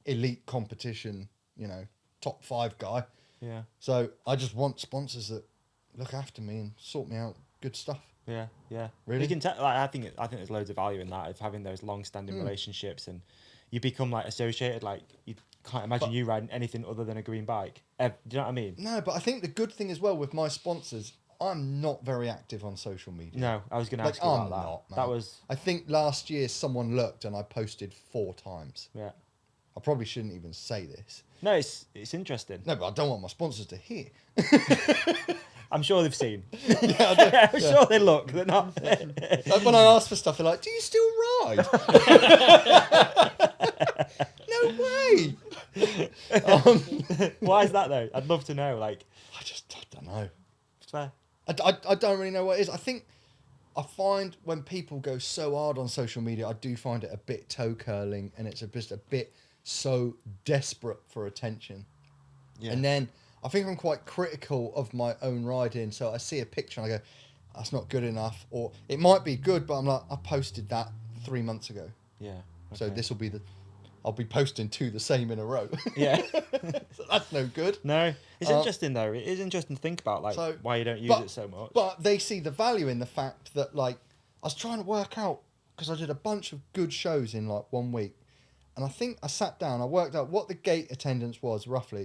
elite competition, you know, top 5 guy. Yeah. So I just want sponsors that look after me and sort me out good stuff. Yeah, yeah. Really? You can tell. Like, I think there's loads of value in that, of having those long-standing relationships, and you become like associated. Like, you can't imagine you riding anything other than a green bike. Do you know what I mean? No, but I think the good thing as well with my sponsors, I'm not very active on social media. No, I was going to Like, ask you about I'm that. not, man. That was I think last year someone looked and I posted 4 times. yeah. I probably shouldn't even say this. No, it's interesting. No, but I don't want my sponsors to hear. I'm sure they've seen. Yeah, I do. I'm sure they look. They're not. Like when I ask for stuff, they're like, "Do you still ride?" No way. Why is that though? I'd love to know. Like, I don't know. it's fair. I don't really know what it is. I find when people go so hard on social media, I do find it a bit toe curling, and it's just a bit so desperate for attention. Yeah. And then I think I'm quite critical of my own riding. So I see a picture and I go, "That's not good enough," or it might be good, but I'm like, I posted that 3 months ago, Yeah. so okay. this will be I'll be posting 2 the same in a row. Yeah. So that's no good. No, it's interesting though. It is interesting to think about, like, So- why you don't use but- it so much. But they see the value in the fact that, like, I was trying to work out, because I did a bunch of good shows in like 1 week, and I think I sat down, I worked out what the gate attendance was roughly,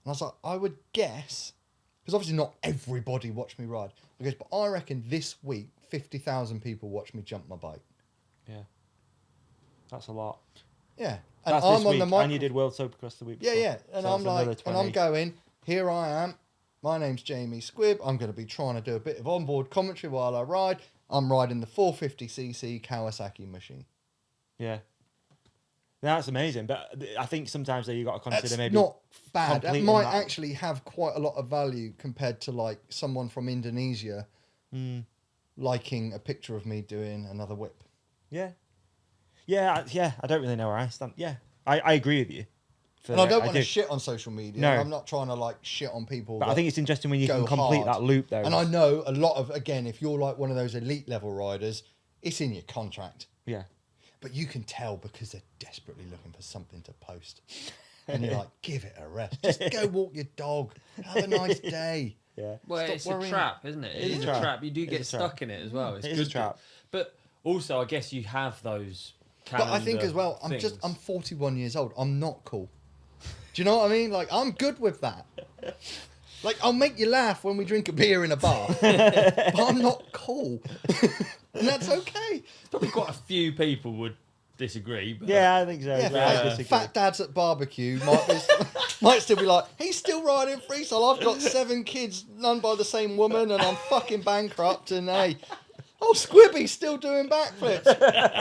and I was like, I would guess, because obviously not everybody watched me ride, I guess, but I reckon this week 50,000 people watched me jump my bike. Yeah. That's a lot. Yeah, and That's I'm this on week, the mic. and you did World Supercross the week Yeah, before. yeah. And So I'm that's another like, and I'm 20. going, here I am. My name's Jamie Squibb. I'm going to be trying to do a bit of onboard commentary while I ride. I'm riding the 450cc Kawasaki machine. Yeah. That's amazing. But I think sometimes that you got to consider That's maybe not bad. That completing might that. actually have quite a lot of value compared to like someone from Indonesia liking a picture of me doing another whip. Yeah. Yeah. I don't really know where I stand. Yeah. I agree with you. And I don't want to do. shit on social media. No. I'm not trying to like shit on people. But I that think it's interesting when you go can complete hard. that loop though. And I know a lot of, again, if you're like one of those elite level riders, it's in your contract. Yeah. But you can tell because they're desperately looking for something to post. And you're like, give it a rest. Just go walk your dog. Have a nice day. Yeah. Well, Stop it's worrying. a trap, isn't it? It is a trap. You do get a trap. stuck in it as well. It's It is good. a trap. But also, I guess you have those. But I think as well, I'm 41 years old. I'm not cool. Do you know what I mean? Like, I'm good with that. Like, I'll make you laugh when we drink a beer in a bar. But I'm not cool. And that's okay. Probably quite a few people would disagree. But Yeah, I think so. Yeah, I fat, disagree. fat dads at barbecue might still be like, he's still riding freestyle. I've got 7 kids, none by the same woman, and I'm fucking bankrupt. And hey, oh, Squibby's still doing backflips.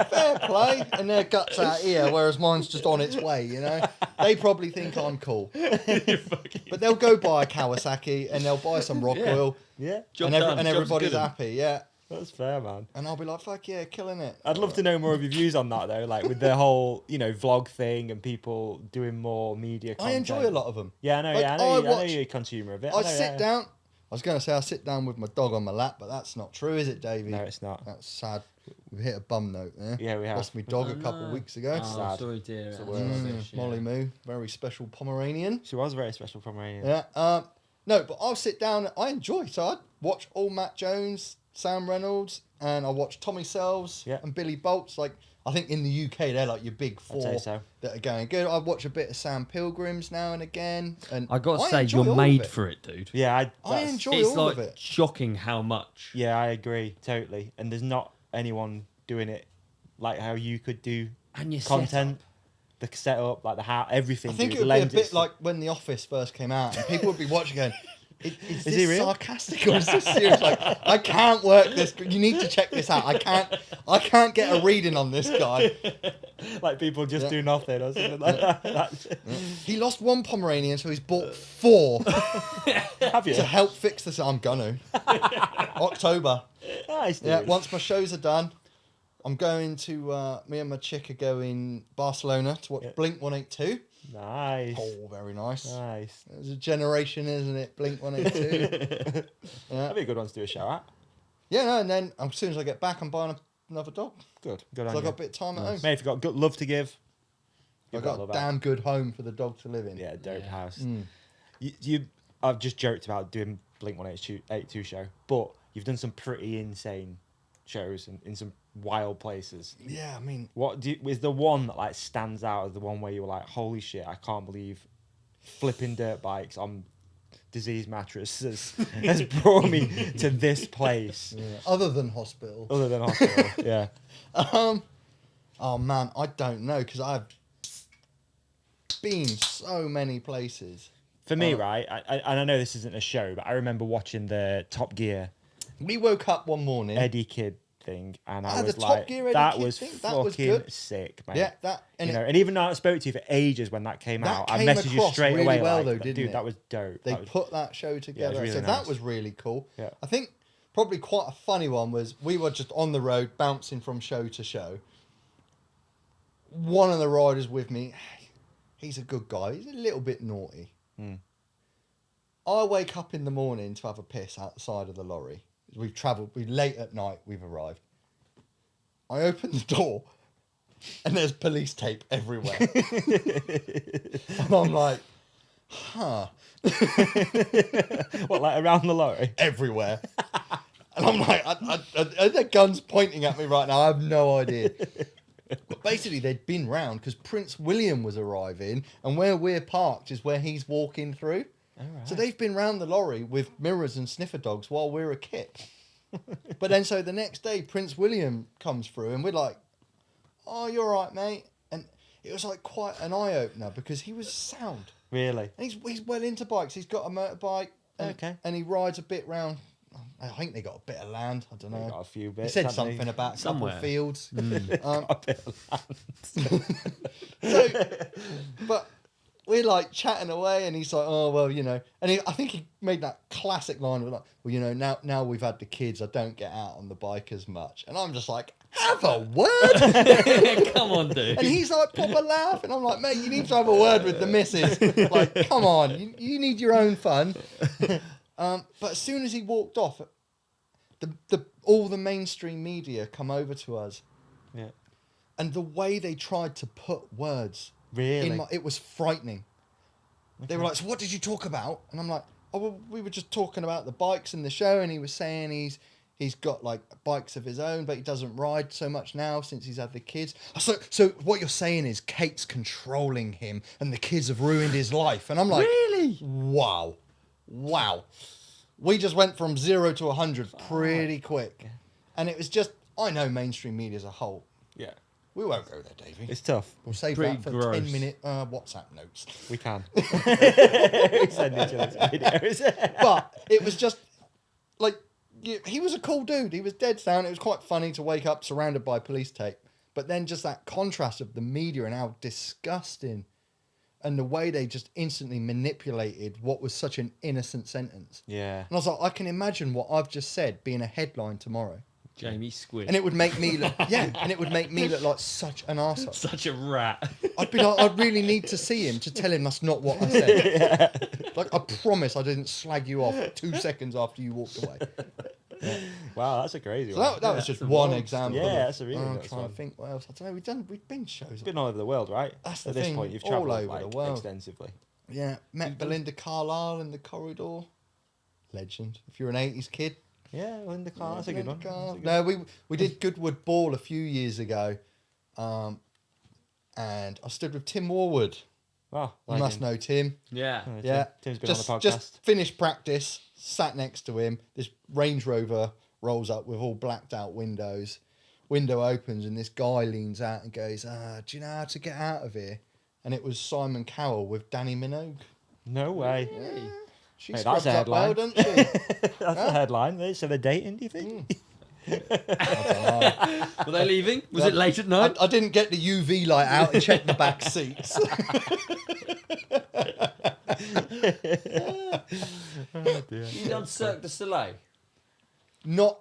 Fair play. And their guts out here, whereas mine's just on its way, you know? They probably think I'm cool. But they'll go buy a Kawasaki and they'll buy some rock Yeah. oil. Yeah. Job And, done. and Job's everybody's good 'un. happy, yeah. That's fair, man. And I'll be like, fuck yeah, killing it. I'd love to know more of your views on that though, like with the whole, vlog thing and people doing more media I content. enjoy a lot of them. Yeah, I know. Like, Yeah, I know. I know you're a consumer of it. I know, sit yeah. down, was going to say I sit down with my dog on my lap, but that's not true, is it, Davey? No, it's not. That's sad. We've hit a bum note there. Yeah, we have. Lost my dog a couple of weeks ago. Oh, Sad. sorry, dear. It's the That's worst. rubbish, yeah. Molly Moo, very special Pomeranian. She was a very special Pomeranian. Yeah. No, but I'll sit down. I enjoy. So I watch all Matt Jones, Sam Reynolds, and I watch Tommy Sells and Billy Bolts. Like, I think in the UK they're like your big I'd say four so. that are going good. I watch a bit of Sam Pilgrims now and again. And I got to say, enjoy you're all made of it. for it, dude. Yeah, I enjoy It's all like of it. shocking how much. Yeah, I agree totally. And there's not anyone doing it like how you could do And your content, the setup, like the how everything. I think dude, it would be a lends bit its- like when The Office first came out, and people would be watching going, is he this real? sarcastic or is this serious? Like, I can't work this. You need to check this out. I can't get a reading on this guy. like people just do nothing or something like that. That's it. He lost one Pomeranian, so he's bought 4 Have you? to help fix this. I'm gonna. October. Nice, dude. Yeah, once my shows are done, I'm going to, me and my chick are going Barcelona to watch Blink 182. Nice. Oh, very nice. Nice. It's a generation, isn't it? Blink 182. That'd be a good one to do a show at. Yeah, no, and then as soon as I get back, I'm buying another dog. Good. Good 'Cause on I you. got a bit of time at home. Mate, if you've got good love to give, I you've got love a out. damn good home for the dog to live in. Yeah, dope Yeah. house. I've just joked about doing Blink 182 show, but you've done some pretty insane shows in some wild places. Yeah, I mean, Is the one that like stands out as the one where you were like, holy shit, I can't believe flipping dirt bikes on disease mattresses has brought me to this place other than hospital. other than hospital. Yeah. Oh man, I don't know because I've been so many places. For me, right, I know this isn't a show, but I remember watching the Top Gear We woke up one morning. Eddie Kidd thing, and I Ah, the was Top like, Gear Eddie that Kidd was thing? That was fucking good. sick, man. Yeah, that and And even though I spoke to you for ages when that came That out, I came messaged you across straight really away. well, like, though, didn't dude, it? that was dope. they That was- put that show together, really so nice. that was really cool. Yeah. I think probably quite a funny one was we were just on the road bouncing from show to show. One of the riders with me, he's a good guy. He's a little bit naughty. I wake up in the morning to have a piss outside of the lorry. We've travelled. We're late at night. We've arrived. I open the door, and there's police tape everywhere. And I'm like, huh. what, like around the lorry? Everywhere. And I'm like, the gun's pointing at me right now. I have no idea. But basically, they'd been round because Prince William was arriving, and where we're parked is where he's walking through. So they've been round the lorry with mirrors and sniffer dogs while we're a kit. But then, so the next day, Prince William comes through, and we're like, "Oh, you're right, mate." And it was like quite an eye opener because he was sound, Really? and he's well into bikes. He's got a motorbike, and, Okay. and he rides a bit round. I think they got a bit of land. I don't They know. got a few He bits. said haven't they? something about a couple Somewhere. of fields. A bit of So, but we're like chatting away, and he's like, "Oh well, you know," and I think he made that classic line of like, "Well, you know, now we've had the kids, I don't get out on the bike as much," and I'm just like, "Have a word," Come on, dude. and he's like, proper laugh, and I'm like, "Mate, you need to have a word with the missus. Like, come on, you need your own fun." But as soon as he walked off, all the mainstream media come over to us, Yeah. and the way they tried to put words. Really? It was frightening. They were like, "So what did you talk about?" And I'm like, "Oh, well, we were just talking about the bikes in the show," and he was saying he's got like bikes of his own, but he doesn't ride so much now since he's had the kids. So what you're saying is Kate's controlling him, and the kids have ruined his life. And I'm like, Really? Wow. We just went from 0 to 100 pretty quick, and it was just I know mainstream media as a whole. Yeah. We won't go there, Davey. It's tough. We'll save pretty that for gross. 10-minute WhatsApp notes. We can. We send each other videos. But it was just like he was a cool dude. He was dead sound. It was quite funny to wake up surrounded by police tape. But then just that contrast of the media and how disgusting, and the way they just instantly manipulated what was such an innocent sentence. Yeah. And I was like, I can imagine what I've just said being a headline tomorrow. Jamie Squibb. And it would make me look, and it would make me look like such an arsehole. Such a rat. I'd be like, I'd really need to see him to tell him that's not what I said. Like, I promise I didn't slag you off 2 seconds after you walked away. Wow, that's a crazy So one. that was just one example. Yeah, that's a really I'm nice trying one. to think what else. I don't know. We've been shows. You've been all over the world, right? That's the At this thing, point, you've all travelled over like the world. extensively. Yeah, met Belinda Carlisle in the corridor. Legend. If you're an 80s kid. Yeah, Linda Carr, that's a good one. Belinda That's a good No, we did Goodwood Ball a few years ago. And I stood with Tim Warwood. Oh, You must know Tim. Yeah. Yeah. Tim's been on the podcast. Just finished practice, sat next to him. This Range Rover rolls up with all blacked out windows. Window opens and this guy leans out and goes, do you know how to get out of here? And it was Simon Cowell with Danny Minogue. No way. Yeah. She Hey, scrubs that's a up well, headline. doesn't she? That's the headline. So they're dating, do you think? I don't know. Were they leaving? Was it late at night? I didn't get the UV light out and check the back seats. Oh, dear. You done Cirque du Soleil? Not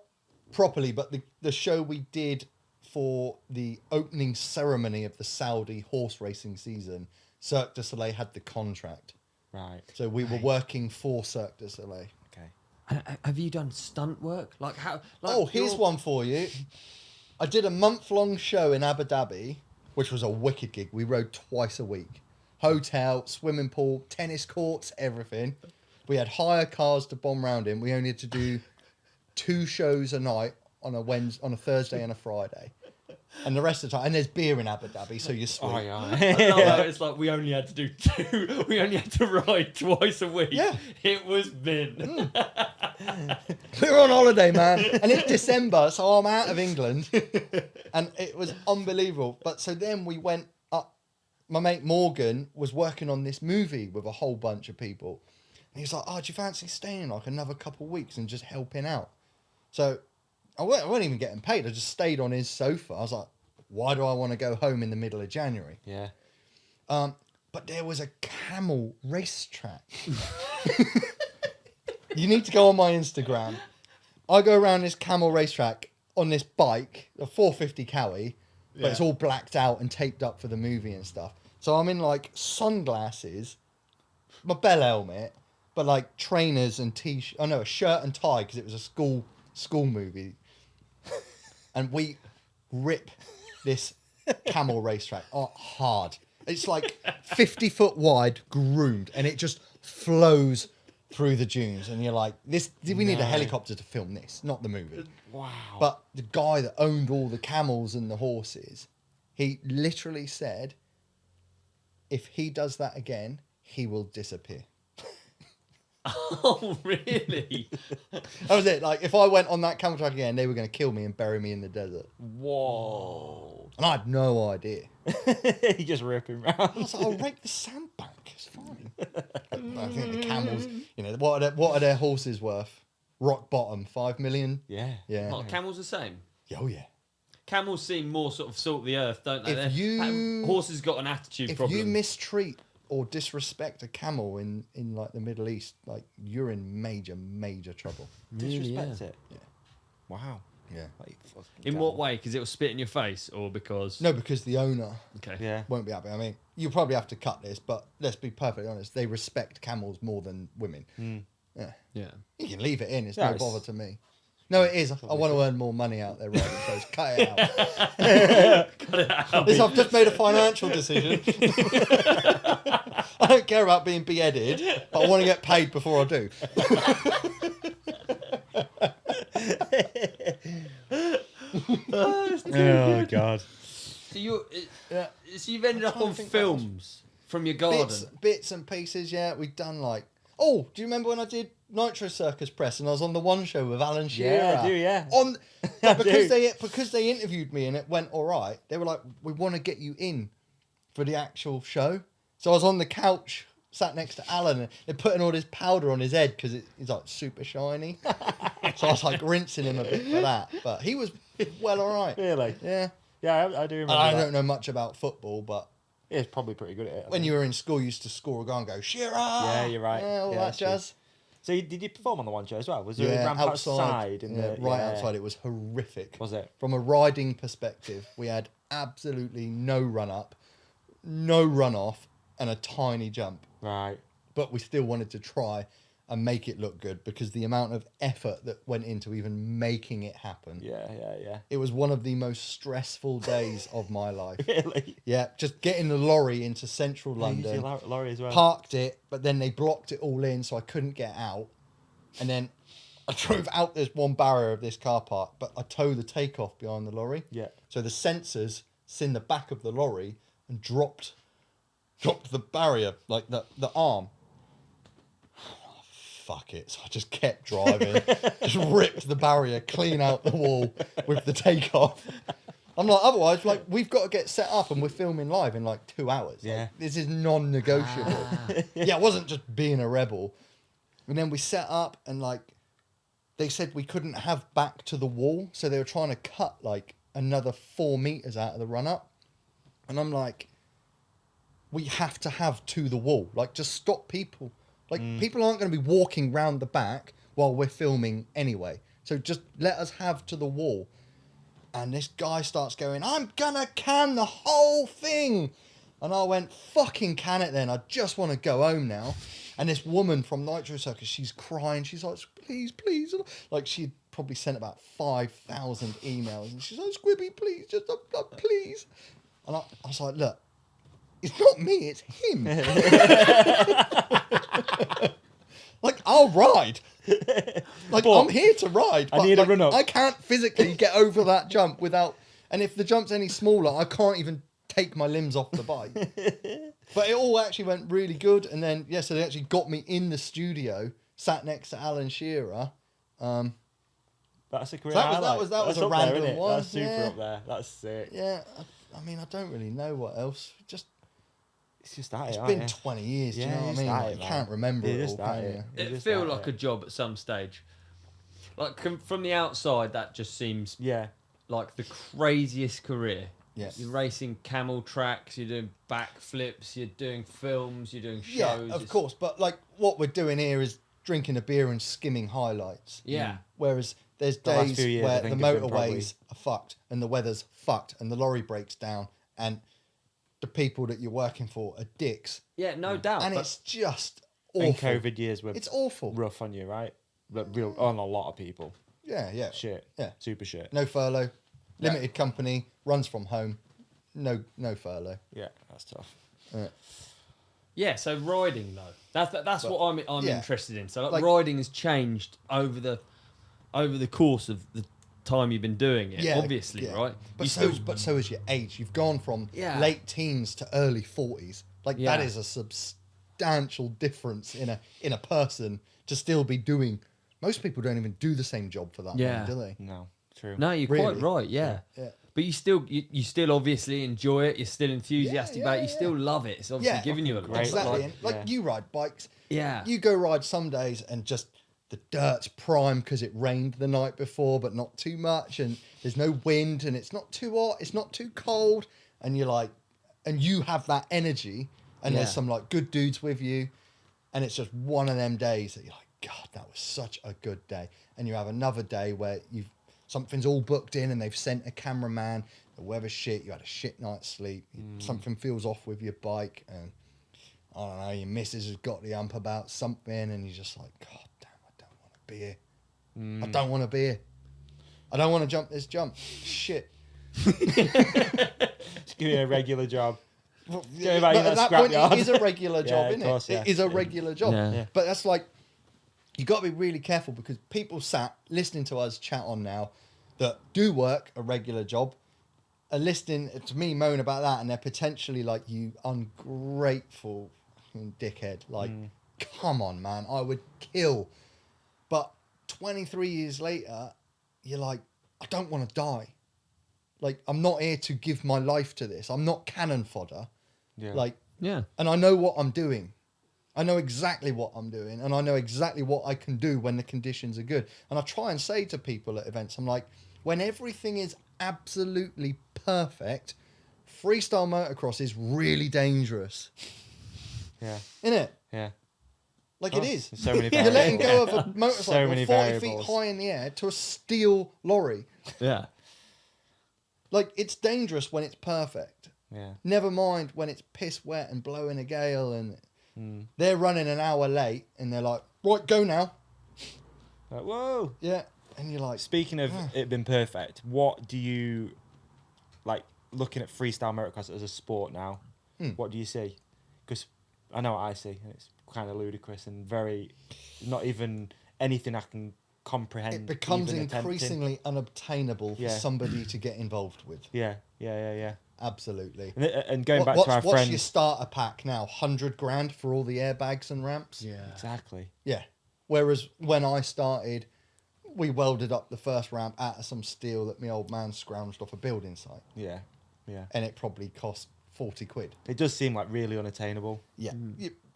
properly, but the show we did for the opening ceremony of the Saudi horse racing season, Cirque du Soleil had the contract. Right. So we were working for Cirque du Soleil. Okay. Have you done stunt work? Like how? Like Oh, here's one for you. I did a month-long show in Abu Dhabi, which was a wicked gig. We rode twice a week. Hotel, swimming pool, tennis courts, everything. We had hire cars to bomb round in. We only had to do 2 shows a night on a Thursday and a Friday. And the rest of the time, and there's beer in Abu Dhabi, so you're sweet. Oh, yeah. I love how it's like we only had to do 2. We only had to ride twice a week. Yeah. It was bin. We're on holiday, man. And it's December, so I'm out of England. And it was unbelievable. But so then we went up. My mate Morgan was working on this movie with a whole bunch of people. And he was like, do you fancy staying like another couple of weeks and just helping out? So I wasn't even getting paid. I just stayed on his sofa. I was like, why do I want to go home in the middle of January? Yeah. But there was a camel racetrack. You need to go on my Instagram. I go around this camel racetrack on this bike, a 450 Cowie, but it's all blacked out and taped up for the movie and stuff. So I'm in like sunglasses, my bell helmet, but like trainers and t-shirt. Oh no, a shirt and tie because it was a school movie. And we rip this camel racetrack hard. It's like 50 foot wide, groomed, and it just flows through the dunes. And you're like, we need a helicopter to film this, not the movie. Wow. But the guy that owned all the camels and the horses, he literally said, if he does that again, he will disappear. Oh, really? That was it. Like, if I went on that camel track again, they were going to kill me and bury me in the desert. Whoa. And I had no idea. You just rip him round. I was like, I'll rake the sand back. It's fine. I think the camels, what are their horses worth? Rock bottom, 5 million? Yeah. Yeah. What, camels the same? Oh, yeah. Camels seem more sort of salt of the earth, don't they? If Horses got an attitude If problem. you mistreat or disrespect a camel in like the Middle East, like you're in major trouble. Disrespect it. Yeah. Wow. Yeah. Like, fucking In camel. what way? Because it will spit in your face, or because? No, because the owner Okay. Yeah. won't be happy. I mean, you probably have to cut this, but let's be perfectly honest. They respect camels more than women. Yeah. Yeah. You can leave it in. It's Yeah, no it's- bother to me. No, it is. I want to earn more money out there, right? So cut it out. Cut it out. I've just made a financial decision. I don't care about being beheaded, but I want to get paid before I do. Oh, God. So you, Yeah. so you've ended up trying to on think what else. films from your garden. Bits and pieces, yeah. We've done like... Oh, do you remember when I did Nitro Circus Press and I was on the One Show with Alan Shearer? Yeah, I do, yeah. But because do. because they interviewed me and it went all right, they were like, we want to get you in for the actual show. So I was on the couch, sat next to Alan, and they're putting all this powder on his head because he's like super shiny. So I was like rinsing him a bit for that. But he was well all right. Really? Yeah. Yeah, I do remember I that. don't know much about football, but Yeah, it's probably pretty good at it. I when think. you were in school, you used to score a goal and go, Shearer! Yeah, you're right. Yeah, all Yeah, that that's true. jazz. So did you perform on the One Show as well? Was there a Yeah, ramp outside? In yeah, the, right yeah. outside. It was horrific. Was it? From a riding perspective, we had absolutely no run up, no run off, and a tiny jump. Right. but we still wanted to try and make it look good because the amount of effort that went into even making it happen. Yeah. It was one of the most stressful days of my life. Really? Yeah, just getting the lorry into central London. Lorry as well. Parked it, but then they blocked it all in, so I couldn't get out. And then I drove out this one barrier of this car park, but I towed the takeoff behind the lorry. Yeah. So the sensors in the back of the lorry and dropped the barrier, like the arm. Oh, fuck it. So I just kept driving, just ripped the barrier clean out the wall with the takeoff. I'm like, otherwise, like, we've got to get set up and we're filming live in like 2 hours. Yeah. Like, this is non-negotiable. Yeah, I wasn't just being a rebel. And then we set up and like, they said we couldn't have back to the wall. So they were trying to cut like another 4 meters out of the run up. And I'm like, we have to have to the wall. Like, just stop people. Like, people aren't going to be walking round the back while we're filming anyway. So just let us have to the wall. And this guy starts going, I'm gonna can the whole thing. And I went, fucking can it then. I just want to go home now. And this woman from Nitro Circus, she's crying. She's like, please, please. Like, she'd probably sent about 5,000 emails. And she's like, Squibby, please, just please. And I was like, look, it's not me, it's him. Like, I'll ride. Like, But I'm here to ride. But I need like, a run up. I can't physically get over that jump without... And if the jump's any smaller, I can't even take my limbs off the bike. But it all actually went really good. And then, yeah, so they actually got me in the studio, sat next to Alan Shearer. That's a career So that was- highlight. that was That's a up there, random innit? one, That's super yeah. up there. That's sick. Yeah, I mean, I don't really know what else. It's just that. It's been 20 years, do you know what I mean? Like, you can't remember You're it all, just can at you? it. You're It just feel at like it. a job at some stage. Like from the outside, that just seems Yeah. like the craziest career. Yeah. You're racing camel tracks, you're doing backflips, you're doing films, you're doing shows. Yeah, of it's- course. But like what we're doing here is drinking a beer and skimming highlights. Yeah. Whereas there's The last days few years, I where the think, have been motorways are fucked and the weather's fucked and the lorry breaks down and the people that you're working for are dicks. Yeah, no doubt. And but it's just And awful. COVID years were It's awful. rough on you, right? Real on a lot of people. Yeah. Shit. Yeah. Super shit. No furlough. Limited company. Runs from home. No furlough. Yeah, that's tough. yeah, so riding though. That's what I'm yeah. interested in. So Like- riding has changed over the course of the time you've been doing it. Obviously, yeah. right? But You so is your age. You've gone from Yeah. late teens to early 40s. Like Yeah. that is a substantial difference in a person to still be doing. Most people don't even do the same job for that Yeah. long, do they? No, true. No, you're Really? quite right. Yeah. Yeah. But you still obviously enjoy it. You're still enthusiastic Yeah, about it. yeah, You still love it. It's obviously Yeah. giving you a Great. Exactly. Like, And, like yeah. you ride bikes. Yeah. You go ride some days and just the dirt's prime because it rained the night before, but not too much, and there's no wind, and it's not too hot, it's not too cold, and you're like, and you have that energy, and there's Yeah. some like good dudes with you, and it's just one of them days that you're like, God, that was such a good day, and you have another day where something's all booked in, and they've sent a cameraman, the weather's shit, you had a shit night's sleep, something feels off with your bike, and I don't know, your missus has got the ump about something, and you're just like, God damn, I don't want to be here. I don't want to be here. I don't want to jump this jump. Shit. Just give me a regular job. Well, Go back in at that that point, scrapyard. it is a regular Yeah, job, of isn't course, it? yeah. It is a regular job. Yeah. Yeah. But that's like, you got to be really careful because people sat listening to us chat on now that do work a regular job are listening to me moan about that, and they're potentially like, you ungrateful fucking dickhead. Like, come on, man, I would kill. But 23 years later, you're like, I don't want to die. Like, I'm not here to give my life to this. I'm not cannon fodder. Yeah. Like, Yeah. and I know what I'm doing. I know exactly what I'm doing, and I know exactly what I can do when the conditions are good. And I try and say to people at events, I'm like, when everything is absolutely perfect, freestyle motocross is really dangerous. Yeah. Isn't it? Yeah. Like Oh, it is. so many You're letting go of variables. a motorcycle many 40 variables. feet high in the air to a steel lorry. Yeah. Like, it's dangerous when it's perfect. Yeah. Never mind when it's piss wet and blowing a gale and They're running an hour late, and they're like, right, go now. Like, whoa. Yeah. And you're like... Speaking of it being perfect, what do you, like, looking at freestyle motocross as a sport now, what do you see? Because I know what I see, and it's kind of ludicrous and very, not even anything I can comprehend. It becomes even attempting. increasingly unobtainable for somebody to get involved with. Yeah. Absolutely. And going back to our what's friends... your starter pack now? 100 grand for all the airbags and ramps? Yeah. Exactly. Yeah. Whereas when I started, we welded up the first ramp out of some steel that my old man scrounged off a building site. Yeah. And it probably cost 40 quid. It does seem like really unattainable. Yeah.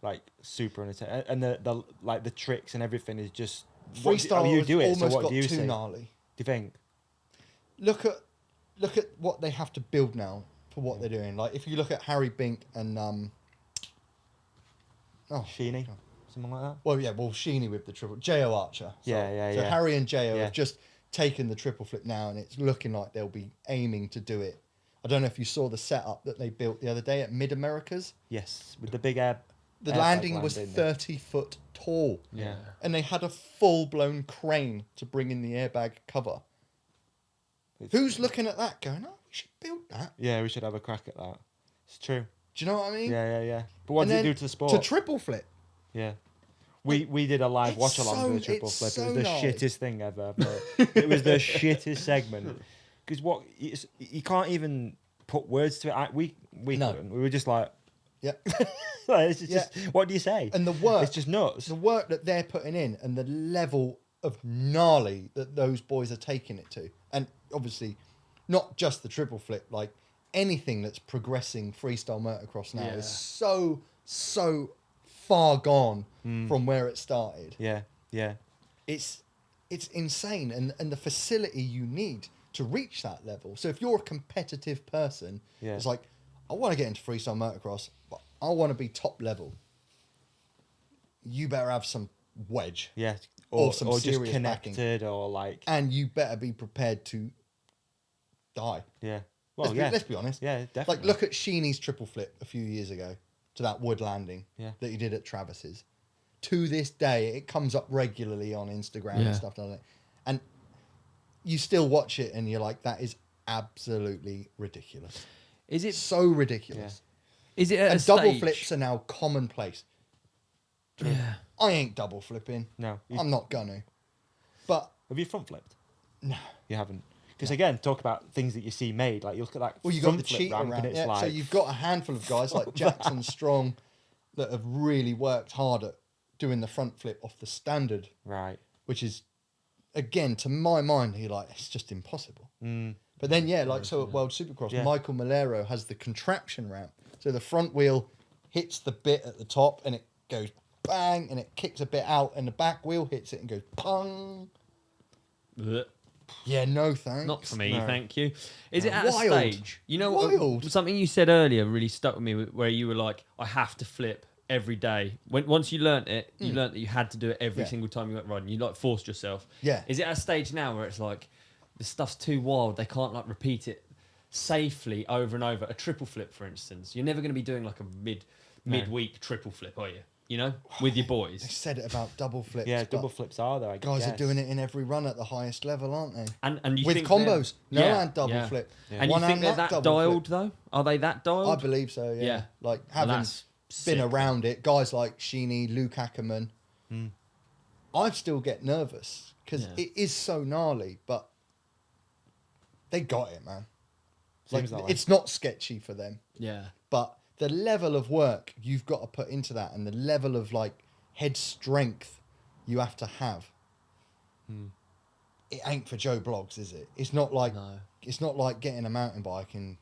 Like super unattainable. And the like the tricks and everything is just... Freestyle you do it, almost so what got do you too see? gnarly. Do you think? Look at what they have to build now for what they're doing. Like if you look at Harry Bink and Sheeny? Something like that? Well, Sheeny with the triple Jo Archer. So Harry and Jo have just taken the triple flip now, and it's looking like they'll be aiming to do it. I don't know if you saw the setup that they built the other day at Mid Americas. Yes, with the big air. The landing was 30 foot tall. Yeah. And they had a full blown crane to bring in the airbag cover. Who's looking at that going, oh, we should build that? Yeah, we should have a crack at that. It's true. Do you know what I mean? Yeah. But what does it do to the sport? To triple flip. Yeah. We did a live watch along to the triple flip. It was the shittest thing ever. But it was the shittest segment. Because you can't even put words to it. We couldn't. We were just like... Yeah. It's just, what do you say? And the work... It's just nuts. The work that they're putting in and the level of gnarly that those boys are taking it to. And obviously, not just the triple flip, like anything that's progressing freestyle motocross now is so far gone from where it started. Yeah. It's insane. And the facility you need to reach that level. So if you're a competitive person, it's like, I want to get into freestyle motocross, but I want to be top level. You better have some wedge. Yeah. Or some or serious just connected backing. or like... And you better be prepared to die. Yeah. Well, let's be honest. Yeah, definitely. Like, look at Sheeny's triple flip a few years ago to that wood landing that he did at Travis's. To this day, it comes up regularly on Instagram and stuff like that. And you still watch it and you're like, that is absolutely ridiculous. Is it so ridiculous? Yeah. Is it at and a double stage? flips are now commonplace. Yeah. I ain't double flipping. No. I'm not gonna. But have you front flipped? No. You haven't. Because again, talk about things that you see made. Like you look at that. Well, you got the cheater ramp, and it's like... So you've got a handful of guys like Jackson Strong that have really worked hard at doing the front flip off the standard. Right. Which is, again, to my mind, it's just impossible. But then, so at World Supercross, Michael Malero has the contraption ramp. So the front wheel hits the bit at the top and it goes bang and it kicks a bit out and the back wheel hits it and goes pong. Yeah, no thanks. Not for me, No. thank you. Is it at Wild. a stage? You know, Wild. Something you said earlier really stuck with me, where you were like, I have to flip every day. Once you learnt it, you learnt that you had to do it every single time you went riding. You like forced yourself. Yeah. Is it at a stage now where it's like, the stuff's too wild, they can't like repeat it safely over and over? A triple flip, for instance. You're never going to be doing like a midweek triple flip, are you? You know, with your They boys. said it about double flips. Yeah, but double flips are there. guys are doing it in every run at the highest level, aren't they? And you With think combos. No yeah, hand double yeah. flip. Yeah. And you One think hand they're nut that double dialed flip. though? Are they that dialed? I believe so, yeah. Yeah. Like, Well, having that's been sick. around it, guys like Sheeny, Luke Ackerman, I still get nervous because it is so gnarly, but they got it, man. Like, Seems that way. it's not sketchy for them, Yeah. but the level of work you've got to put into that and the level of like head strength you have to have, it ain't for Joe Bloggs, is it? It's not like it's not like getting a mountain bike and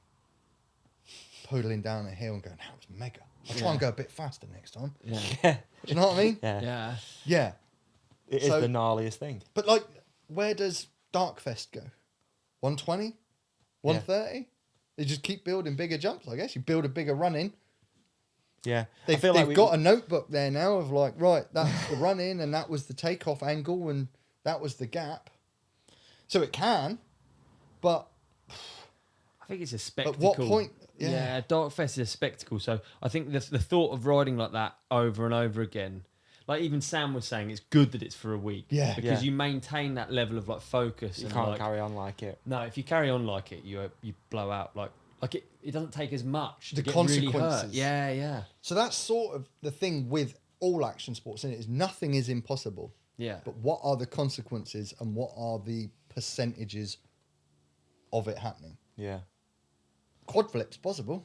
poodling down a hill and going, that was mega. I'll try and go a bit faster next time. Yeah. Yeah. Do you know what I mean? Yeah. Yeah. It is the gnarliest thing. But like, where does Darkfest go? 120? 130? They just keep building bigger jumps, I guess. You build a bigger run in. Yeah. They've got a notebook there now of like, right, that's the run in and that was the takeoff angle and that was the gap. So it can, but I think it's a at spectacle. what point Yeah, Darkfest is a spectacle. So I think the thought of riding like that over and over again, like even Sam was saying, it's good that it's for a week. Yeah. Because you maintain that level of like focus. You and can't like, carry on like it. No, if you carry on like it, you blow out. Like it doesn't take as much to The get really hurt. consequences. Yeah. So that's sort of the thing with all action sports, and it is nothing is impossible. Yeah. But what are the consequences and what are the percentages of it happening? Yeah. Quad flip's possible.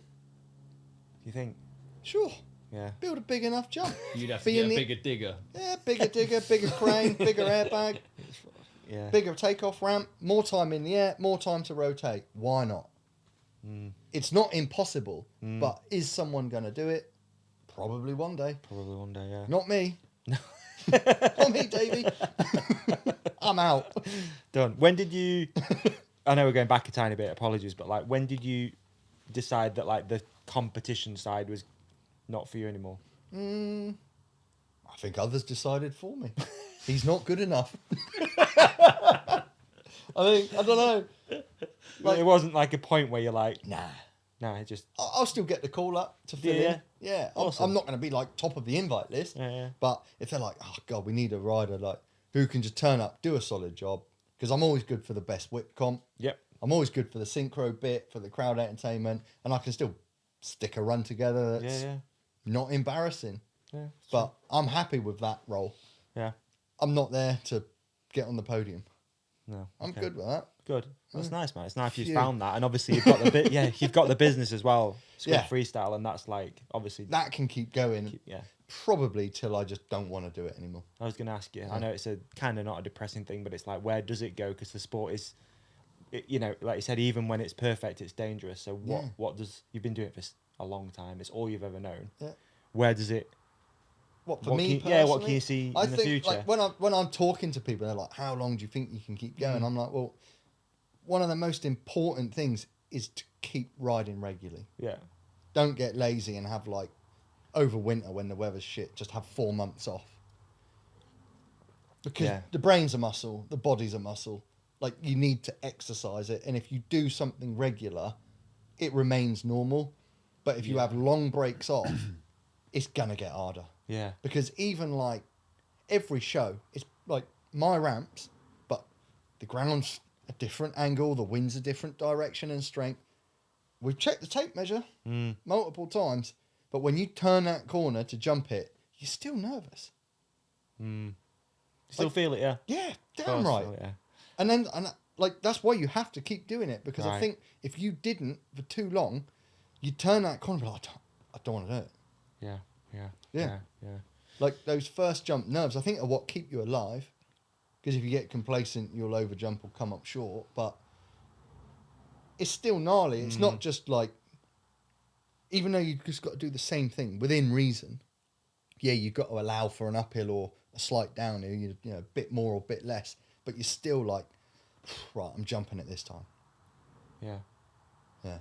You think? Sure. Yeah. Build a big enough jump. You'd have to Be get in a the- bigger digger. Yeah, bigger digger, bigger crane, bigger airbag, Yeah. bigger takeoff ramp, more time in the air, more time to rotate. Why not? It's not impossible, but is someone going to do it? Probably one day. Probably one day. Yeah. Not me. Not me, Davey. I'm out. Done. When did you? I know we're going back a tiny bit. Apologies, but like, when did you decide that like the competition side was not for you anymore? I think others decided for me. He's not good enough. I don't know. Like, it wasn't like a point where you're like, Nah. it just I'll still get the call up to fill Yeah. in. Yeah, Awesome. I'm not going to be like top of the invite list. Yeah. But if they're like, oh God, we need a rider like who can just turn up, do a solid job, because I'm always good for the best whip comp. Yep. I'm always good for the synchro bit, for the crowd entertainment, and I can still stick a run together that's Yeah. not embarrassing. Yeah. But I'm happy with that role. Yeah. I'm not there to get on the podium. No. I'm okay. good with that. Good. That's nice, man. It's nice you've Phew. found that, and obviously you've got the bit. Yeah, you've got the business as well. Squibb Yeah. Freestyle, and that's like obviously. That can keep going Yeah. probably till I just don't want to do it anymore. I was going to ask you. I know it's a kind of not a depressing thing, but it's like, where does it go? Because the sport is, you know, like you said, even when it's perfect, it's dangerous. So what does you've been doing it for a long time? It's all you've ever known. Yeah. Where does it? What for What me? can you- yeah, what personally? can you see I in the think, future? Like when I'm talking to people, they're like, "How long do you think you can keep going?" I'm like, "Well, one of the most important things is to keep riding regularly. Yeah. Don't get lazy and have like over winter when the weather's shit. Just have 4 months off because Yeah. the brain's a muscle, the body's a muscle. Like you need to exercise it, and if you do something regular, it remains normal. But if you have long breaks off, it's gonna get harder. Yeah. Because even like every show, it's like my ramps, but the ground's a different angle, the wind's a different direction and strength. We've checked the tape measure multiple times, but when you turn that corner to jump it, you're still nervous. Still feel it, yeah. Yeah, Of damn course, right. feel it, yeah. And like that's why you have to keep doing it, because I Right. think if you didn't for too long, you turn that corner and be like, I don't want to do it. Yeah. Yeah. Yeah. Yeah. Like those first jump nerves, I think, are what keep you alive. Because if you get complacent, you'll overjump or come up short. But it's still gnarly. It's not just like, even though you've just got to do the same thing within reason. Yeah, you've got to allow for an uphill or a slight downhill, you know, a bit more or a bit less. But you're still like, right, I'm jumping it this time. Yeah. Yeah.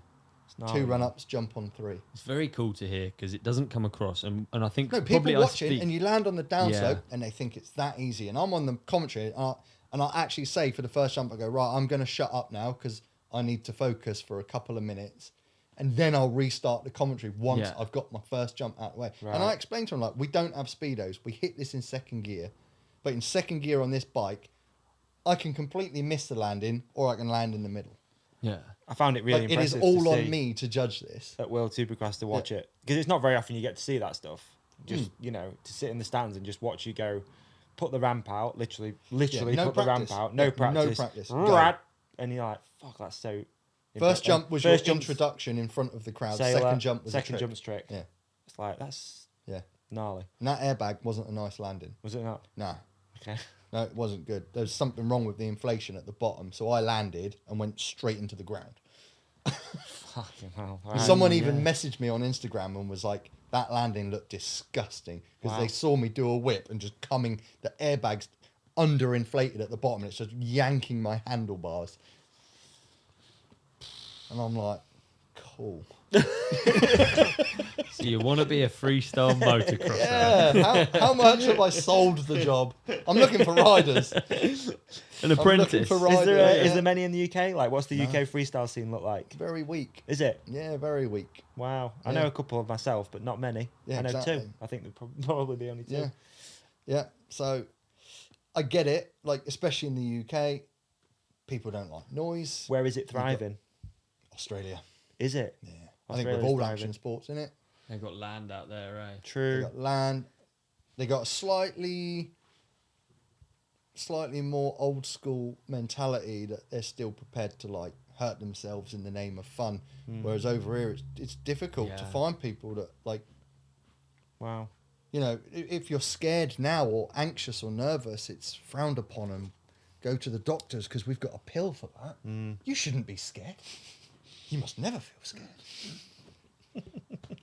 It's gnarly, 2 man. run-ups, jump on 3. It's very cool to hear because it doesn't come across, and I think No, people probably watching and you land on the downslope Yeah. and they think it's that easy. And I'm on the commentary and I actually say for the first jump, I go, right, I'm going to shut up now because I need to focus for a couple of minutes. And then I'll restart the commentary once I've got my first jump out of the way. And I Right. explained to him, like, we don't have speedos. We hit this in second gear. But in second gear on this bike, I can completely miss the landing or I can land in the middle. Yeah. I found it really Like, it is impressive. all to on see me to judge this. at World Supercross to watch it, because it's not very often you get to see that stuff. Just you know, to sit in the stands and just watch you go, put the ramp out, literally no put the ramp practice. out, no Yeah, practice, no practice. Go. Rat, and you're like, fuck, that's so. First jump was First your jump's introduction in front of the crowd. sailor, Second jump was a second trick. jump's trick. Yeah. It's like that's Yeah. gnarly. And that airbag wasn't a nice landing. Was it not? Nah. Okay. No, it wasn't good. There was something wrong with the inflation at the bottom. So I landed and went straight into the ground. Fucking hell. And someone even messaged me on Instagram and was like, that landing looked disgusting. Because Wow. they saw me do a whip and just coming, the airbag's underinflated at the bottom. And it's just yanking my handlebars. And I'm like, cool. So you want to be a freestyle motocrosser? Yeah. How much have I sold the job? I'm looking for riders. An apprentice. for Is there, Right, yeah. is there many in the UK? Like, what's the UK freestyle scene look like? Very weak. Is it? Yeah, very weak. Wow. I Yeah. know a couple of myself, but not many. Yeah, I know exactly. 2. I think there'd probably be only 2. Yeah. Yeah. So I get it. Like, especially in the UK, people don't like noise. Where is it thriving? Australia. Is it? Yeah. I think Australia's with all thriving. action sports in it. They've got land out there, eh? They True. got land. They got a slightly more old school mentality that they're still prepared to like hurt themselves in the name of fun. Whereas over here, it's difficult to Yeah. find people that like, Wow. you know, if you're scared now or anxious or nervous, it's frowned upon and go to the doctors because we've got a pill for that. You shouldn't be scared. You must never feel scared.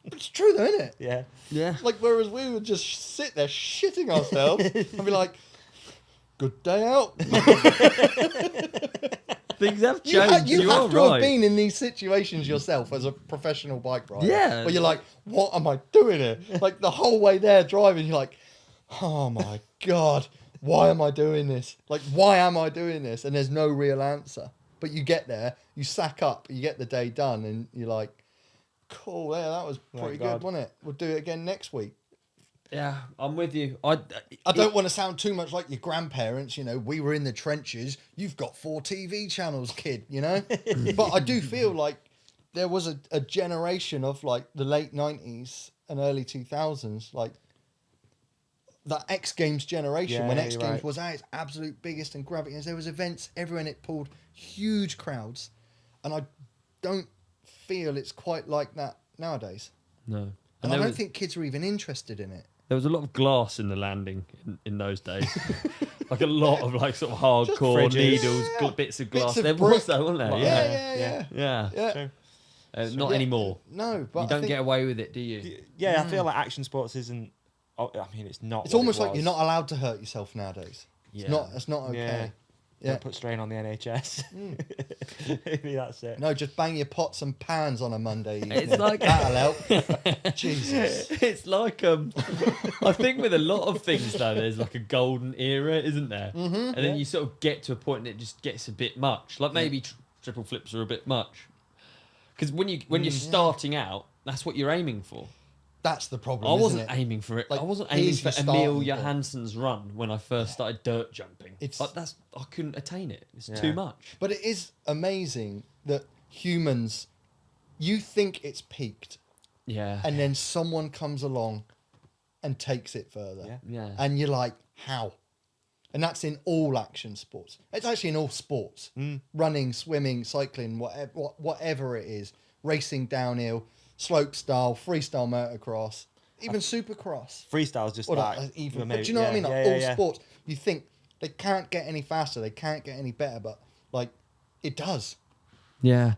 But it's true though, isn't it? Yeah. Yeah. Like, whereas we would just sit there shitting ourselves and be like, good day out. Things have You, changed. you are have to right. have been in these situations yourself as a professional bike rider. Yeah. Where you're like, what am I doing here? Like, the whole way there driving, you're like, oh my God, why am I doing this? Like, why am I doing this? And there's no real answer. But you get there, you sack up, you get the day done, and you're like, cool, yeah, that was pretty good, God. wasn't it? We'll do it again next week. Yeah, I'm with you. I don't want to sound too much like your grandparents, you know, we were in the trenches, you've got 4 TV channels, kid, you know? But I do feel like there was a generation of like the late 90s and early 2000s, like that X Games generation, Yeah, when X you're Games right. was at its absolute biggest and gravity. There was events everywhere and it pulled huge crowds. And I don't feel it's quite like that nowadays. No. And there I don't was, think kids are even interested in it. there was a lot of glass in the landing in those days. Like a lot of like sort of hardcore fridges. needles, Yeah. Bits of Bits glass. of There brick. was though, wasn't there? Yeah, Yeah. yeah. Yeah. True. Not Yeah. anymore. No, but You I don't think get away with it, do you? Yeah, I feel like action sports isn't. I mean, it's not. it's what almost it like you're was. not allowed to hurt yourself nowadays. Yeah. It's not okay. Yeah. Yeah. Don't put strain on the NHS. Maybe that's it. No, just bang your pots and pans on a Monday evening. It's like- that'll help. Jesus. It's like I think with a lot of things though, there's like a golden era, isn't there? Mm-hmm, and then you sort of get to a point and it just gets a bit much. Like maybe triple flips are a bit much. Because when you're starting out, that's what you're aiming for. That's the problem. I wasn't isn't it? aiming for it. Like, I wasn't aiming here's for your Emil starting point. Johansson's run when I first started dirt jumping. It's- Like I couldn't attain it. It's Yeah. too much. But it is amazing that humans, you think it's peaked, Yeah. and then someone comes along and takes it further. Yeah. Yeah. And you're like, how? And that's in all action sports. It's actually in all sports. Running, swimming, cycling, whatever it is. Racing downhill, slope style, freestyle motocross, even supercross. Freestyle's just Or like. like, even, maybe- but do you know what I mean? Like yeah, all yeah. sports, you think they can't get any faster, they can't get any better, but like it does. Yeah.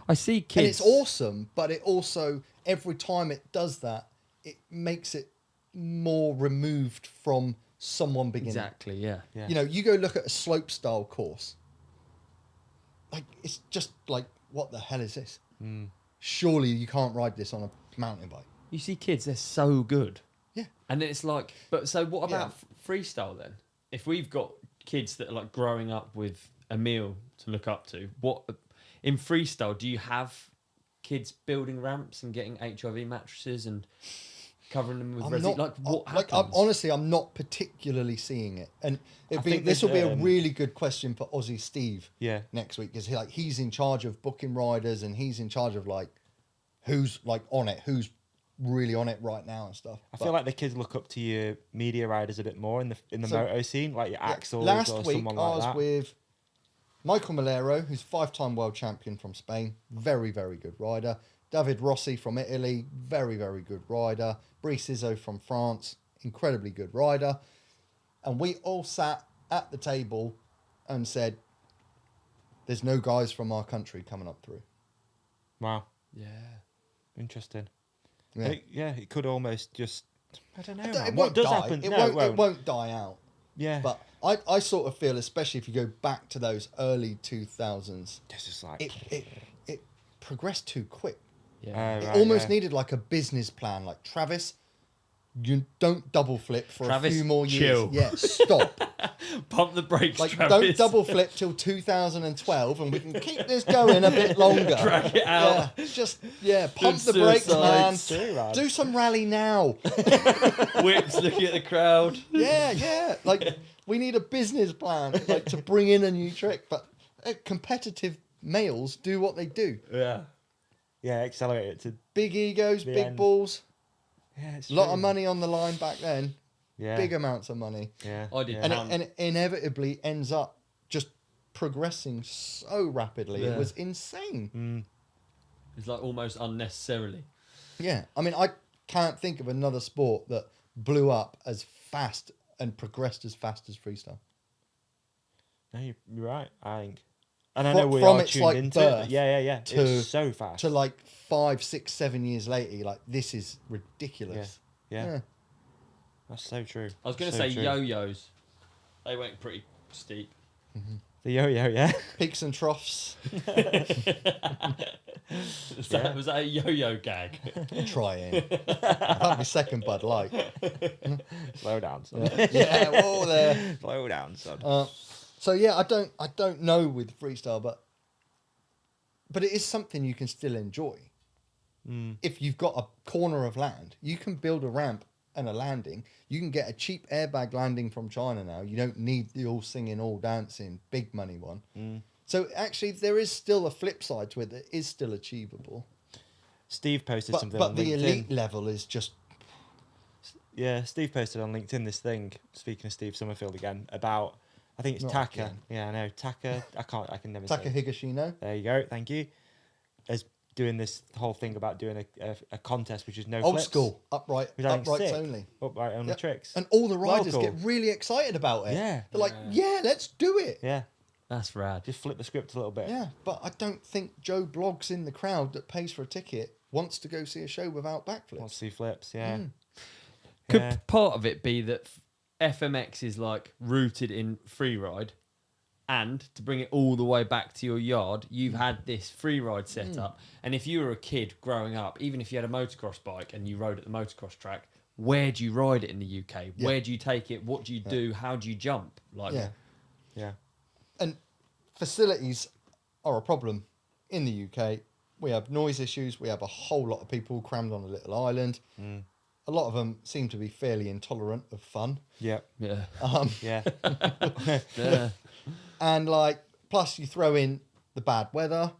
I see kids. And it's awesome, but it also, every time it does that, it makes it more removed from someone beginning. Exactly. Yeah. Yeah. You know, you go look at a slope style course. Like, it's just like, what the hell is this? Surely you can't ride this on a mountain bike. You see kids, they're so good. Yeah. And then it's like, but so what about Yeah. freestyle then? If we've got kids that are like growing up with a meal to look up to, what in freestyle do you have kids building ramps and getting HIV mattresses and covering them with resi? Like what happens? Honestly, I'm not particularly seeing it. And think this will be there's, a really good question for Aussie Steve Yeah. next week, because he's in charge of booking riders and he's in charge of like who's like on it, who's really on it right now and stuff. I feel like the kids look up to your media riders a bit more in the So- moto scene, like your Axel Last or week someone I like was that. with Michael Malero, who's 5-time world champion from Spain, very, very good rider. David Rossi from Italy, very, very good rider. Brice Izzo from France, incredibly good rider. And we all sat at the table and said, there's no guys from our country coming up through. Wow, yeah. interesting. Yeah. It could almost just. I don't know. It man. won't What does die. happen? It, No, won't, it won't die out. Yeah, But I sort of feel, especially if you go back to those early 2000s, it's just like. it progressed too quick. Yeah. It almost needed like a business plan. Like, Travis, you don't double flip for Travis, a few more years. chill. Yeah, stop. Pump the brakes, Like, Travis. don't double flip till 2012, and we can keep this going a bit longer. Drag it out. Pump the brakes, man. Suicides. Do some rally now. Whips looking at the crowd. Yeah. Like, we need a business plan, like, to bring in a new trick. But competitive males do what they do. Yeah, accelerate it to Big egos, The big end. balls. yeah, it's A lot true. of money on the line back then. Yeah, Big amounts of money. Yeah, I did yeah. And, pound. it inevitably ends up just progressing so rapidly. Yeah. It was insane. It's like almost unnecessarily. Yeah. I mean, I can't think of another sport that blew up as fast and progressed as fast as freestyle. No, you're right. I think, and I Fro- know we from are its, tuned like, into it. birth But yeah. to- It's so fast. To like 5, 6, 7 years later, like, this is ridiculous. Yeah. That's so true. I was going to So say true. yo-yos. They went pretty steep. The yo-yo, yeah. Peaks and troughs. Was that a yo-yo gag? Trying. That'd be second Bud Light. Slow down, son. Yeah, whoa there. Slow down, son. So yeah, I don't know with freestyle, but it is something you can still enjoy. If you've got a corner of land, you can build a ramp and a landing. You can get a cheap airbag landing from China now. You don't need the all singing, all dancing, big money one. So actually, there is still a flip side to it that is still achievable. Steve posted But something on the LinkedIn. elite level is just Yeah, Steve posted on LinkedIn this thing, speaking of Steve Summerfield again, about, I think it's Not Taka. again. Yeah, I know. Taka, I can never Taka say it. Higashino. There you go, thank you. As doing this whole thing about doing a contest, which is no Old flips, school, upright, which I think uprights sick. only. Upright only Yep. tricks. And all the Well riders cool. get really excited about it. Yeah. They're like, yeah, let's do it. Yeah, That's rad. just flip the script a little bit. Yeah, but I don't think Joe Bloggs in the crowd that pays for a ticket wants to go see a show without backflips. Want to see flips, yeah. Could Yeah. part of it be that FMX is like rooted in freeride, and to bring it all the way back to your yard, you've had this freeride set up. And if you were a kid growing up, even if you had a motocross bike and you rode at the motocross track, where do you ride it in the UK? Yeah. Where do you take it? What do you do? How do you jump? Like, Yeah. Yeah. And facilities are a problem in the UK. We have noise issues. We have a whole lot of people crammed on a little island. A lot of them seem to be fairly intolerant of fun. Yeah. yeah, Yeah. yeah. And like, plus you throw in the bad weather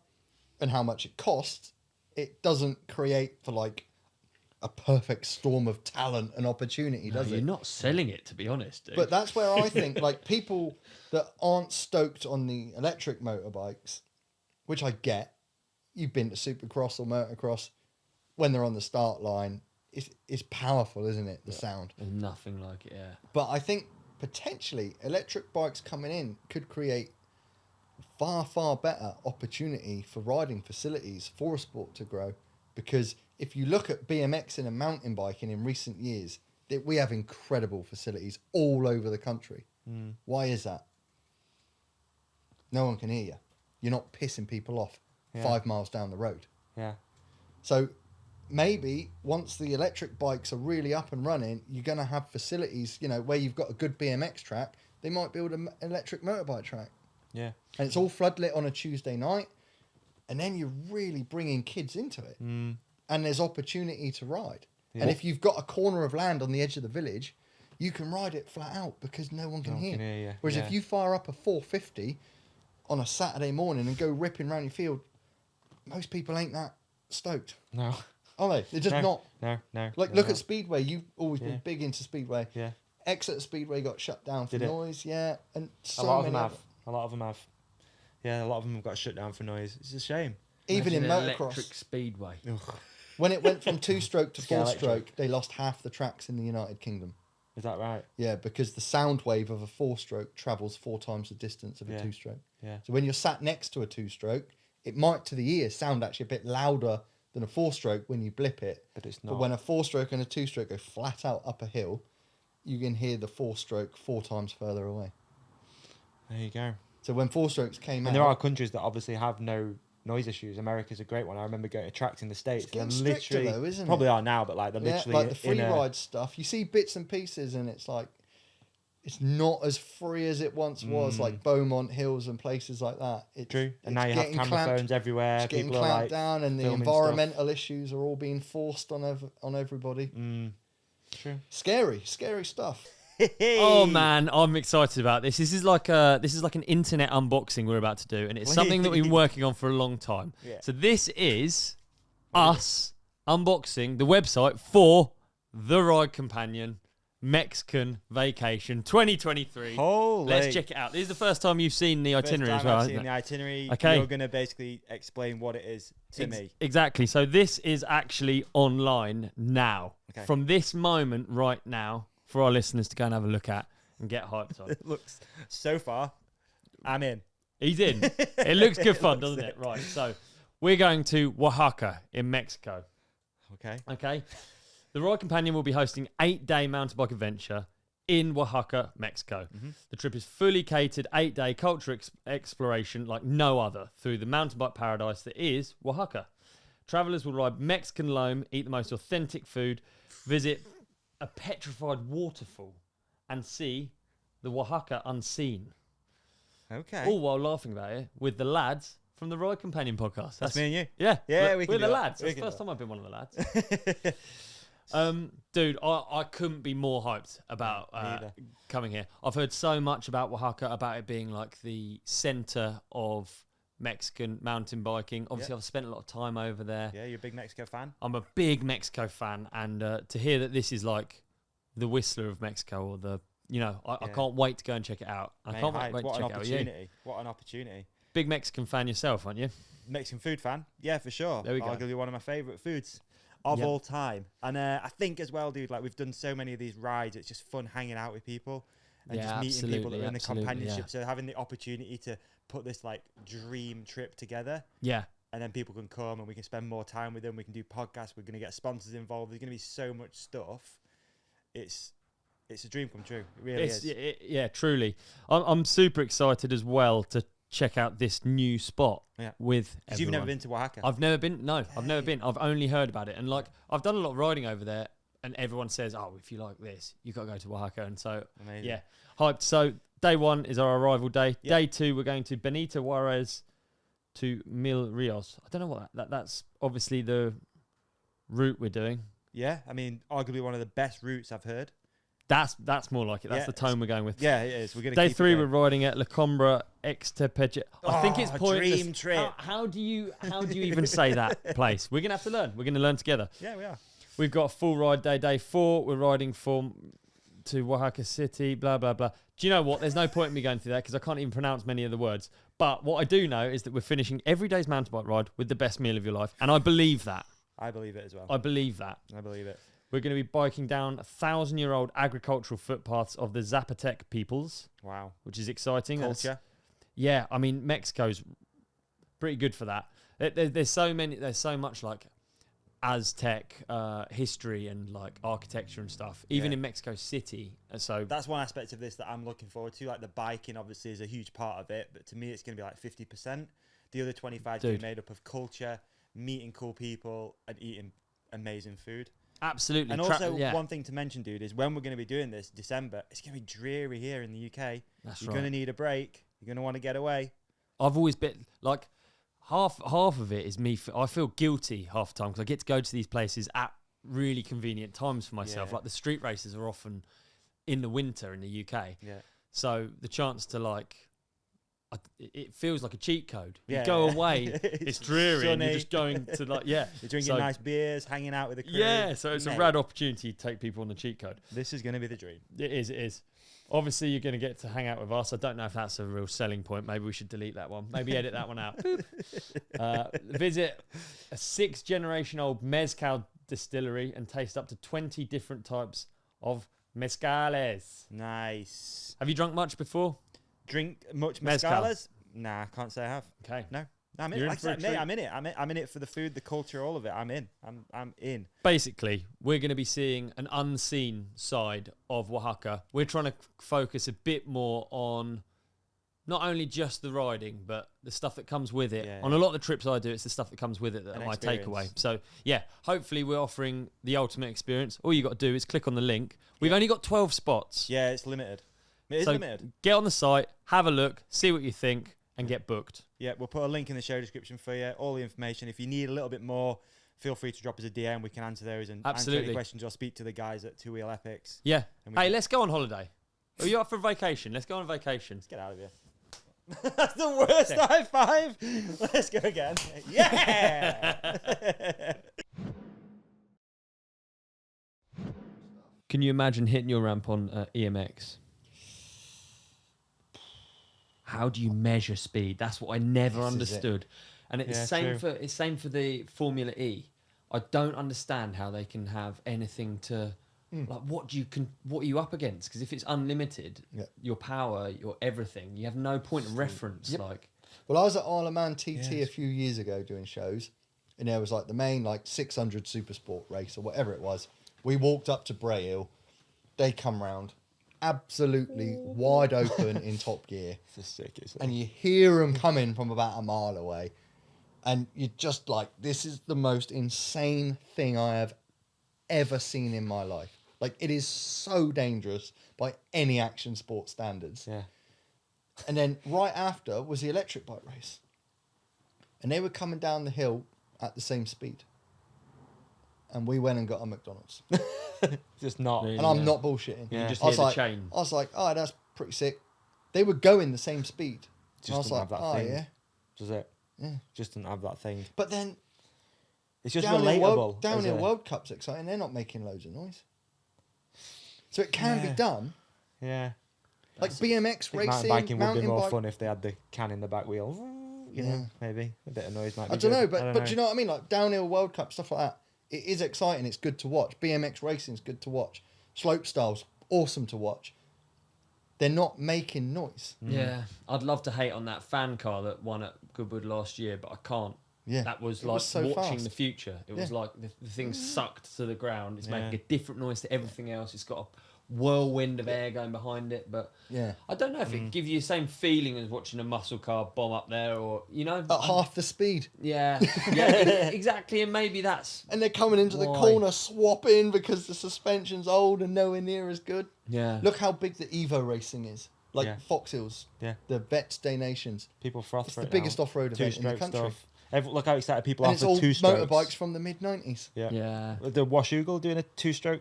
and how much it costs, it doesn't create for like a perfect storm of talent and opportunity, No, does you're it? not selling it, to be honest, dude. But that's where I think like people that aren't stoked on the electric motorbikes, which I get, you've been to Supercross or motocross, when they're on the start line, it's powerful, isn't it? The sound. There's nothing like it, yeah. But I think potentially electric bikes coming in could create far, far better opportunity for riding facilities for a sport to grow. Because if you look at BMX and mountain biking in recent years, we have incredible facilities all over the country. Why is that? No one can hear you. You're not pissing people off Yeah. 5 miles down the road. Yeah. So maybe once the electric bikes are really up and running, you're going to have facilities, where you've got a good BMX track. They might build an electric motorbike track. Yeah. And it's all floodlit on a Tuesday night. And then you're really bringing kids into it. And there's opportunity to ride. Yeah. And if you've got a corner of land on the edge of the village, you can ride it flat out because no one can No one hear. can hear you, Whereas yeah. if you fire up a 450 on a Saturday morning and go ripping around your field, most people ain't that stoked. No. Are they? They're just not. No. Like, they're look not. at Speedway. You've always Yeah. been big into Speedway. Yeah. Exeter Speedway got shut down for Did it? noise. Yeah. And so A lot of many them have. other- A lot of them have. Yeah, a lot of them have got shut down for noise. It's a shame. Even in Imagine motocross. electric speedway. Ugh. When it went from 2-stroke to Scale 4-stroke, electric. they lost half the tracks in the United Kingdom. Is that right? Yeah, because the sound wave of a 4-stroke travels 4 times the distance of a Yeah. 2-stroke. Yeah. So when you're sat next to a 2-stroke, it might to the ear sound actually a bit louder than a 4-stroke when you blip it. But it's But not. when a 4-stroke and a 2-stroke go flat out up a hill, you can hear the 4-stroke 4 times further away. There you go. So when 4-strokes came out, And there are countries that obviously have no noise issues. America's a great one. I remember going to tracks in the States. It's getting They're stricter literally, though, isn't probably it? are now, but like they're literally like the free in a, ride stuff. You see bits and pieces, and it's like it's not as free as it once was. Like Beaumont Hills and places like that. True. And now you have camera phones everywhere. It's getting People are clamped like down, and the filming environmental issues are all being forced on everybody. True. Scary stuff. Oh man, I'm excited about this. This is like an internet unboxing we're about to do, and it's something that we've been working on for a long time. Yeah. So this is us unboxing the website for the Ride Companion Mexican Vacation 2023. Holy. Let's check it out. This is the first time you've seen the itinerary as well. I've Isn't seen it? the itinerary. Okay. You're going to basically explain what it is to me. Exactly. So this is actually online now. Okay. From this moment right now, for our listeners to go and have a look at and get hyped on. It looks so far. I'm in. He's in. It looks good fun, doesn't it? Right. So we're going to Oaxaca in Mexico. Okay. The Ride Companion will be hosting 8-day mountain bike adventure in Oaxaca, Mexico. The trip is fully catered 8-day culture exploration like no other through the mountain bike paradise that is Oaxaca. Travelers will ride Mexican loam, eat the most authentic food, visit a petrified waterfall, and see the Oaxaca unseen. Okay. All while laughing about it with the lads from the Ride Companion podcast. That's me and you. Yeah. Yeah, we're we can the do lads. that. That's the first time I've been one of the lads. Dude, I couldn't be more hyped about coming here. I've heard so much about Oaxaca, about it being like the center of Mexican mountain biking. Obviously, I've spent a lot of time over there. Yeah, you're a big Mexico fan? I'm a big Mexico fan, and to hear that this is like the Whistler of Mexico, or the, I can't wait to go and check it out. I can't wait to check it out. Yeah. What an opportunity. Big Mexican fan yourself, aren't you? Mexican food fan? Yeah, for sure. There we go. Arguably one of my favourite foods of all time. And I think as well, dude, like we've done so many of these rides, it's just fun hanging out with people and just meeting people that are in the companionship. So having the opportunity to put this like dream trip together. Yeah. And then people can come and we can spend more time with them. We can do podcasts. We're going to get sponsors involved. There's going to be so much stuff. It's a dream come true. It really is. Yeah, truly. I'm super excited as well to check out this new spot with everyone. You've never been to Oaxaca? I've never been. No, I've never been. I've only heard about it. And like, I've done a lot of riding over there, and everyone says, oh, if you like this, you got to go to Oaxaca. And so, amazing. Yeah, hyped. So day 1 is our arrival day. Yep. Day 2, we're going to Benito Juarez to Mil Rios. I don't know what that's obviously the route we're doing. Yeah, I mean, arguably one of the best routes I've heard. That's more like it. That's the tone we're going with. Yeah, it is. We're going to Day 3, we're riding at La Combra Extepeche. I think it's pointless. Dream trip. How do you even say that place? We're going to have to learn. We're going to learn together. Yeah, we are. We've got a full ride day. Day 4, we're riding to Oaxaca City, blah, blah, blah. Do you know what? There's no point in me going through that because I can't even pronounce many of the words. But what I do know is that we're finishing every day's mountain bike ride with the best meal of your life. And I believe that. I believe it as well. I believe that. I believe it. We're going to be biking down 1,000-year-old agricultural footpaths of the Zapotec peoples. Wow. Which is exciting. Culture. Yeah, I mean, Mexico's pretty good for that. There's so much like Aztec history and like architecture and stuff, even in Mexico City. So that's one aspect of this that I'm looking forward to. Like the biking obviously is a huge part of it, but to me it's going to be like 50%. The other 25 is going to be made up of culture, meeting cool people, and eating amazing food. Absolutely. And also, one thing to mention, dude, is when we're going to be doing this, December, it's going to be dreary here in the UK. You're going to need a break. You're going to want to get away. I've always been, like, half of it is me. I feel guilty half the time because I get to go to these places at really convenient times for myself. Yeah. Like, the street races are often in the winter in the UK. Yeah. So the chance to, like... it feels like a cheat code. You Yeah. go away, it's dreary, sunny. and you're just going to like, You're drinking nice beers, hanging out with the crew. Yeah, so it's a rad opportunity to take people on the cheat code. This is going to be the dream. It is. Obviously, you're going to get to hang out with us. I don't know if that's a real selling point. Maybe we should delete that one. Maybe edit that one out. Visit a 6th-generation-old mezcal distillery and taste up to 20 different types of mezcales. Nice. Have you drunk much before? Drink much mezcales? Nah, can't say I have. Okay. No. I'm in. Like I said, mate, I'm in it. I'm in it for the food, the culture, all of it. I'm in. I'm in. Basically, we're going to be seeing an unseen side of Oaxaca. We're trying to focus a bit more on not only just the riding, but the stuff that comes with it. Yeah, On yeah. a lot of the trips I do, it's the stuff that comes with it that An are my experience. takeaway. So, yeah, hopefully we're offering the ultimate experience. All you got to do is click on the link. We've only got 12 spots. Yeah, it's limited. It is So limited. get on the site, have a look, see what you think, and get booked. Yeah, we'll put a link in the show description for you. All the information. If you need a little bit more, feel free to drop us a DM. We can answer those and answer Absolutely. any questions or speak to the guys at Two Wheel Epics. Yeah. And we Hey, can- let's go on holiday. Are you up for a vacation? Let's go on a vacation. Let's get out of here. That's the worst high five. Let's go again. Yeah. Can you imagine hitting your ramp on EMX? How do you measure speed? That's what I never This is it. understood. And it's Yeah, same true. for the Formula E. I don't understand how they can have anything to like. What are you up against? Because if it's unlimited, Yeah. your power, your everything, you have no point of reference. Yep. Like, Well, I was at Isle of Man TT Yes. a few years ago doing shows, and there was like the main like 600 Super Sport race or whatever it was. We walked up to Bray Hill. They come round, absolutely wide open in top gear, It's the sickest. and you hear them coming from about a mile away, and you're just like, this is the most insane thing I have ever seen in my life. Like, it is so dangerous by any action sport standards. Yeah. And then right after was the electric bike race. And they were coming down the hill at the same speed. And we went and got a McDonald's. Just not. Really? And I'm Yeah. not bullshitting. Yeah. You just I was hear the like, chain. I was like, oh, that's pretty sick. They were going the same speed. Just And I was doesn't like, have that oh, thing. yeah. Does it? Yeah. Just doesn't have that thing. But then It's just downhill relatable. downhill as a- World Cup's exciting. They're not making loads of noise. So it can be Yeah. done. Yeah. Like BMX I think mountain racing, biking would be mountain more bike. fun if they had the can in the back wheel. You Yeah. know, maybe a bit of noise might be I don't good. know, I but don't do you know what I mean? Like downhill World Cup stuff like that. It is exciting. It's good to watch. BMX racing is good to watch. Slope styles awesome to watch. They're not making noise. Yeah, I'd love to hate on that fan car that won at Goodwood last year, but I can't. Yeah, That was it like was so watching fast. the future. It was Yeah. like the thing sucked to the ground. It's Yeah. making a different noise to everything else. It's got a whirlwind of air going behind it, but Yeah, I don't know if it gives you the same feeling as watching a muscle car bomb up there, or you know, at half the speed, yeah, yeah, exactly. And maybe that's and they're coming into the Why? corner swapping because the suspension's old and nowhere near as good. yeah. Look how big the Evo racing is. Like Yeah. Fox Hills, Yeah. the Vets Day Nations, People froth It's for the it biggest now. off-road event in the Two-stroke country. stuff. Look how excited people and are it's for all two-strokes. motorbikes from the mid-90s. Yeah. Yeah. The Washougal doing a two-stroke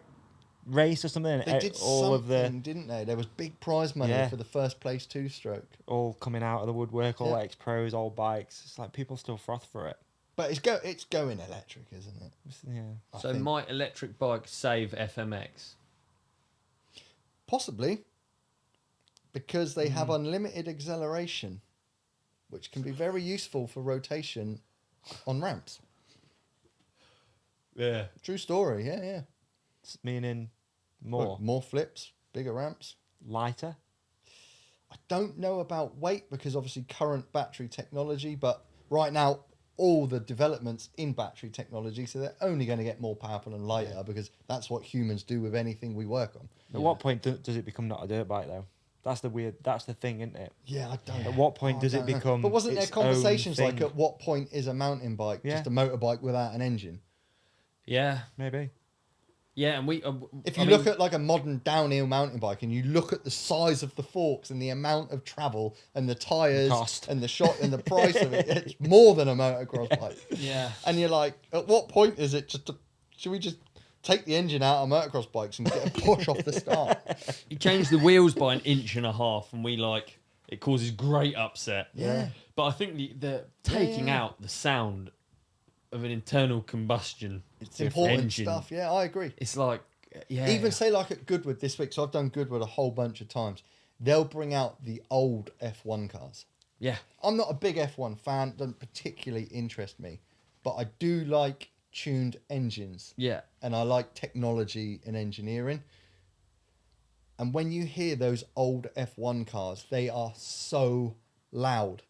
race or something. They did all something, of the didn't they? There was big prize money Yeah. for the first place two-stroke. all coming out of the woodwork, all Yeah. ex-pros, old bikes. It's like people still froth for it. But it's going electric, isn't it? Yeah. I So think. might electric bike save FMX? Possibly, because they have unlimited acceleration, which can be very useful for rotation on ramps. Yeah. True story, yeah. Meaning Well, more flips, bigger ramps. lighter. I don't know about weight because obviously current battery technology, but right now all the developments in battery technology, so they're only going to get more powerful and lighter because that's what humans do with anything we work on. At what point does it become not a dirt bike though? That's the thing, isn't it? Yeah, I don't. At what point I does it don't know. become? But wasn't there its own conversations like thing? at what point is a mountain bike Yeah. just a motorbike without an engine? Yeah. Maybe. Yeah, and we. If you look at like a modern downhill mountain bike and you look at the size of the forks and the amount of travel and the tires Cost. and the shot and the price of it, it's more than a motocross bike. Yeah. And you're like, at what point is it should we just take the engine out of motocross bikes and get a push off the start? You change the wheels by 1.5 inches, and it causes great upset. Yeah. But I think the taking yeah. out the sound of an internal combustion It's important engine, stuff. Yeah, I agree. It's like, yeah. Even say like at Goodwood this week, so I've done Goodwood a whole bunch of times. They'll bring out the old F1 cars. Yeah. I'm not a big F1 fan, doesn't particularly interest me, but I do like tuned engines. Yeah. And I like technology and engineering. And when you hear those old F1 cars, they are so loud.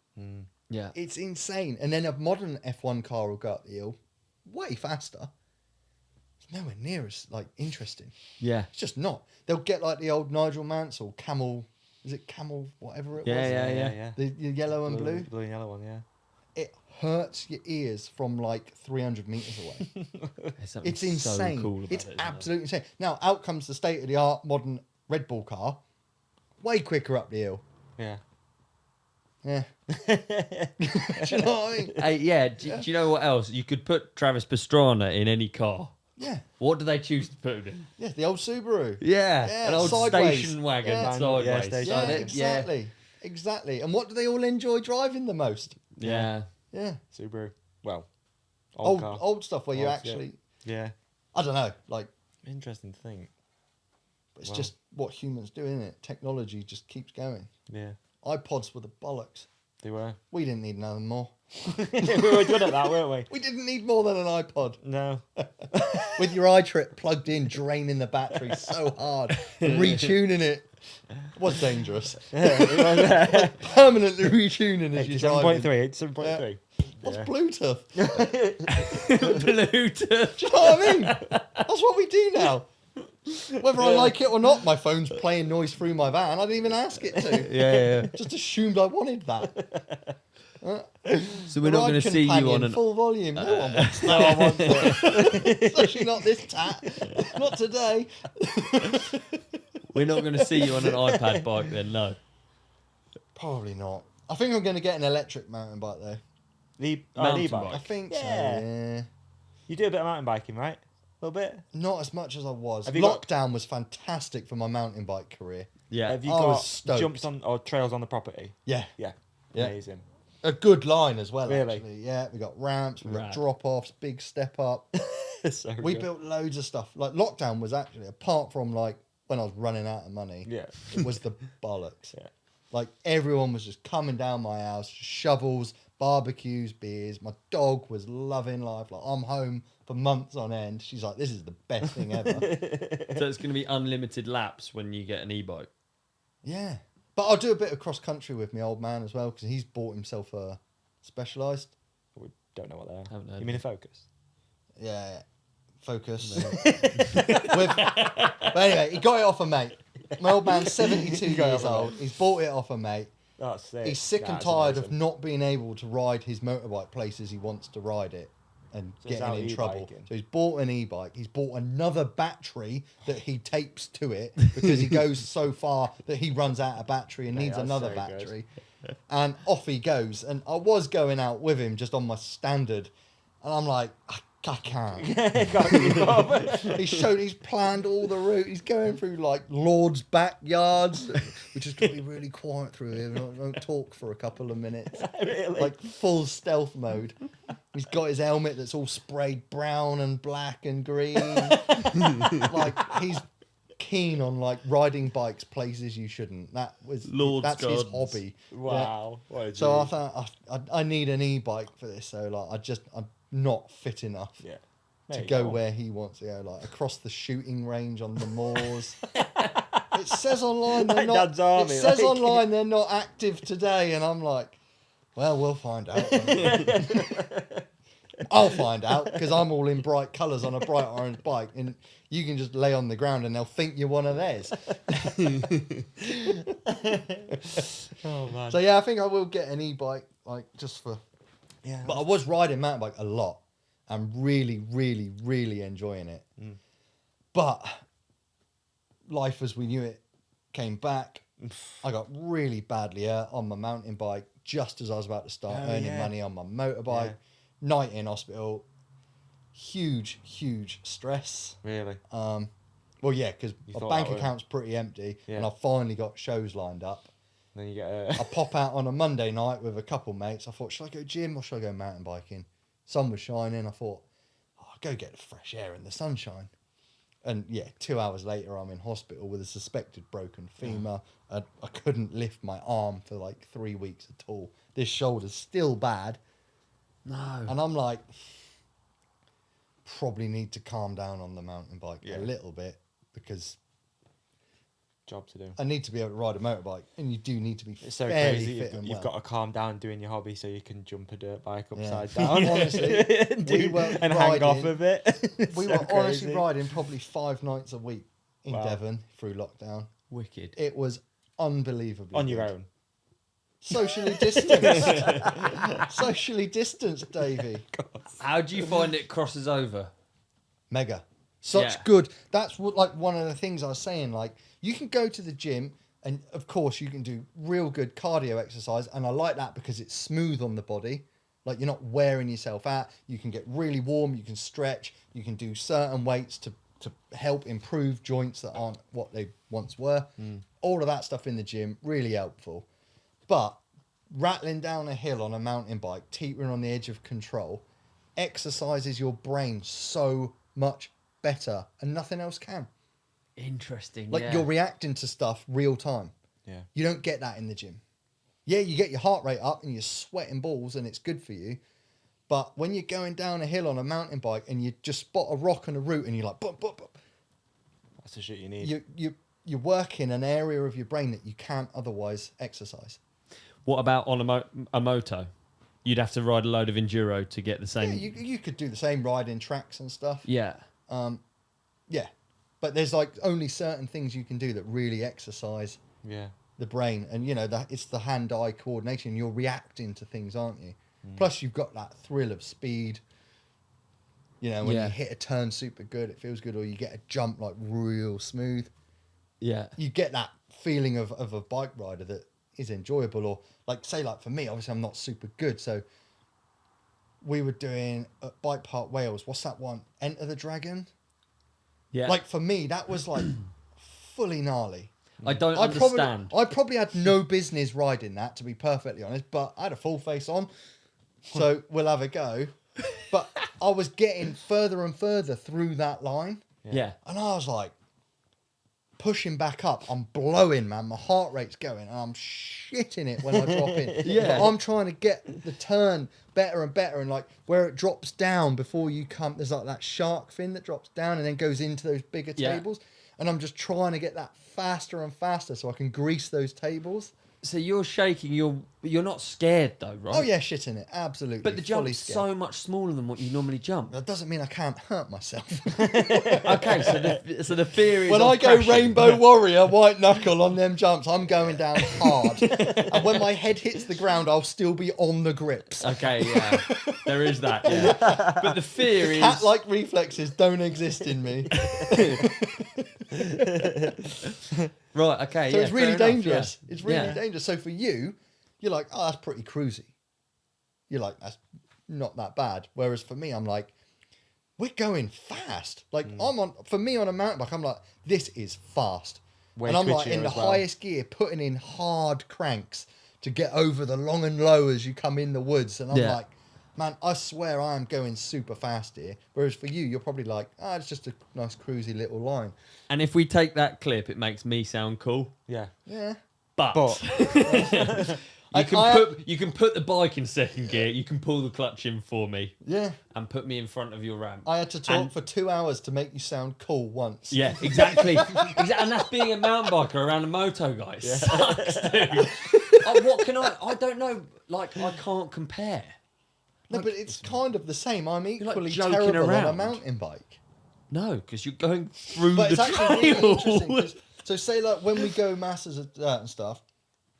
Yeah. It's insane. And then a modern F1 car will go up the hill way faster. It's nowhere near as like interesting. Yeah. It's just not. They'll get like the old Nigel Mansell camel Is it camel, whatever it Yeah, was? yeah. The yellow and blue. Blue and yellow one, yeah. It hurts your ears from like 300 meters away. There's something It's insane. So cool about It's it, isn't absolutely insane. Now, out comes the state-of-the-art modern Red Bull car. Way quicker up the hill. Yeah. Yeah. Do you know what I mean? Hey, yeah. Do you know what else? You could put Travis Pastrana in any car. Yeah. What do they choose to put him in? Yeah, the old Subaru. Yeah, an old sideways. station wagon Yeah. sideways. Yeah, station Yeah, wagon. exactly. Exactly. And what do they all enjoy driving the most? Yeah. Yeah. Subaru. Well, Old car. old stuff where you Old, actually, Yeah. I don't know, like, Interesting thing. it's Wow. just what humans do, isn't it? Technology just keeps going. Yeah. iPods were the bollocks. They were. We didn't need nothing more. We were good at that, weren't we? We didn't need more than an iPod. No. With your iTrip plugged in, draining the battery so hard, retuning it was dangerous. Permanently retuning as you're driving. 7.3. 7.3. What's Yeah. Bluetooth? Bluetooth. Do you know what I mean? That's what we do now. Whether I like it or not, my phone's playing noise through my van. I didn't even ask it to. Yeah. Just assumed I wanted that. So we're not Ride going to see you companion, on an. full volume. No one wants that. No one wants it. Especially not this tat. Not today. We're not going to see you on an iPad bike then. No. Probably not. I think I'm going to get an electric mountain bike though. Mountain e-bike. bike. I think Yeah. so. Yeah. You do a bit of mountain biking, right? A little bit. Not as much as I was. Have you got- Lockdown was fantastic for my mountain bike career. Yeah. Have you I got was stoked. jumps on or trails on the property? Yeah. Yeah. Yeah. Amazing. A good line as well, Really? actually. Yeah, we got ramps, we got Rad. drop-offs, big step up. So We good. built loads of stuff. Like, lockdown was actually, apart from, like, when I was running out of money, Yeah. it was the bollocks. Yeah. Like, everyone was just coming down my house, shovels, barbecues, beers. My dog was loving life. Like, I'm home for months on end. She's like, this is the best thing ever. So it's going to be unlimited laps when you get an e-bike. Yeah. But I'll do a bit of cross-country with my old man as well, because he's bought himself a Specialised. We don't know what they are. Haven't heard You mean a Focus? Yeah. Focus. But anyway, he got it off a mate. My old man's 72 He got it years off a old. He's bought it off a mate. That's sick. He's sick and That's tired of amazing. not being able to ride his motorbike places he wants to ride it and So he's getting out in trouble. e-biking. So he's bought an e-bike. He's bought another battery that he tapes to it because he goes so far that he runs out of battery and Mate, needs that's another so good. battery. And off he goes. And I was going out with him just on my standard. And I'm like, I can't. He's planned all the route. He's going through like Lord's backyards, which is going to be really quiet through here. I won't talk for a couple of minutes. Really? Like full stealth mode. He's got his helmet that's all sprayed brown and black and green. Like he's keen on like riding bikes places you shouldn't. That's his hobby. Wow. What a So I G. thought I need an e-bike for this. So like I'm not fit enough Yeah. to There you go where he wants to go, like across the shooting range on the moors. It says online they're Like not. Dad's Army, It says like- online they're not active today, and I'm like, well, we'll find out. I'll find out because I'm all in bright colours on a bright orange bike, and you can just lay on the ground and they'll think you're one of theirs. Oh man. So yeah, I think I will get an e-bike, like just for. Yeah. But I was riding mountain bike a lot. I'm really, really, really enjoying it. But life as we knew it came back. I got really badly hurt on my mountain bike just as I was about to start earning money on my motorbike. Yeah. Night in hospital. Huge, huge stress. Really. Well, yeah, because You my thought bank that would- account's pretty empty, Yeah. and I finally got shows lined up. Then you get I pop out on a Monday night with a couple mates. I thought, should I go gym or should I go mountain biking? Sun was shining. I thought, I'll go get the fresh air and the sunshine. And yeah, 2 hours later, I'm in hospital with a suspected broken femur. I couldn't lift my arm for like 3 weeks at all. This shoulder's still bad. No. And I'm like, probably need to calm down on the mountain bike a little bit because job to do. I need to be able to ride a motorbike, and you do need to be It's so fairly crazy. fit and You've well. got to calm down doing your hobby so you can jump a dirt bike Yeah. upside down. Honestly, we were and hang off riding- a bit. It's We so were honestly crazy. riding probably 5 nights a week in Wow. Devon through lockdown. Wicked. It was unbelievably On your good. own. Socially distanced. Socially distanced, Davey. How do you find it crosses over? Mega. Such Yeah. good. That's what, like, one of the things I was saying. Like, you can go to the gym, and of course you can do real good cardio exercise, and I like that because it's smooth on the body. Like, you're not wearing yourself out. You can get really warm. You can stretch. You can do certain weights to help improve joints that aren't what they once were. All of that stuff in the gym, really helpful. But rattling down a hill on a mountain bike, teetering on the edge of control, exercises your brain so much better, and nothing else can. Interesting. Like, yeah. you're reacting to stuff real time. Yeah. You don't get that in the gym. Yeah, you get your heart rate up and you're sweating balls and it's good for you. But when you're going down a hill on a mountain bike and you just spot a rock on a route and you're like, bump, bump, bump, That's the shit you need. you're working an area of your brain that you can't otherwise exercise. What about on a moto? You'd have to ride a load of enduro to get the same. Yeah, you could do the same riding tracks and stuff. Yeah. Yeah. But there's like only certain things you can do that really exercise Yeah. the brain, and you know that it's the hand-eye coordination. You're reacting to things, aren't you? Plus you've got that thrill of speed. You know, when Yeah. you hit a turn super good, it feels good, or you get a jump like real smooth. Yeah. You get that feeling of a bike rider that is enjoyable. Or like, say, like for me, obviously I'm not super good, so we were doing at Bike Park Wales, what's that one, Enter the Dragon? Yeah. Like, for me that was like fully gnarly. I don't understand. I probably had no business riding that, to be perfectly honest, but I had a full face on, so we'll have a go. But I was getting further and further through that line, yeah. and I was like pushing back up. I'm blowing, man. My heart rate's going, and I'm shitting it when I drop in. Yeah. But I'm trying to get the turn better and better, and like where it drops down before you come, there's like that shark fin that drops down and then goes into those bigger Yeah. tables. And I'm just trying to get that faster and faster so I can grease those tables. So you're shaking. You're not scared though, right? Oh yeah, shit in it, absolutely. But the fully jump's scared. so much smaller than what you normally jump. That doesn't mean I can't hurt myself. Okay, so the fear is When of I go crashing. Rainbow Warrior, white knuckle on them jumps, I'm going down hard. And when my head hits the ground, I'll still be on the grips. Okay, yeah, there is that. Yeah, but the fear is Cat-like reflexes don't exist in me. right. Okay, So yeah, it's really fair enough, dangerous. yeah. It's really Yeah. dangerous. So for you, you're like, oh, that's pretty cruisy. You're like, that's not that bad. Whereas for me, I'm like, we're going fast. Like for me on a mountain bike, I'm like, this is fast. Way and I'm like twitchier in the as well. highest gear, putting in hard cranks to get over the long and low as you come in the woods. And I'm Yeah. like, man, I swear I am going super fast here. Whereas for you, you're probably like, it's just a nice cruisy little line. And if we take that clip, it makes me sound cool. Yeah. Yeah. But you can put the bike in second gear. You can pull the clutch in for me Yeah. and put me in front of your ramp. I had to talk And- for 2 hours to make you sound cool once. Yeah, exactly. And that's being a mountain biker around a moto guy. It sucks, dude. What can I don't know. Like, I can't compare. No, but it's kind of the same. I'm like equally joking terrible on a around. mountain bike. No, because you're going through But the it's actually really trail. interesting. 'Cause- so say like when we go masses and stuff,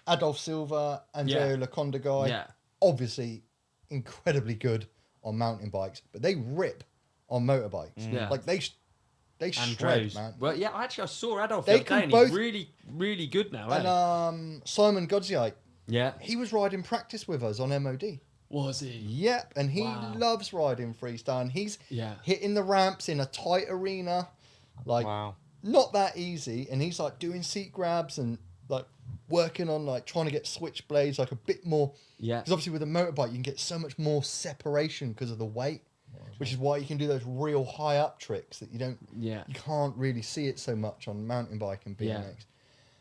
Adolf Silva, Andrea Yeah. Laconda guy, Yeah. obviously incredibly good on mountain bikes, but they rip on motorbikes. Yeah. Like they shred, Andrews. man. Well, yeah, actually, I saw Adolf They the other can day, and both- he's really, really good now. And Simon Godziak, yeah. he was riding practice with us on MOD. Was he? Yep, and he Wow. loves riding freestyle. And he's Yeah. hitting the ramps in a tight arena, like Wow. not that easy. And he's like doing seat grabs and like working on like trying to get switchblades like a bit more. Yeah. Because obviously with a motorbike you can get so much more separation because of the weight, which is why you can do those real high up tricks that you don't. Yeah. You can't really see it so much on mountain bike and BMX. Yeah.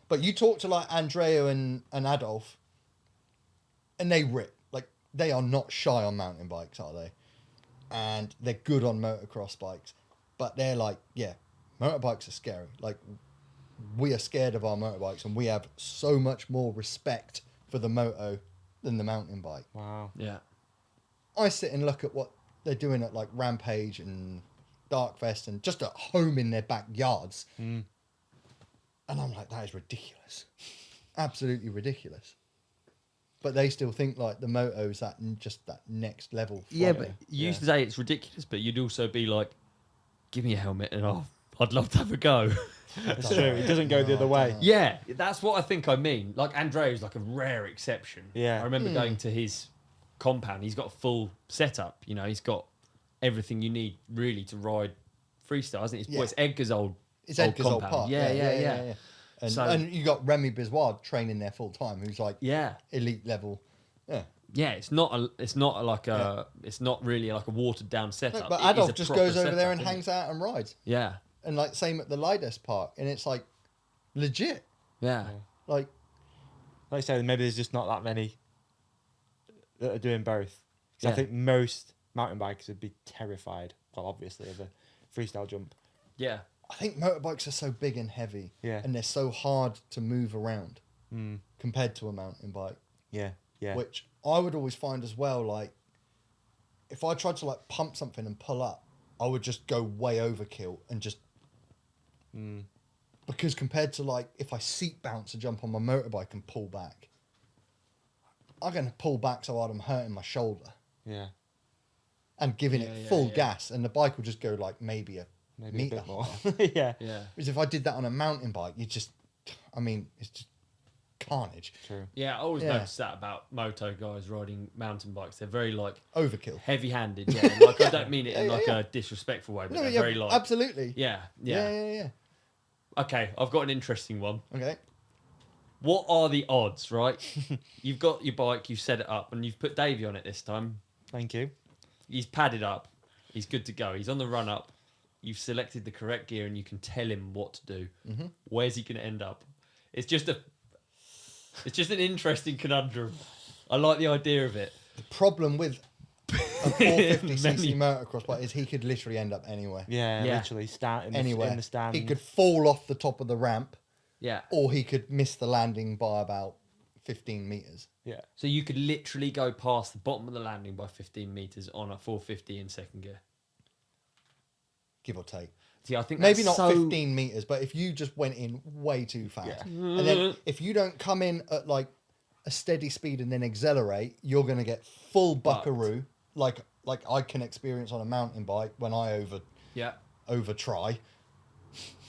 But you talk to like Andrea and Adolf, and they rip. Like they are not shy on mountain bikes, are they? And they're good on motocross bikes. But they're like, yeah, motorbikes are scary. Like we are scared of our motorbikes, and we have so much more respect for the moto than the mountain bike. Wow. Yeah. I sit and look at what they're doing at like Rampage and Darkfest and just at home in their backyards. And I'm like, that is ridiculous. absolutely ridiculous. But they still think like the moto's that next level. Yeah, flying. but you used to say it's ridiculous, but you'd also be like, "Give me a helmet, and I'd love to have a go." It's true. It doesn't go the other way. Yeah, that's what I think I mean. Like Andrea's like a rare exception. Yeah. I remember going to his compound. He's got a full setup. You know, he's got everything you need really to ride freestyle, isn't it? It's Edgar's old. It's Edgar's old compound. park. Yeah. And you got Remy Bisward training there full time, who's like elite level. Yeah. Yeah, it's not really like a watered down setup. But It is Adolf a just proper goes over there setup, and isn't hangs it? out and rides. Yeah. And like same at the Lides Park, and it's like legit. Yeah. Like Like I say, maybe there's just not that many that are doing both. 'Cause Yeah. I think most mountain bikers would be terrified, well, obviously, of a freestyle jump. Yeah. I think motorbikes are so big and heavy, Yeah. and they're so hard to move around Mm. compared to a mountain bike. Yeah, yeah. Which I would always find as well, like, if I tried to, like, pump something and pull up, I would just go way overkill and just... Because compared to, like, if I seat bounce and jump on my motorbike and pull back, I'm going to pull back so hard I'm hurting my shoulder Yeah. and giving Yeah, it yeah, full yeah. gas, and the bike will just go, like, maybe a Maybe a meter bit more. higher. Yeah. Yeah. Whereas if I did that on a mountain bike, you just... I mean, it's just carnage. True. Yeah, I always Yeah. noticed that about moto guys riding mountain bikes. They're very like Overkill. heavy-handed. Yeah, like I don't mean it in Yeah, like yeah. a disrespectful way, but No, they're yeah, very like absolutely. yeah. Yeah. Okay, I've got an interesting one. Okay. What are the odds, right? You've got your bike, you've set it up, and you've put Davey on it this time. Thank you. He's padded up. He's good to go. He's on the run up. You've selected the correct gear, and you can tell him what to do. Mm-hmm. Where's he going to end up? It's just an interesting conundrum. I like the idea of it. The problem with a 450cc Many- motocross bike is he could literally end up anywhere. Yeah, Yeah. literally start in the, Anywhere. in the stand. He could fall off the top of the ramp, Yeah. or he could miss the landing by about 15 meters. Yeah. So you could literally go past the bottom of the landing by 15 meters on a 450 in second gear. Give or take. See, I think Maybe that's not so... 15 meters, but if you just went in way too fast. Yeah. And then if you don't come in at like a steady speed and then accelerate, you're going to get full buckaroo, like I can experience on a mountain bike when I over try.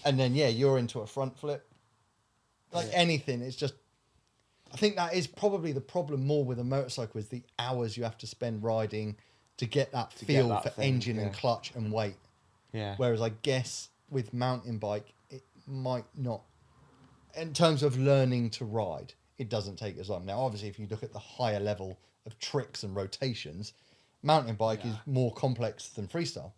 And then, you're into a front flip. Like anything, it's just... I think that is probably the problem more with a motorcycle is the hours you have to spend riding to get that feel that for thing, engine and clutch and weight. Yeah. Whereas I guess with mountain bike, it might not. In terms of learning to ride, it doesn't take as long. Now, obviously, if you look at the higher level of tricks and rotations, mountain bike is more complex than freestyle.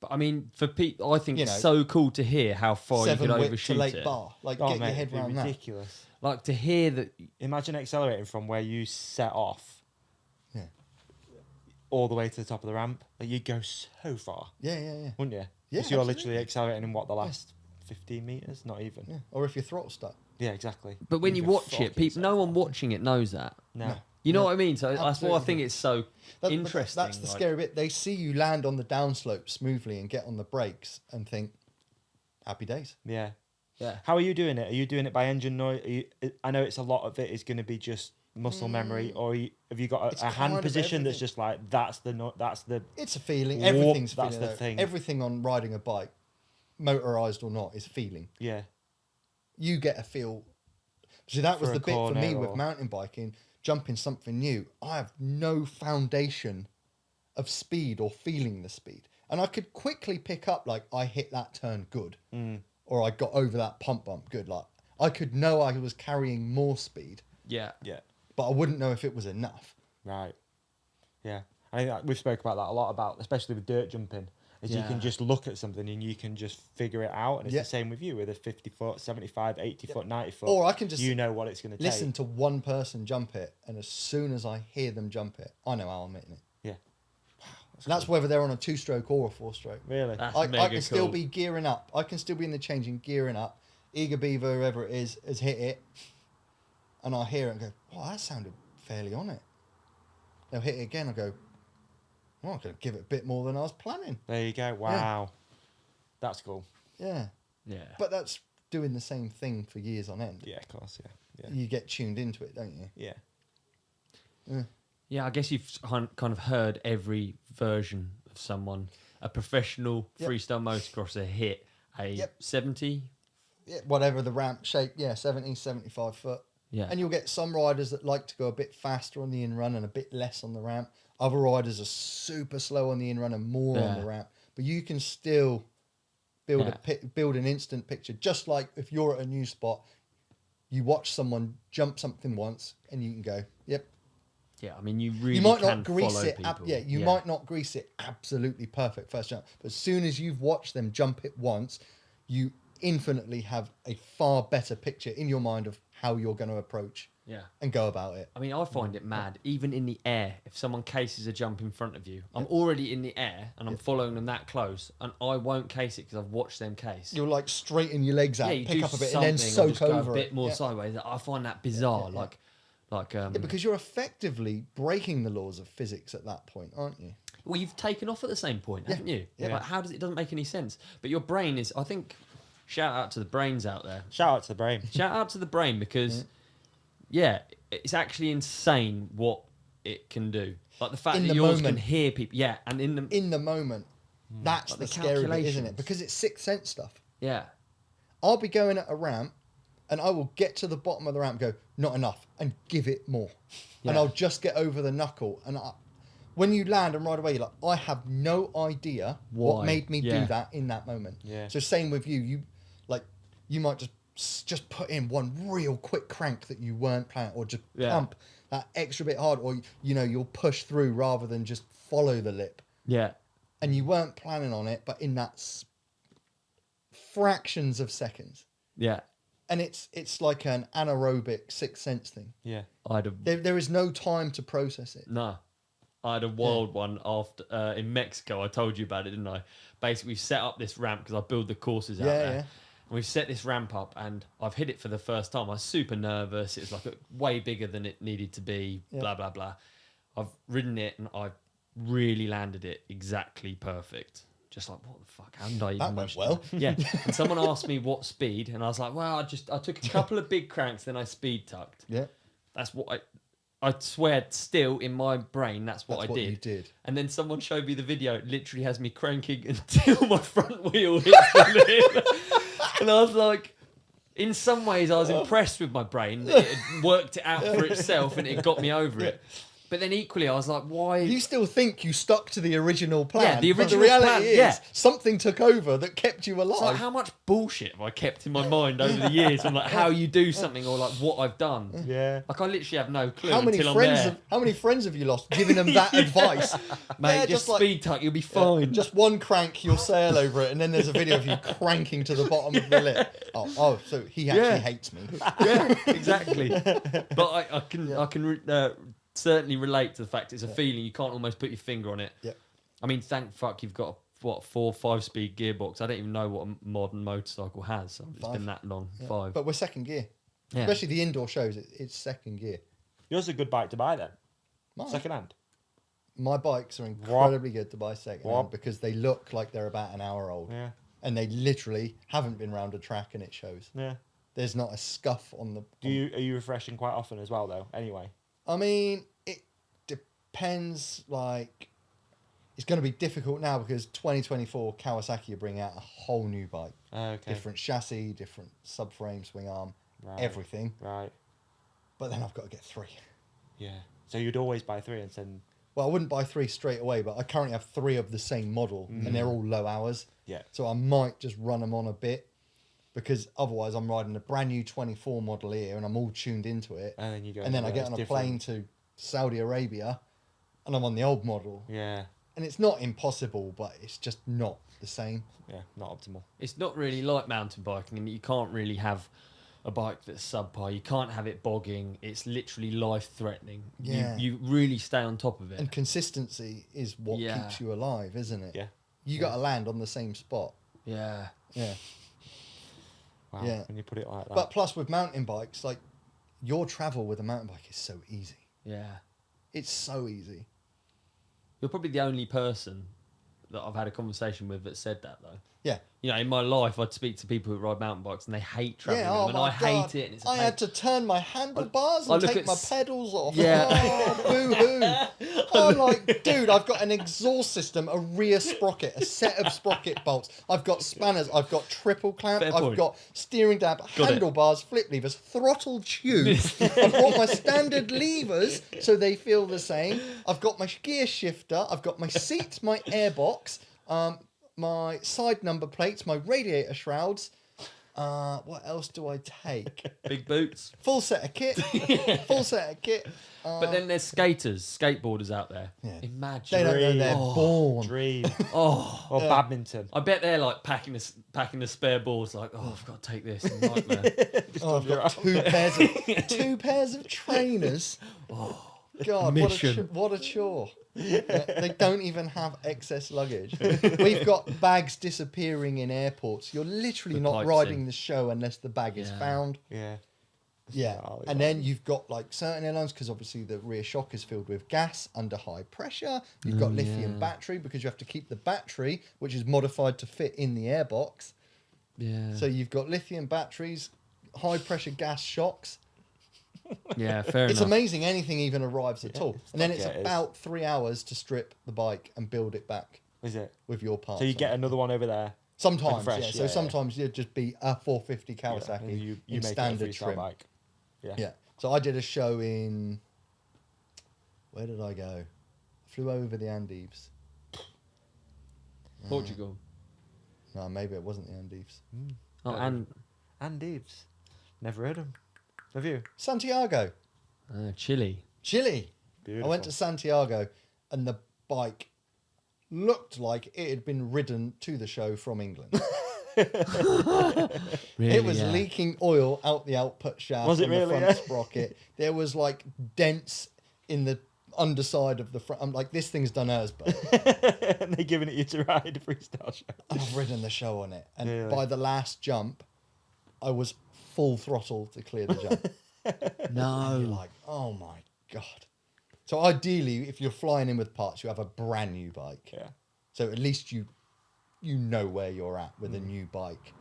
But I mean, for people, I think You it's know, so cool to hear how far you 7 can width to overshoot late it. bar. Like, Oh, get mate, your head it'd be around that. ridiculous. Like to hear that... Imagine accelerating from where you set off Yeah. all the way to the top of the ramp. Like, you'd go so far, Yeah. wouldn't you? Yeah, Because you're absolutely. literally accelerating in the last 15 meters? Not even. Yeah. Or if your throttle stuck. Yeah, exactly. But when You'd you go watch it, fucking people, no so one far. watching it knows that. No. You know what I mean? So that's why I Absolutely. think it's so But interesting. That's the like- scary bit. They see you land on the downslope smoothly and get on the brakes and think, happy days. Yeah. Yeah. How are you doing it? Are you doing it by engine noise? I know it's a lot of it is going to be just muscle memory, or have you got It's a kind hand of position that's everything. just like that's the It's a feeling. Warp, Everything's that's feeling. the though. thing. Everything on riding a bike, motorized or not, is feeling. yeah. You get a feel. See, that was For the a bit for me corner with or- mountain biking, jumping something new. I have no foundation of speed or feeling the speed. And I could quickly pick up, like, I hit that turn good. Or I got over that pump bump good. Like, I could know I was carrying more speed, Yeah. Yeah. but I wouldn't know if it was enough. Right. Yeah. I think that we've spoke about that a lot, about especially with dirt jumping. Is you Yeah. can just look at something and you can just figure it out. And it's Yeah. the same with you with a 50 foot, 75, 80 foot, 90 foot. Or I can just you know what it's going to take. listen to one person jump it, and as soon as I hear them jump it, I know how I'm hitting it. Yeah. And that's whether they're on a 2-stroke or a 4-stroke. Really? That's I mega can still cool. be gearing up. I can still be in the changing, gearing up. Eager Beaver, whoever it is, has hit it. And I hear it and go, oh, that sounded fairly on it. They'll hit it again. I go, well, I'm going to give it a bit more than I was planning. There you go. Wow. That's cool. Yeah. Yeah. But that's doing the same thing for years on end, Yeah, of course, yeah. you get tuned into it, don't you? Yeah. Yeah, I guess you've kind of heard every version of someone. A professional freestyle motocrosser hit a 70. Yeah, whatever the ramp shape, 70, 75 foot. Yeah. And you'll get some riders that like to go a bit faster on the in run and a bit less on the ramp. Other riders are super slow on the in run and more on the ramp. But you can still build build an instant picture. Just like if you're at a new spot, you watch someone jump something once and you can go, yep. Yeah, I mean, you really You might can not grease follow it. people. You might not grease it absolutely perfect first jump. But as soon as you've watched them jump it once, you infinitely have a far better picture in your mind of how you're going to approach and go about it. I mean, I find it mad, even in the air, if someone cases a jump in front of you, I'm already in the air and I'm following them that close and I won't case it because I've watched them case. You'll like straighten your legs out, you pick do up a bit and something then or soak just go over a bit it. more sideways. I find that bizarre. Because you're effectively breaking the laws of physics at that point, aren't you? Well, you've taken off at the same point, haven't you? Yeah. Like, how does it doesn't make any sense? But your brain is, I think, shout out to the brains out there. Shout out to the brain. Shout out to the brain because, it's actually insane what it can do. Like the fact In that the yours moment. can hear people. Yeah, and In the moment, that's Like the the scary bit, isn't calculations. it? Because it's sixth sense stuff. yeah, I'll be going at a ramp and I will get to the bottom of the ramp, go, not enough, and give it more. And Yeah. I'll just get over the knuckle. And when you land and ride away, you're like, I have no idea what Why? made me Yeah. do that in that moment. Yeah. So same with you. You might just put in one real quick crank that you weren't planning, or just pump that extra bit hard, or you'll push through rather than just follow the lip. yeah, And you weren't planning on it, but in that fractions of seconds. yeah. And it's like an anaerobic sixth sense thing. Yeah. There is no time to process it. No. I had a wild one after in Mexico. I told you about it, didn't I? Basically, we've set up this ramp because I build the courses out there. Yeah. And we've set this ramp up and I've hit it for the first time. I was super nervous. It was like way bigger than it needed to be, blah, blah, blah. I've ridden it and I've really landed it exactly perfect. Just like, what the fuck? How did I even That went manage to- well. Yeah. And someone asked me what speed and I was like, well, I took a couple of big cranks, then I speed tucked. Yeah. That's what I swear still in my brain that's what That's I what did. you did. And then someone showed me the video. It literally has me cranking until my front wheel hits the lip. And I was like, in some ways I was impressed with my brain. That it had worked it out for itself and it got me over it. But then equally I was like, why? You still think you stuck to the original plan. Yeah, the but original the reality plan, is yeah. something took over that kept you alive. It's like, how much bullshit have I kept in my mind over the years on like how you do something or like what I've done? Yeah. Like I literally have no clue How many until friends? I'm there. How many friends have you lost giving them that advice? Mate, Yeah, just like- speed tuck, you'll be fine. Just one crank, you'll sail over it, and then there's a video of you cranking to the bottom of the lip. Oh, so he actually hates me. Yeah, exactly. But I can certainly relate to the fact it's a feeling you can't almost put your finger on it. Yeah. I mean, thank fuck you've got a 4 or 5 speed gearbox. I don't even know what a modern motorcycle has. It's 5. been that long. Yeah. 5. But we're second gear. Yeah. Especially the indoor shows, it's second gear. Yours is a good bike to buy then. Mine. Second hand. My bikes are incredibly good to buy second hand What? because they look like they're about an hour old. Yeah. And they literally haven't been round a track and it shows. Yeah. There's not a scuff on the... Are you refreshing quite often as well though? Anyway. I mean, it depends, like... It's going to be difficult now because 2024 Kawasaki are bringing out a whole new bike. Okay. Different chassis, different subframe, swing arm, Right. everything. Right. But then I've got to get 3. Yeah. So you'd always buy 3 and send. Well, I wouldn't buy 3 straight away, but I currently have 3 of the same model and they're all low hours. Yeah. So I might just run them on a bit because otherwise I'm riding a brand new 24 model here and I'm all tuned into it. And then you go. And then I get it's on a different. plane to Saudi Arabia and I'm on the old model. Yeah. And it's not impossible, but it's just not the same. Yeah. Not optimal. It's not really like mountain biking. I mean, you can't really have a bike that's subpar. You can't have it bogging. It's literally life-threatening. Yeah. You really stay on top of it. And consistency is what Yeah. keeps you alive, isn't it? Yeah. You got to land on the same spot. yeah. Yeah. Wow. Yeah. When you put it like that. But plus with mountain bikes, like your travel with a mountain bike is so easy. Yeah. It's so easy. You're probably the only person that I've had a conversation with that said that, though. Yeah. You know, in my life, I'd speak to people who ride mountain bikes and they hate travelling Yeah, with oh them, and my I God. hate it. And it's a I pain. had to turn my handlebars I and look take at my s- pedals off. Yeah. Oh, boo-hoo. I'm like, dude, I've got an exhaust system, a rear sprocket, a set of sprocket bolts. I've got spanners. I've got triple clamp. Fair I've point. got steering dab, Got it. handlebars, flip levers, throttle tube. I've brought my standard levers so they feel the same. I've got my gear shifter. I've got my seats, my airbox, my side number plates, my radiator shrouds. What else do I take? Big boots. Full set of kit. Full set of kit. But then there's skateboarders out there. Yeah. Imagine. They don't know they're Oh. born. Dream. Oh, Or badminton. I bet they're like packing the spare balls. Like, oh, I've got to take this. Nightmare. Oh, I've got two pairs of trainers. Oh, God, Mission. what a chore. Yeah, they don't even have excess luggage. We've got bags disappearing in airports. You're literally The not pipes riding in. the show unless the bag is Yeah. found. Yeah. Yeah, gnarly, and man. then you've got like certain airlines because obviously the rear shock is filled with gas under high pressure. You've got lithium battery because you have to keep the battery, which is modified to fit in the airbox. Yeah. So you've got lithium batteries, high pressure gas shocks. Yeah, fair It's enough. amazing anything even arrives at all. And then it's yeah, it is. about 3 hours to strip the bike and build it back Is it? with your parts. So you on get it. another one over there. sometimes, fresh, yeah. So yeah. sometimes you'd just be a 450 Yeah, Kawasaki and you in make standard it a freestyle trim. bike. Yeah. Yeah. So I did a show in. Where did I go? Flew over the Andes. Portugal. No, maybe it wasn't the Andes. Oh, and Andes. Never heard them. Have you? Santiago, Chile. Chile. Beautiful. I went to Santiago, and the bike looked like it had been ridden to the show from England. Really, It was yeah. leaking oil out the output shaft. Was it on really? The front Yeah. sprocket. There was like dents in the underside of the front. I'm like, this thing's done hers, but and they're giving it you to ride a freestyle show. I've ridden the show on it. And Really? by the last jump, I was full throttle to clear the jump. And you're No. like, oh my God. So ideally, if you're flying in with parts, you have a brand new bike. Yeah. So at least you know where you're at with Mm. a new bike.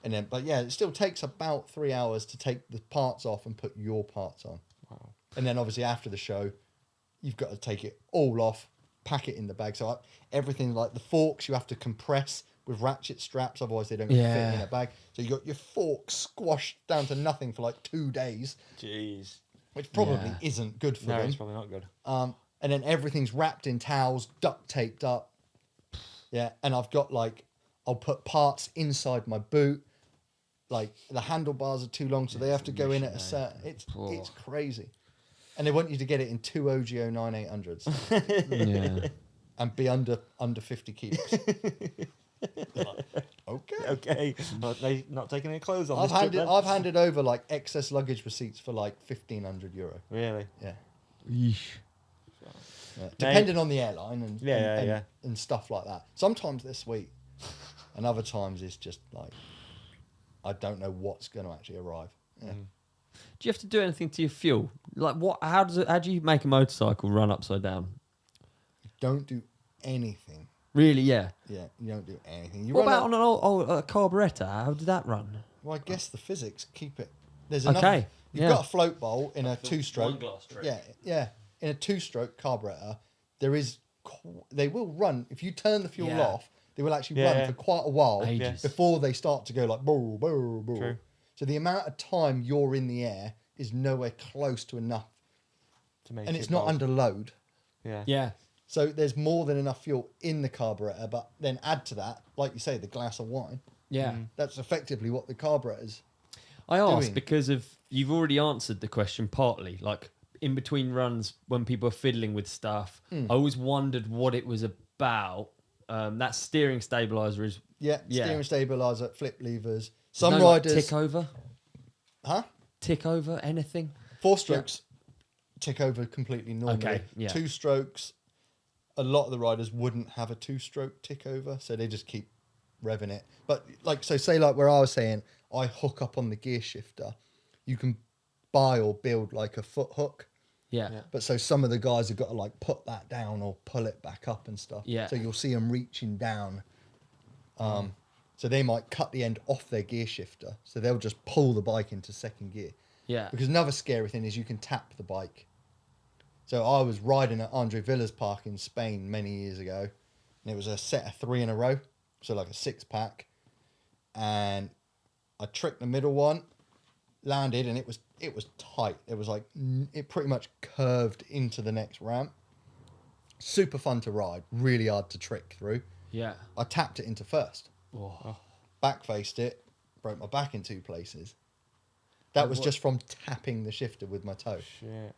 And then, but yeah, it still takes about 3 hours to take the parts off and put your parts on. Wow. And then obviously after the show, you've got to take it all off, pack it in the bag. So everything like the forks, you have to compress with ratchet straps, otherwise they don't fit Yeah. in a bag. So you got your forks squashed down to nothing for like 2 days, Jeez. which probably Yeah. isn't good for No, them. it's probably not good. And then everything's wrapped in towels, duct taped up. Yeah, and I've got like, I'll put parts inside my boot. Like the handlebars are too long, so they have to go in at a certain. It's crazy, and they want you to get it in 2 OGO 9800s Yeah. and be under 50 kilos. Okay. Okay. But they not taking any clothes on this trip, then? I've handed over like excess luggage receipts for like €1,500. Really? Yeah. Yeesh. Yeah. Depending on the airline and, Yeah, yeah. and stuff like that. Sometimes they're sweet, and other times it's just like I don't know what's going to actually arrive. Yeah. Do you have to do anything to your fuel? Like what? How do you make a motorcycle run upside down? Don't do anything. Really? Yeah. Yeah, you don't do anything. You What run about up- on an old carburettor? How did that run? Well, I guess the physics keep it. There's Okay, enough. You've yeah. got a float bowl in a the two-stroke. wine glass trick. Yeah, yeah. In a two-stroke carburetor, there is. They will run if you turn the fuel Yeah. off. They will actually Yeah, run yeah. for quite a while Ages. before they start to go like boo boo boo. True. So the amount of time you're in the air is nowhere close to enough, To make and it it's not bold. under load. Yeah. Yeah. So there's more than enough fuel in the carburetor, but then add to that, like you say, the glass of wine. Yeah. That's effectively what the carburetor's. I asked doing. because of you've already answered the question partly. Like in between runs, when people are fiddling with stuff, I always wondered what it was about. That steering stabilizer is Yeah, Yeah. steering stabilizer, flip levers. there's Some no, like, riders, tick over, huh? tick over anything. 4 strokes tick over completely normally. Okay, yeah. 2 strokes, a lot of the riders wouldn't have a 2-stroke tick over, so they just keep revving it. But like, so say like where I was saying, I hook up on the gear shifter, you can buy or build like a foot hook. Yeah. Yeah. But so some of the guys have got to like put that down or pull it back up and stuff. Yeah. So you'll see them reaching down. So they might cut the end off their gear shifter. So they'll just pull the bike into second gear. Yeah. Because another scary thing is you can tap the bike. So I was riding at Andre Villa's park in Spain many years ago. And it was a set of 3 in a row. So like a 6-pack. And I tricked the middle one, landed, and it was tight. It was like, it pretty much curved into the next ramp. Super fun to ride. Really hard to trick through. Yeah. I tapped it into first. Oh. Back faced it, broke my back in 2 places. That was just from tapping the shifter with my toe. Shit.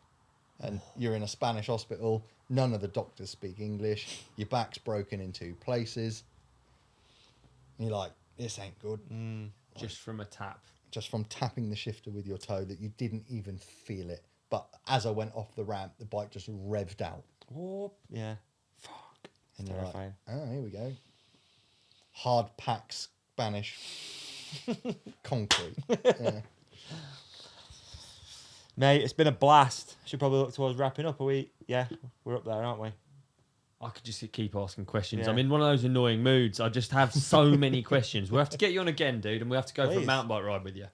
And you're in a Spanish hospital. None of the doctors speak English. Your back's broken in 2 places. And you're like, this ain't good. Just from a tap. Just from tapping the shifter with your toe that you didn't even feel it. But as I went off the ramp, the bike just revved out. Oh, yeah. Fuck. And It's you're like, terrifying. oh, here we go. Hard pack Spanish concrete. Yeah. Mate, it's been a blast. Should probably look towards wrapping up. Are we? Yeah, we're up there, aren't we? I could just keep asking questions. Yeah. I'm in one of those annoying moods. I just have so many questions. We'll have to get you on again, dude, and we'll have to go for a Please. mountain bike ride with you.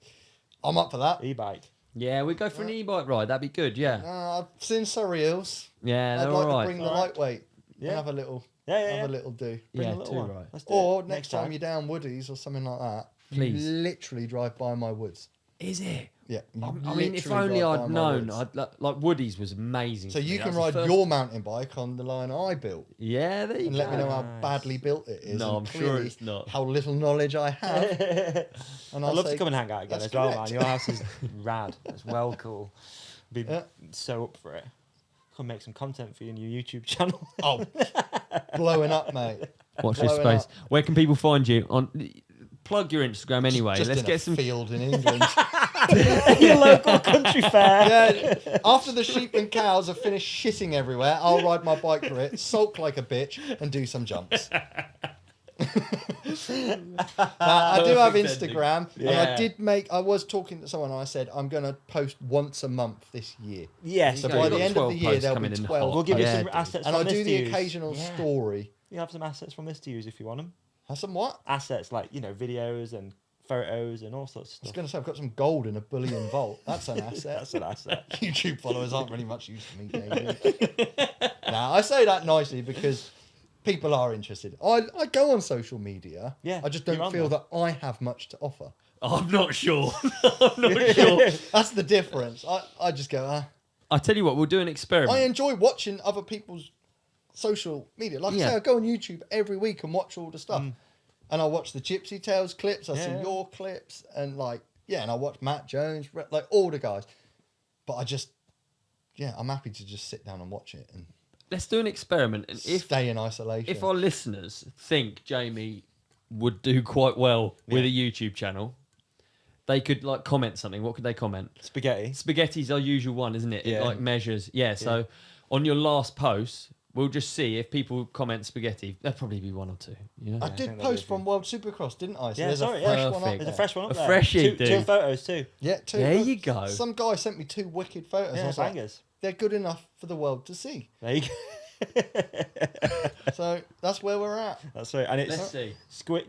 I'm up for that. E-bike. Yeah, we go for an e-bike ride. That'd be good, yeah. I've seen Surrey Hills. Yeah, I'd they're like all right. to bring the Alright. lightweight. Yeah. And have a little, Yeah. have a little do. Bring Yeah, a little too one. right. Let's do Or it. next time you're down Woodies or something like that, Please. you literally drive by my woods. Is it? Yeah. you I mean, if literally only drive by I'd my known. woods. Like Woody's was amazing. So for me. you That can was the ride first- your mountain bike on the line I built Yeah, there you and go. let me know how Nice. badly built it is. No, and I'm sure clearly it's not. How little knowledge I have. And I'd I'll love say, to come and hang out again "That's as well, correct." man. Your house is rad. It's well cool. Be Yeah. so up for it. Come make some content for your new YouTube channel. Oh, blowing up, mate. Watch this Blowing space. up. Where can people find you? Plug your Instagram anyway. Just Let's in get a some. field in England. Your local country fair. Yeah, after the sheep and cows have finished shitting everywhere, I'll ride my bike through it, sulk like a bitch, and do some jumps. Now, I do have Perfect ending. Instagram, and Yeah. I was talking to someone, and I said, I'm going to post once a month this year. Yes. So Yeah, by you've the got end of 12 the year, posts there'll coming be in 12. We'll give you Yeah, some dude. assets And from I this do to the use. occasional Yeah. story. You have some assets from this to use if you want them. Have some what? Assets like, videos and photos and all sorts of I was stuff. going to say, I've got some gold in a bullion vault. That's an asset. That's an asset. YouTube followers aren't really much use to me, David. Now, I say that nicely because people are interested. I go on social media. Yeah, I just you're don't on feel there. that I have much to offer. I'm not sure. I'm not sure. That's the difference. I just go, I tell you what, we'll do an experiment. I enjoy watching other people's social media. Like I Yeah. say, I go on YouTube every week and watch all the stuff. And I watch the Gypsy Tales clips. I see Yeah. your clips. And and I watch Matt Jones, like all the guys. But I'm happy to just sit down and watch it and Let's do an experiment. And stay in isolation. if our listeners think Jamie would do quite well with a YouTube channel, they could comment something. What could they comment? Spaghetti. Spaghetti's our usual one, isn't it? Yeah. It measures. Yeah. So on your last post, we'll just see if people comment spaghetti. There'll probably be 1 or 2. You know. I I think did that'd post be from World Supercross, didn't I? So Yeah, there's sorry, a yeah. fresh one up Perfect. There's there. a fresh one up A there. freshie, two dude. photos too. Yeah, 2. There you go. Some guy sent me 2 wicked photos. and I Yeah, was like, bangers. they're good enough for the world to see. There you go. So that's where we're at. That's right. And Let's it's see.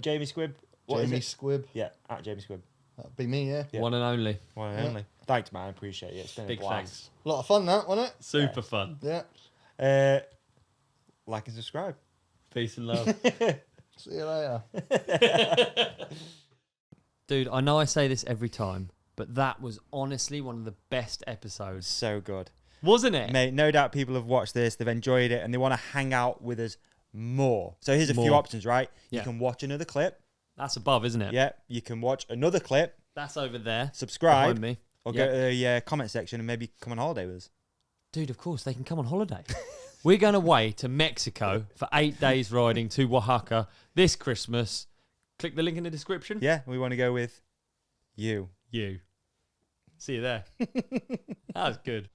Jamie Squibb. What is Jamie it? Squibb. Yeah, at Jamie Squibb. That'd be me, yeah. Yeah. One and only. One and Yeah. only. Thanks, man. I appreciate it. It's been Big a blast. A lot of fun, that, wasn't it? Super fun. Yeah. Like and subscribe. Peace and love. See you later. Dude, I know I say this every time, but that was honestly one of the best episodes. So good. Wasn't it? Mate, no doubt people have watched this, they've enjoyed it, and they want to hang out with us more. So here's a few More. options, right? Yeah. You can watch another clip. That's above, isn't it? Yeah. You can watch another clip, That's over there. subscribe, Behind me. or Yeah. go to the comment section and maybe come on holiday with us. Dude, of course, they can come on holiday. We're going away to Mexico for 8 days riding to Oaxaca this Christmas. Click the link in the description. Yeah, we want to go with you. You. See you there. That was good.